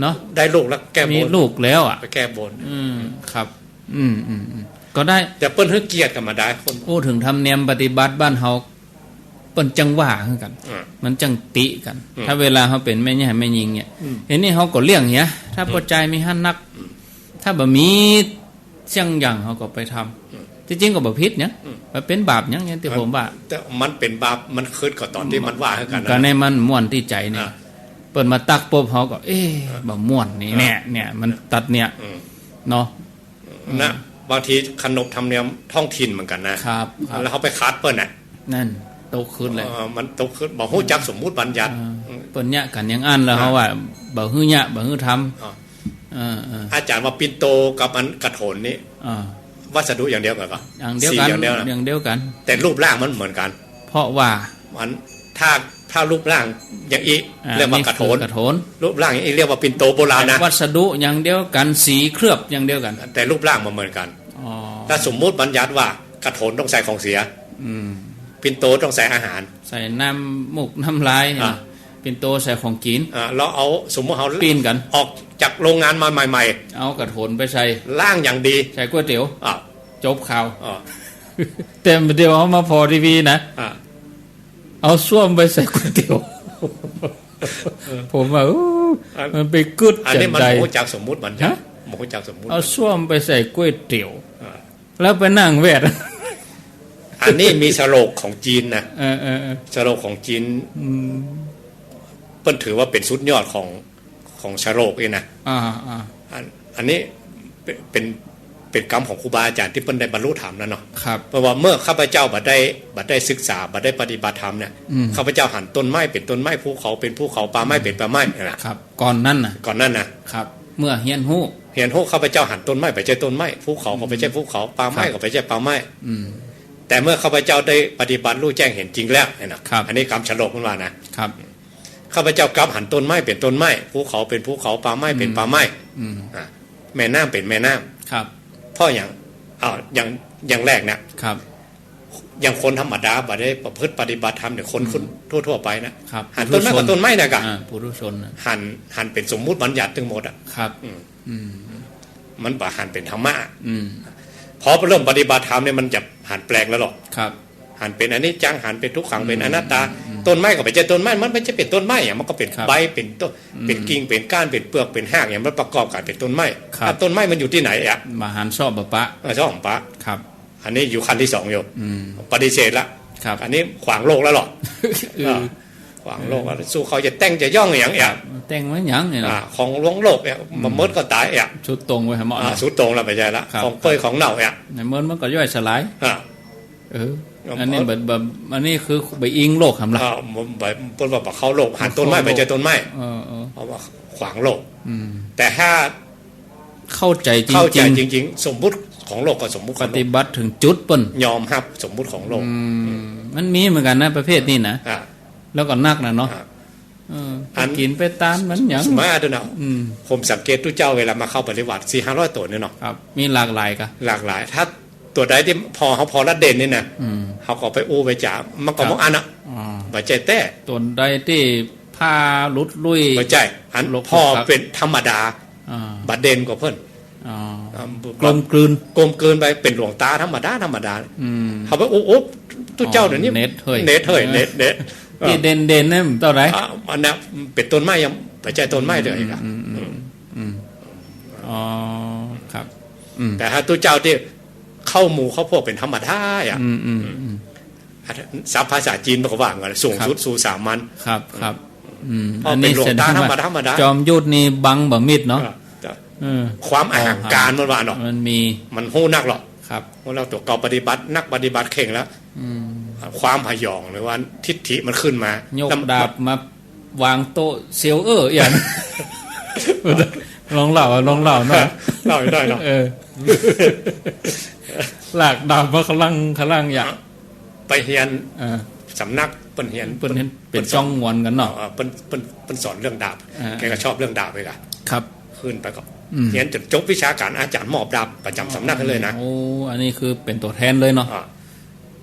เนาะได้ลูกแล้วแก้บนมีลูกแล้วไปแก้บนครับก็ได้แต่เปิ้นให้เกียรติกันมาได้คนพูดถึงธรรมเนียมปฏิบัติบ้านเฮาเปิ้นจังว่ากันมันจังติกันถ้าเวลาเฮาเป็นแม่ใหญ่แม่ยิงเนี่ยเห็นนี่เฮาก็เลี้ยงเนี้ยถ้าพอใจมีหันนักถ้าบ่มีเสี่ยงอย่างเฮาก็ไปท ที่จริงก็บ่ผิดเนี่ยมันเป็นบาปหยังเนี่ยที่ผมว่าแต่มันเป็นบาปมันคืนกับตอนที่มันว่ากันก็ในมันม่วนที่ใจเนี่ยเปิดมาตักปุ๊บเขาก็บ่ม่วนนี่เนี่ยมันตัดเนี่ยเนาะนะบางทีขนบธรรมเนียมท้องถิ่นเหมือนกันนะครับแล้วเขาไปคัดเปิ้ลน่ะนั่นโตขึ้นเลยมันโตขึ้นบ่ฮู้จักสมมุติบัญญัติเปิ้นเนี่ยกันยังอันแล้วเขาว่าบ่ฮื้อเนี่ยบ่ฮื้อทำอาจารย์ว่าปิ่นโตกับมันกระโถนนี่วัสดุอย่างเดียวกันป่ะอย่างเดียวกันอย่างเดียวกันแต่รูปร่างมันเหมือนกันเพราะว่ามันถ้ารูปร่างอย่างอีเรียกว่ากระโถนรูปร่างอย่างอีเรียกว่าปิ่นโตโบราณนะวัสดุอย่างเดียวกันสีเคลือบอย่างเดียวกันแต่รูปร่างมันเหมือนกันถ้าสมมุติบัญญัติว่ากระโถนต้องใส่ของเสียปิ่นโตต้องใส่อาหารใส่น้ำมูกน้ำลายปิ่นโตใส่ของกินเราเอาสมมติเราปีนกันออกจากโรงงานมาใหม่ๆเอากระโถนไปใส่ล่างอย่างดีใส่ก๋วยเตี๋ยวจบข่าวเต็มเดียวเอามาพอทีวีนะเอาส้วมไปใส่ก๋วยเตี๋ยวผมว่ามันไปกึดอันนี้มันโมจากสมมุติมันนะโมจากสมมุติเอาส้วมไปใส่ก๋วยเตี๋ยวแล้วไปนั่งแวดอันนี้มีสโลกของจีนนะสโลกของจีนเปิ้นถือว่าเป็นสุดยอดของสโลกเองนะอันนี้เป็นกรรมของครูบาอาจารย์ที่เปิ้นได้บรรลุธรรมนั่นเนาะเพราะว่าเมื่อข้าพเจ้าบัดได้ศึกษาบัดได้ปฏิบัติธรรมเนี่ยข้าพเจ้าหันต้นไม้เป็นต้นไม้ภูเขาเป็นภูเขาป่าไม้เป็นป่าไม้นะครับก่อนนั้นนะครับเมื่อเฮียนฮู้ข้าพเจ้าหันต้นไม้ไปใช่ต้นไม้ภูเขาก็ไปใช่ภูเขาป่าไม้ก็ไปใช่ป่าไม้แต่เมื่อข้าพเจ้าได้ปฏิบัติรู้แจ้งเห็นจริงแล้วนะอันนี้กรรมฉลกมันว่านะครับข้าพเจ้ากลับหันต้นไม้เป็นต้นไม้ภูเขาเป็นภูเขาป่าไม้เป็นป่าไม้แม่น้ำเป็นแม่น้ำครับเพราะอย่างแรกเนี่ยอย่างคนธรรมดาบัดได้ประพฤติปฏิบัติธรรมเนี่ยคนทั่วไปนะหันต้นไม้กับต้นไม้นะกะปุถุชนหันเป็นสมมุติบัญญัติทั้งหมดอ่ะครับมันบ่หันเป็นธรรมะพอเริ่มปฏิบัติธรรมเนี่ยมันจะหันแปลงแล้วหรอกหันเป็นอนิจจังหันเป็นทุกขังเป็นอนัตตาต้นไม้ก็ไม่ใช่ต้นไม้มันไม่ใช่เป็นต้นไม้อย่างมันก็เป็นใบเป็นต้นเป็นกิ่งเป็นก้านเป็นเปลือกเป็นหากอย่างมันประกอบกันเป็นต้นไม้ต้นไม้มันอยู่ที่ไหนอ่ะมหันชอบบปะชอบของปะครับอันนี้อยู่ขั้นที่2อยู่ปฏิเสธละอันนี้ขวางโลกแล้วหรอขวางโลกสู้เขาจะแต่งจะย่องอย่างแต่งไว้อย่างเนี่ยของหลวงโลกเนี่ยมันมดก็ตายอ่ะชุดตรงไว้ให้เหมาะชุดตรงแล้วไม่ใช่ละของเปยของเน่าอ่ะในมดมันก็ย่อยสลายอันนี้แบบอันนี้คือไปอิงโลกทำละแบบต้นแบบเขาโลกหันต้นไม้ไปเจอต้นไม้เพราะว่าขวางโลกแต่ถ้าเข้าใจจริงสมมุติของโลกกับสมมุติปฏิบัติถึงจุดเปิ้นยอมรับสมมุติของโลกมันมีเหมือนกันนะประเภทนี้นะแล้วก็นักนะเนาะกินไปตามมันอย่างมาด้วยเนาะผมสังเกตทุกเจ้าเวลามาเข้าปฏิบัติ 400-500 ตัวเนี่ยเนาะมีหลากหลายกันหลากหลายถ้าตัวใดที่พอละเด่นนี่นะเขาก็ไปอู้ไปจ่ามันก็มองอันอ่ะบ่ใจแต้ตัวใดที่ผ้าลุดลุยบ่ใจอันพอเป็นธรรมดาบัดเด่นกว่าเพิ่นกลมกลืนไปเป็นหลวงตาธรรมดาเขาไปโอ้ทุกเจ้าเดี๋ยวนี้เน็ตเฮ้ยที่เด่นนั่นเท่าไหร่อันนั้นเป็นต้นไม้ยังบ่ใจต้นไม้เลยครับครับแต่ถ้าทุกเจ้าที่เข้าหมู่เข้าพวกเป็นธรรมดาอ่ะศัพท์ภาษาจีนมันก็ว่ากันสูงสุดสู่สามัญครับอันนี้หลวงตาธรรมดาจอมยุทธนี่บังบ่มิดเนาะความอาหารการมันว่าเนาะมันหู้นักหรอกครับว่าเราตัวเก่าปฏิบัตินักปฏิบัติเข่งแล้วความพยองหรือว่าทิฏฐิมันขึ้นมายกดาบมาวางโต๊ะเซียวอย่างลองเล่าหน่อยเล่าได้เนาะหลากดาบมาขลังอย่างไปเฮียนสำนักเปิ้นเฮียนเป็นจ้องงวนกันเนาะเปิ้นสอนเรื่องดาบแกก็ชอบเรื่องดาบเลยค่ะครับขึ้นไปก็เฮียนจนจบวิชาการอาจารย์มอบดาบประจำสำนักเลยนะโอ้อันนี้คือเป็นตัวแทนเลยเนาะ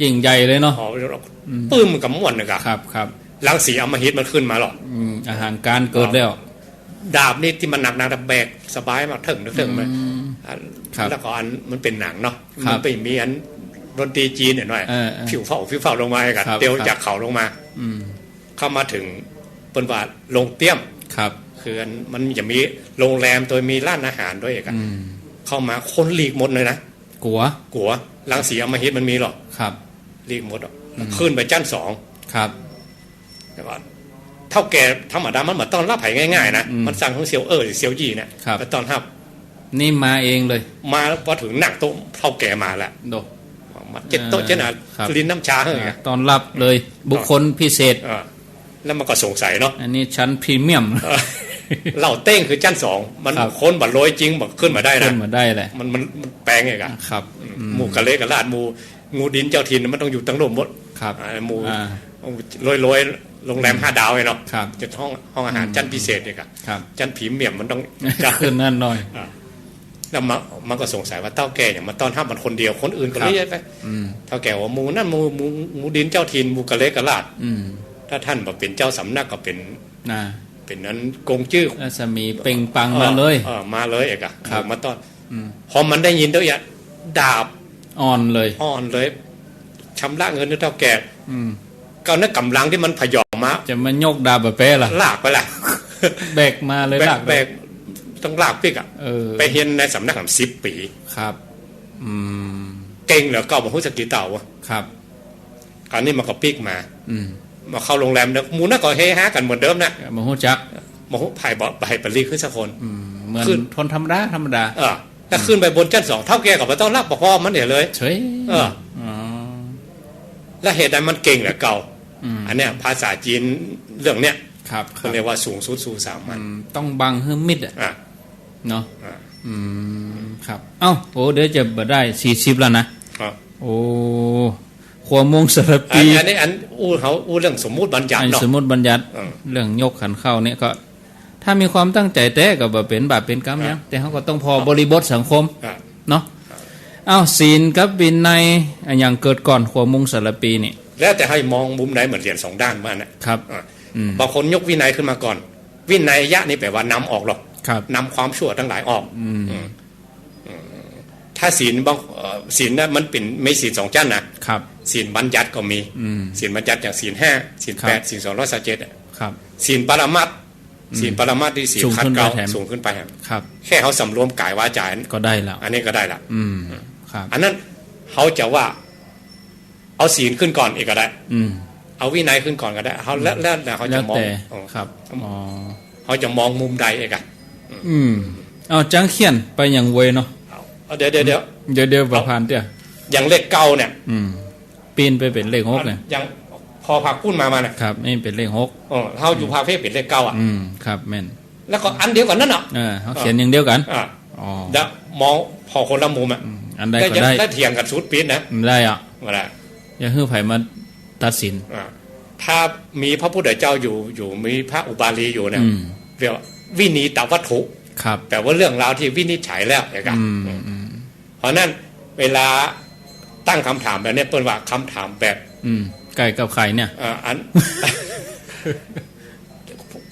ยิ่งใหญ่เลยเนาะปื้มกับม่วนเลยครับรังสีอมฤตมันขึ้นมาหรอกอาหารการเกิดแล้วดาบนี่ที่มันหนักแบกสบายมากถึงไหมแล้วก็อันมันเป็นหนังเนาะมันไปมีอันดนตรีจีนหน่อยผิวเฝ้าลงมากันเตียวจากเขาลงมาเข้ามาถึงเปิ้นว่าลงเตี้ยมคือมันจะมีโรงแรมโดยมีร้านอาหารด้วยกันเข้ามาคนหลีกหมดเลยนะกลัว รังสีอำมหิตมันมีหรอครับหลีกหมดขึ้นไปชั้น2ครับแต่ว่าเท่าแก่ธรรมดามันมาต้อนรับไผ่ง่ายๆนะมันสั่งของเซียวเซียวยี่เนี่ยไปต้อนรับนี่มาเองเลยมาพอถึงหนักโต๊ะเท่าแก่มาแล้วโดมาเจ็ดโต๊ะเจ็ดน่ะลิ้นน้ำชาอะไรต้อนรับเลยบุคคลพิเศษแล้วมันก็สงสัยเนาะอันนี้ชั้นพรีเมียมเหล่าเต้งคือชั้น2มันคนบัดลอยจริงบัดขึ้นมาได้นะขึ้นมาได้แหละมันแปลงไงกันครับหมู่กะเล็กกะลาดหมู่งูดินเจ้าถิ่นมันต้องอยู่ตั้งโดมหมดครับหมู่ลอยโรงแรม5 ดาวไงเนาะจะห้องอาหารชั้นพิเศษเนี่ยครับชั้นพรีเมียมมันต้องขึ้นนั่นหน่อยแล้วมันก็สงสัยว่าเต้าแก่อย่างมาต้อนรับมันคนเดียวคนอื่นก็เรียกไปเต้าแก่ว่าหมู่นั่นหมู่ดินเจ้าถิ่นหมู่กะเล็กกะลาดถ้าท่านแบบเป็นเจ้าสำนักก็เป็นเป็นนั้นกงจื้อรัศมีเป่งปังมาเลยมาเลยเอกมาต้อนพอมันได้ยินตัวอย่างดาบอ่อนเลยชำระเงินเท่าแก่ก็นึกกำลังที่มันพยองมาจะมันยกดาบแบบเป้ล่ะลากไปละแบกมาเลยลากแบกต้องลากปิกไปเห็นในสำนักของ10 ปีครับเก่งเหลือเก่าบอกหุ้นสกีเต่าวะครับคราวนี้มันก็ปิกมามาเข้าโรงแรมเนี่ยมูน่าก็เฮฮากันเหมือนเดิมนะมาหูจักมาหูไผ่บอกไผ่ปรีขึ้นสักคนเหมือนทนธรรมดาถ้าขึ้นไปบนชั้น2เท่าแก่กับไปต้องรับพ่อมันเดี๋ยวเลยเฉยแล้วเหตุใดมันเก่งเหลือเก่าอันเนี้ยภาษาจีนเรื่องเนี้ยครับเขาเรียกว่าสูงสุดสู่สามัญต้องบังให้มิดเนาะครับเอ้าโอ้เดี๋ยวจะบ่ได้40แล้วนะโอ้ขัวมงสารปีอันนี้อู้เรื่องสมมุติบัญญัติเนาะสมมุติบัญญัติเรื่องยกขันเข้าเนี่ยก็ถ้ามีความตั้งใจแต่ก็บ่เป็นบาปเป็นกรรมยังแต่เขาก็ต้องพอบริบทสังคมเนาะเอ้าศีลกับวินัยอย่างเกิดก่อนขัวมงสารปีนี่แล้วแต่ให้มองมุมไหนเหมือนเหรียญ2 ด้านมานะครับบางคนยกวินัยขึ้นมาก่อนวินัยยะนี่แปลว่านำออกหรอกนำความชั่วทั้งหลายออกถ้าศีลบางศีลนั้นมันเป็นไม่ศีล2 ชั้นนะครับศีลบัญญัติก็มีศีลบัญญัติอย่างศีล5ศีล8ศีล227ครับศีลปรมัตถ์ศีลปรมัตถ์ที่ศีลขัดเกลาสูงขึ้นไปครับแค่เขาสำรวมกายวาจาก็ได้แล้วอันนี้ก็ได้ละครับอันนั้นเขาจะว่าเอาศีลขึ้นก่อนอีกก็ได้เอาวินัยขึ้นก่อนก็ได้เขาแล้วเขาจะมองครับเขาจะมองมุมใดเอกเอาจังเขียนไปอย่างเวเนาะเดี๋ยวประพันธ์เตี้ยอย่างเลขเก้าเนี่ยปีนไปเป็นเลข6เนี่ยอย่างพอพาพูดมานะครับนี่เป็นเลข6เขาอยู่พาเพ่เป็นเลข9ครับแม่นแล้วก็อันเดียวกันนั่นเขาเขียนอย่างเดียวกันแล้วมองพอคนละมุมอันใดก็ได้เถียงกันสุดปีนนะได้อ่ะได้อย่าให้ไผมาตัดสินถ้ามีพระพุทธเจ้าอยู่มีพระอุบาลีอยู่เนี่ยเรียกวินีตวัตถุแปลว่าเรื่องราวที่วินิจฉัยแล้วนะครับเพราะนั้นเวลาตั้งคำถามแบบนี้เปิ้นว่าคำถามแบบไก่กับไข่เนี่ย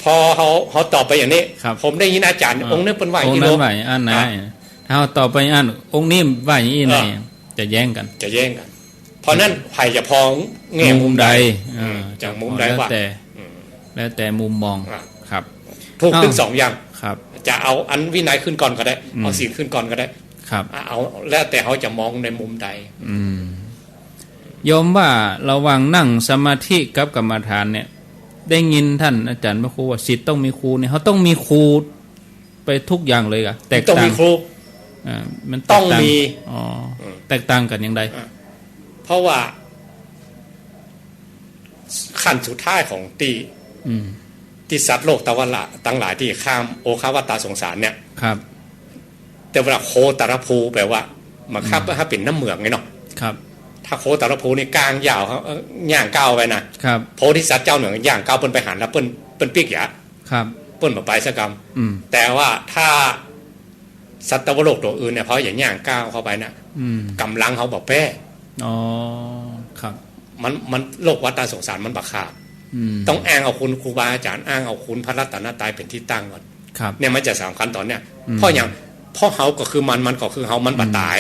พอเขาตอบไปอย่างนี้ผมได้ยินอาจารย์องค์นี้เป็นไหวองค์นั้นไหวอันไหนถ้าตอบไปอันองค์นี้ไหวอีไหนจะแย่งกันเพราะนั้นไผ่จะพองแง่มุมใดจากมุมใดว่าแล้วแต่มุมมองครับถูกทั้ง2 อย่างครับจะเอาอันวินัยขึ้นก่อนก็ได้เอาศีลขึ้นก่อนก็ได้ครับเอาแล้วแต่เขาจะมองในมุมใดยอมว่าระหว่างนั่งสมาธิกับกรรมฐานเนี่ยได้ยินท่านอาจารย์พระครูว่าศิษย์ต้องมีครูเนี่ยเขาต้องมีครูไปทุกอย่างเลยอะแตกต่างต้องมีครูมันต้องมีแตกต่างกันอย่างไรเพราะว่าขั้นสุดท้ายของที่สัตว์โลกตะวันละตั้งหลายที่ข้ามโอคาวัตตาสงสารเนี่ยครับแต่เวลาโคตรภูแปลว่ามาคับถ้าเป็นน้ำเหมืองไงเนาะครับถ้าโคตรภูนี่กลางยาวเขาย่างก้าวไปนะครับโพธิสัตว์เจ้าเหนือย่างก้าวเปิ้นไปหันแล้วเปิ้นปีกหยาครับเปิ้นมาไปสักกรรมแต่ว่าถ้าสัตว์โลกตัวอื่นเนี่ยเพราะอย่างย่างก้าวเข้าไปนะกำลังเขาบอกแป้ครับมันโลกวัฏฏะสงสารมันบักขาดต้องอ้างเอาคุณครูบาอาจารย์อ้างเอาคุณพระรัตนตรัยเป็นที่ตั้งก่อนเนี่ยมันจะสำคัญตอนเนี้ยเพราะอย่างพ่อเฮาก็คือมันก็คือเฮามันบัดตาย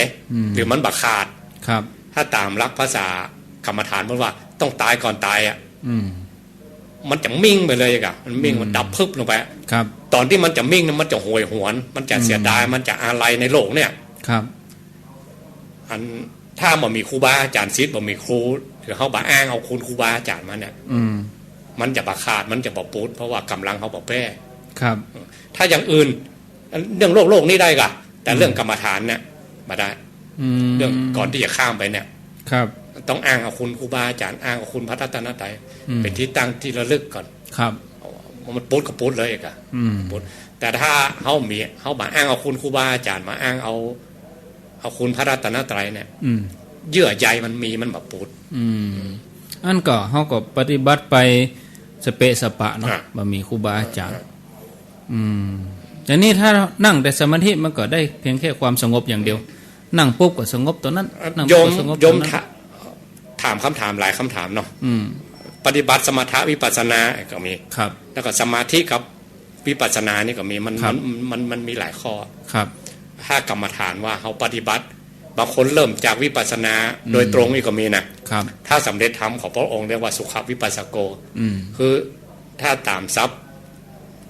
หรือมันบักขาดครับถ้าตามหลักภาษากรรมฐานมันว่าต้องตายก่อนตายมันจะมิ่งไปเลยอ่ะมันมิ่งมันดับพึบลงไปครับตอนที่มันจะมิ่งมันจะโหยหวนมันจะเสียดายมันจะอะไรในโลกเนี่ยครับอัน ถ้าบ่มีครูบาอาจารย์ศิษย์บ่มีครูหรือเขาบ่อ้างเอาคุณครูบาอาจารย์มาเนี่ยมันจะบ่ขาดมันจะบ่ปูดเพราะว่ากำลังเขาบ่แป้ครับถ้าอย่างอื่นเรื่องโลกนี่ได้กะแต่เรื่องกรรมฐานเนี่ยมาได้เรื่องก่อนที่จะข้ามไปเนี่ยครับต้องอ้างเอาคุณครูบาอาจารย์อ้างเอาคุณพระรัตนตรัยเป็นที่ตั้งที่ระลึกก่อนครับมันปุ๊ดก็ปุ๊ดเลยเอกอะปุ๊ดแต่ถ้าเขามาอ้างเอาคุณครูบาอาจารย์มาอ้างเอาคุณพระรัตนตรัยเนี่ยเยื่อใยมันมีมันแบบปุ๊ดอันก็เขาก็ปฏิบัติไปสเปะสปะเนาะบ่มีครูบาอาจารย์แต่นี่ถ้านั่งแต่สมาธิมันก็ได้เพียงแค่ความสงบอย่างเดียวนั่งปุ๊บก็สงบตัวนั้นโยมถามคำถามหลายคำถามเนาะปฏิบัติสมถะวิปัสสนาก็มีครับแล้วก็สมาธิกับวิปัสสนานี่ก็มีมันมีหลายข้อครับถ้ากรรมฐานว่าเขาปฏิบัติบางคนเริ่มจากวิปัสสนาโดยตรงนี่ก็มีนะครับถ้าสำเร็จธรรมของพระองค์เรียกว่าสุขวิปัสสโกคือถ้าตามซับ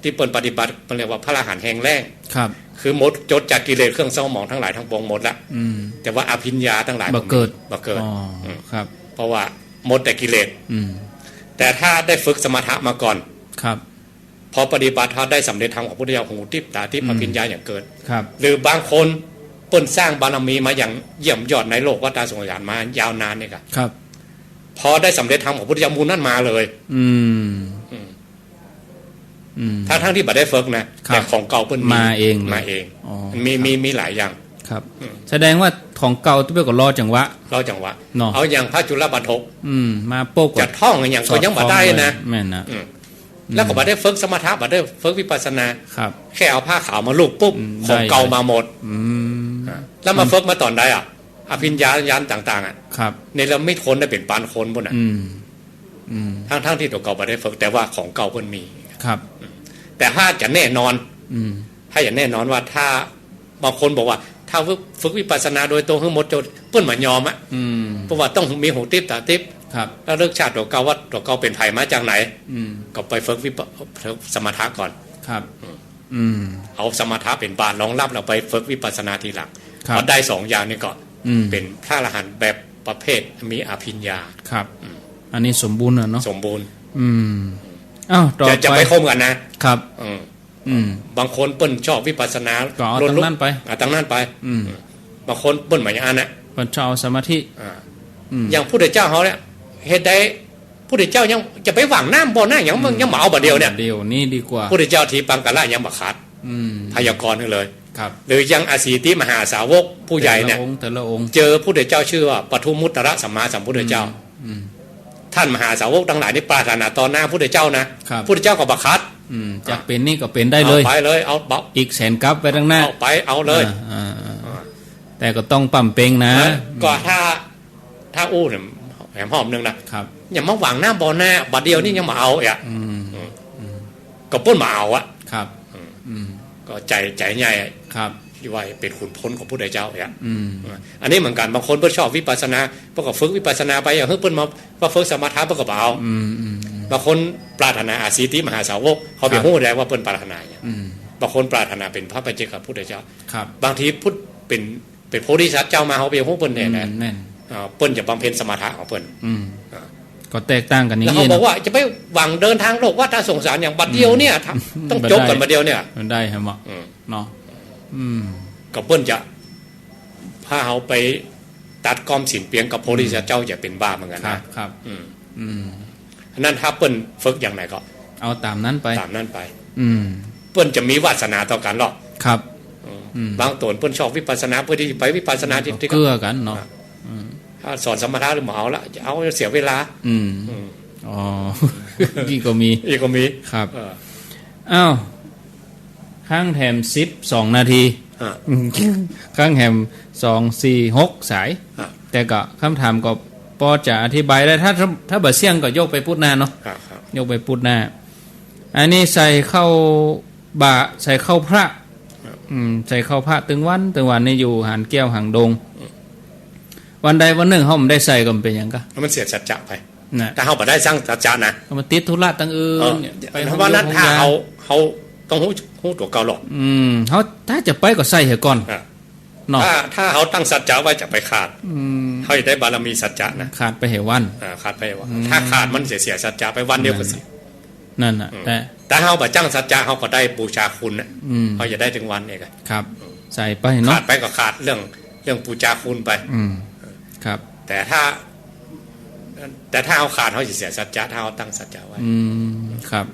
ที่เปิดปฏิบัติมันเรียกว่าพระอรหันต์แห่งแรกครับคือหมดจดจากกิเลสเครื่องเศร้าหมองทั้งหลายทั้งปวงหมดละแต่ว่าอภิญญาทั้งหลายบ่เกิดครับเพราะว่าหมดแต่กิเลสแต่ถ้าได้ฝึกสมถะมาก่อนครับพอปฏิบัติถ้าได้สำเร็จธรรมของพุทธเจ้าหูทิพตาทิพอภิญญาอย่างเกิดครับหรือบางคนเปิ้นสร้างบารมีมาอย่างเยี่ยมยอดในโลกวัฏสงสารมายาวนานเนี่ยครับพอได้สำเร็จธรรมของพุทธเจ้ามูลนั่นมาเลยทั้งที่บัดได้ฝึกนะแต่ของเก่าเปิ้นมาเองมีหลายอย่างครับแสดงว่าของเก่าที่เปิ้นก็รอจังหวะเอาอย่างพระจุลบรรทกมาโป๊กจะท่องอย่างก็ยังบ่ได้นะแม่นนะแล้วก็บัดได้ฝึกสมถะบัดได้ฝึกวิปัสสนาครับแค่เอาผ้าขาวมาลูบปุ๊บของเก่ามาหมดแล้วมาฝึกมาตอนใดอภิญญาญาณต่างๆครับในเราไม่ทนได้เป็นปานคนบนทั้งที่ตัวเก่าบัดได้ฝึกแต่ว่าของเก่าเพิ่นมีครับแต่ถ้าจะแน่นอนถ้าอย่างแน่นอนว่าถ้าบางคนบอกว่าถ้าฝึกวิปัสสนาโดยตรงทั้งหมดจนเปิ้นมายอมเพราะว่าต้องมีหูทิพตาทิพแล้วเลิกชาติตัวเก่าว่าตัวเก่าเป็นไผ่มาจากไหนก็ไปฝึกสมถะก่อนครับเอาสมถะเป็นบาทรองรับเราไปฝึกวิปัสสนาทีหลังพอได้2อย่างนี้ก็เป็นพระอรหันต์แบบประเภทมีอภิญญาครับอันนี้สมบูรณ์เนาะสมบูรณ์อ้าวต่อไปจะไปคมกันนะครับบางคนเปิ้นชอบวิปัสสนาลดตั้งนั้นไปตั้งนั้นไปบางคนเปิ้นหมายอย่างนั้นเปิ้นชอบสมาธิอย่างพุทธเจ้าเขาเนี่ยเหตุใดพุทธเจ้ายังจะไปหวังน้ำบ่อหน้ายังมาเอาบ่เดียวเนี่ยเดียวนี่ดีกว่าพุทธเจ้าทีปังกะละยังบ่ขาดพยากรณ์เลยครับหรือยังอสีติมหาสาวกผู้ใหญ่เนี่ยเจอพุทธเจ้าชื่อว่าปทุมมุตตรสัมมาสัมพุทธเจ้าท่านมหาสาวกทั้งหลายนี่ปรารถนาตอนหน้าพุทธเจ้านะพุทธเจ้าก็บ่ขาดจากเป็นนี่ก็เป็นได้เลยไปเลยเอาอีกแสนกับไปข้างหน้าเอาไปเอาเลยแต่ก็ต้องปั่มเป่งนะก็ถ้าอู้เนี่ยแหมหอมนึงนะครับอย่ามาหวังหน้าบ่อหน้าบัดเดียวนี่ยังมาเอาก็ป้นมาเอาครับก็ใจใหญ่ครับที่ว่าเป็นขุนพลของพุทธเจ้าอันนี้เหมือนกันบางคนเพิ่นชอบวิปัสสนาเพิ่นก็ฝึกวิปัสสนาไปอย่างเพิ่นมาฝึกสมถะเพิ่นก็เอาบางคนปรารถนาอาสีติมหาสาวกเขาไปฮู้ได้ว่าเพิ่นปรารถนาบางคนปรารถนาเป็นพระปัจเจกพุทธเจ้าบางทีพุทธเป็นโพธิสัตว์เจ้ามาเขาไปฮู้เพิ่นแน่เปิ้นจะบำเพ็ญสมถะของเปิ้นก็แตกต่างกันนี้แล้วเขาบอกว่าจะไปหวังเดินทางโลกวัฏสงสารอย่างบัดเดียวเนี่ยต้องจบกันบัดเดียวเนี่ยมันได้ครับเนาะก็เปิ้นจะพาเขาไปตัดกอมสินเปียงกับโพธิสัตว์เจ้าจะเป็นบ้าเหมือนกันนะครับนั่นถ้าเปิ้นฝึกอย่างไหนก็เอาตามนั้นไปเปิ้นจะมีวาสนาต่อกันหรอกครับบางตนเปิ้นชอบวิปัสสนาเพื่อที่ไปวิปัสสนาที่เกื้อกันเนาะถ้าสอนสมถะหรือเอาละจะเอาเสียเวลาอ๋ออีกก็มีครับอ้าวข้างแถม12 นาทีข้างแถม246สายแต่ก็คำถามก็พอจะอธิบายได้ถ้าบ่เสี่ยงก็ยกไปพูดหน้าเนาะยกไปพูดหน้าอันนี้ใส่เข้าบะใส่เข้าพระใส่เข้าพระตึงวันนี่อยู่หานแก้วหางดงวันใดวันหนึ่งเฮาบ่ได้ใส่ก็เป็นหยังกะมันเสียสัจจะไปถ้าเฮาบ่ได้สร้างสัจจะนะมันติดธุระตั้งอื่นไปเพราะว่านั้นถ้าเฮาต้องฮู้ตัวเก่าหรอกเฮาถ้าจะไปก็ใส่เสียก่อน เนาะ ถ้าเขาตั้งสัจจะไว้จะไปขาดเขาจะได้บารมีสัจจะนะขาดไปเหวันขาดไปวันถ้าขาดมันเสียสัจจะไปวันเดียวก็สินั่นน่ะแต่เขาบ่จ้างสัจจะเขาก็ได้บูชาคุณน่ะเขาจะได้ถึงวันเองครับใส่ไปเนาะขาดไปก็ขาดเรื่องบูชาคุณไปครับแต่ถ้าเขาขาดเขาจะเสียสัจจะถ้าเขาตั้งสัจจะไว้ครับ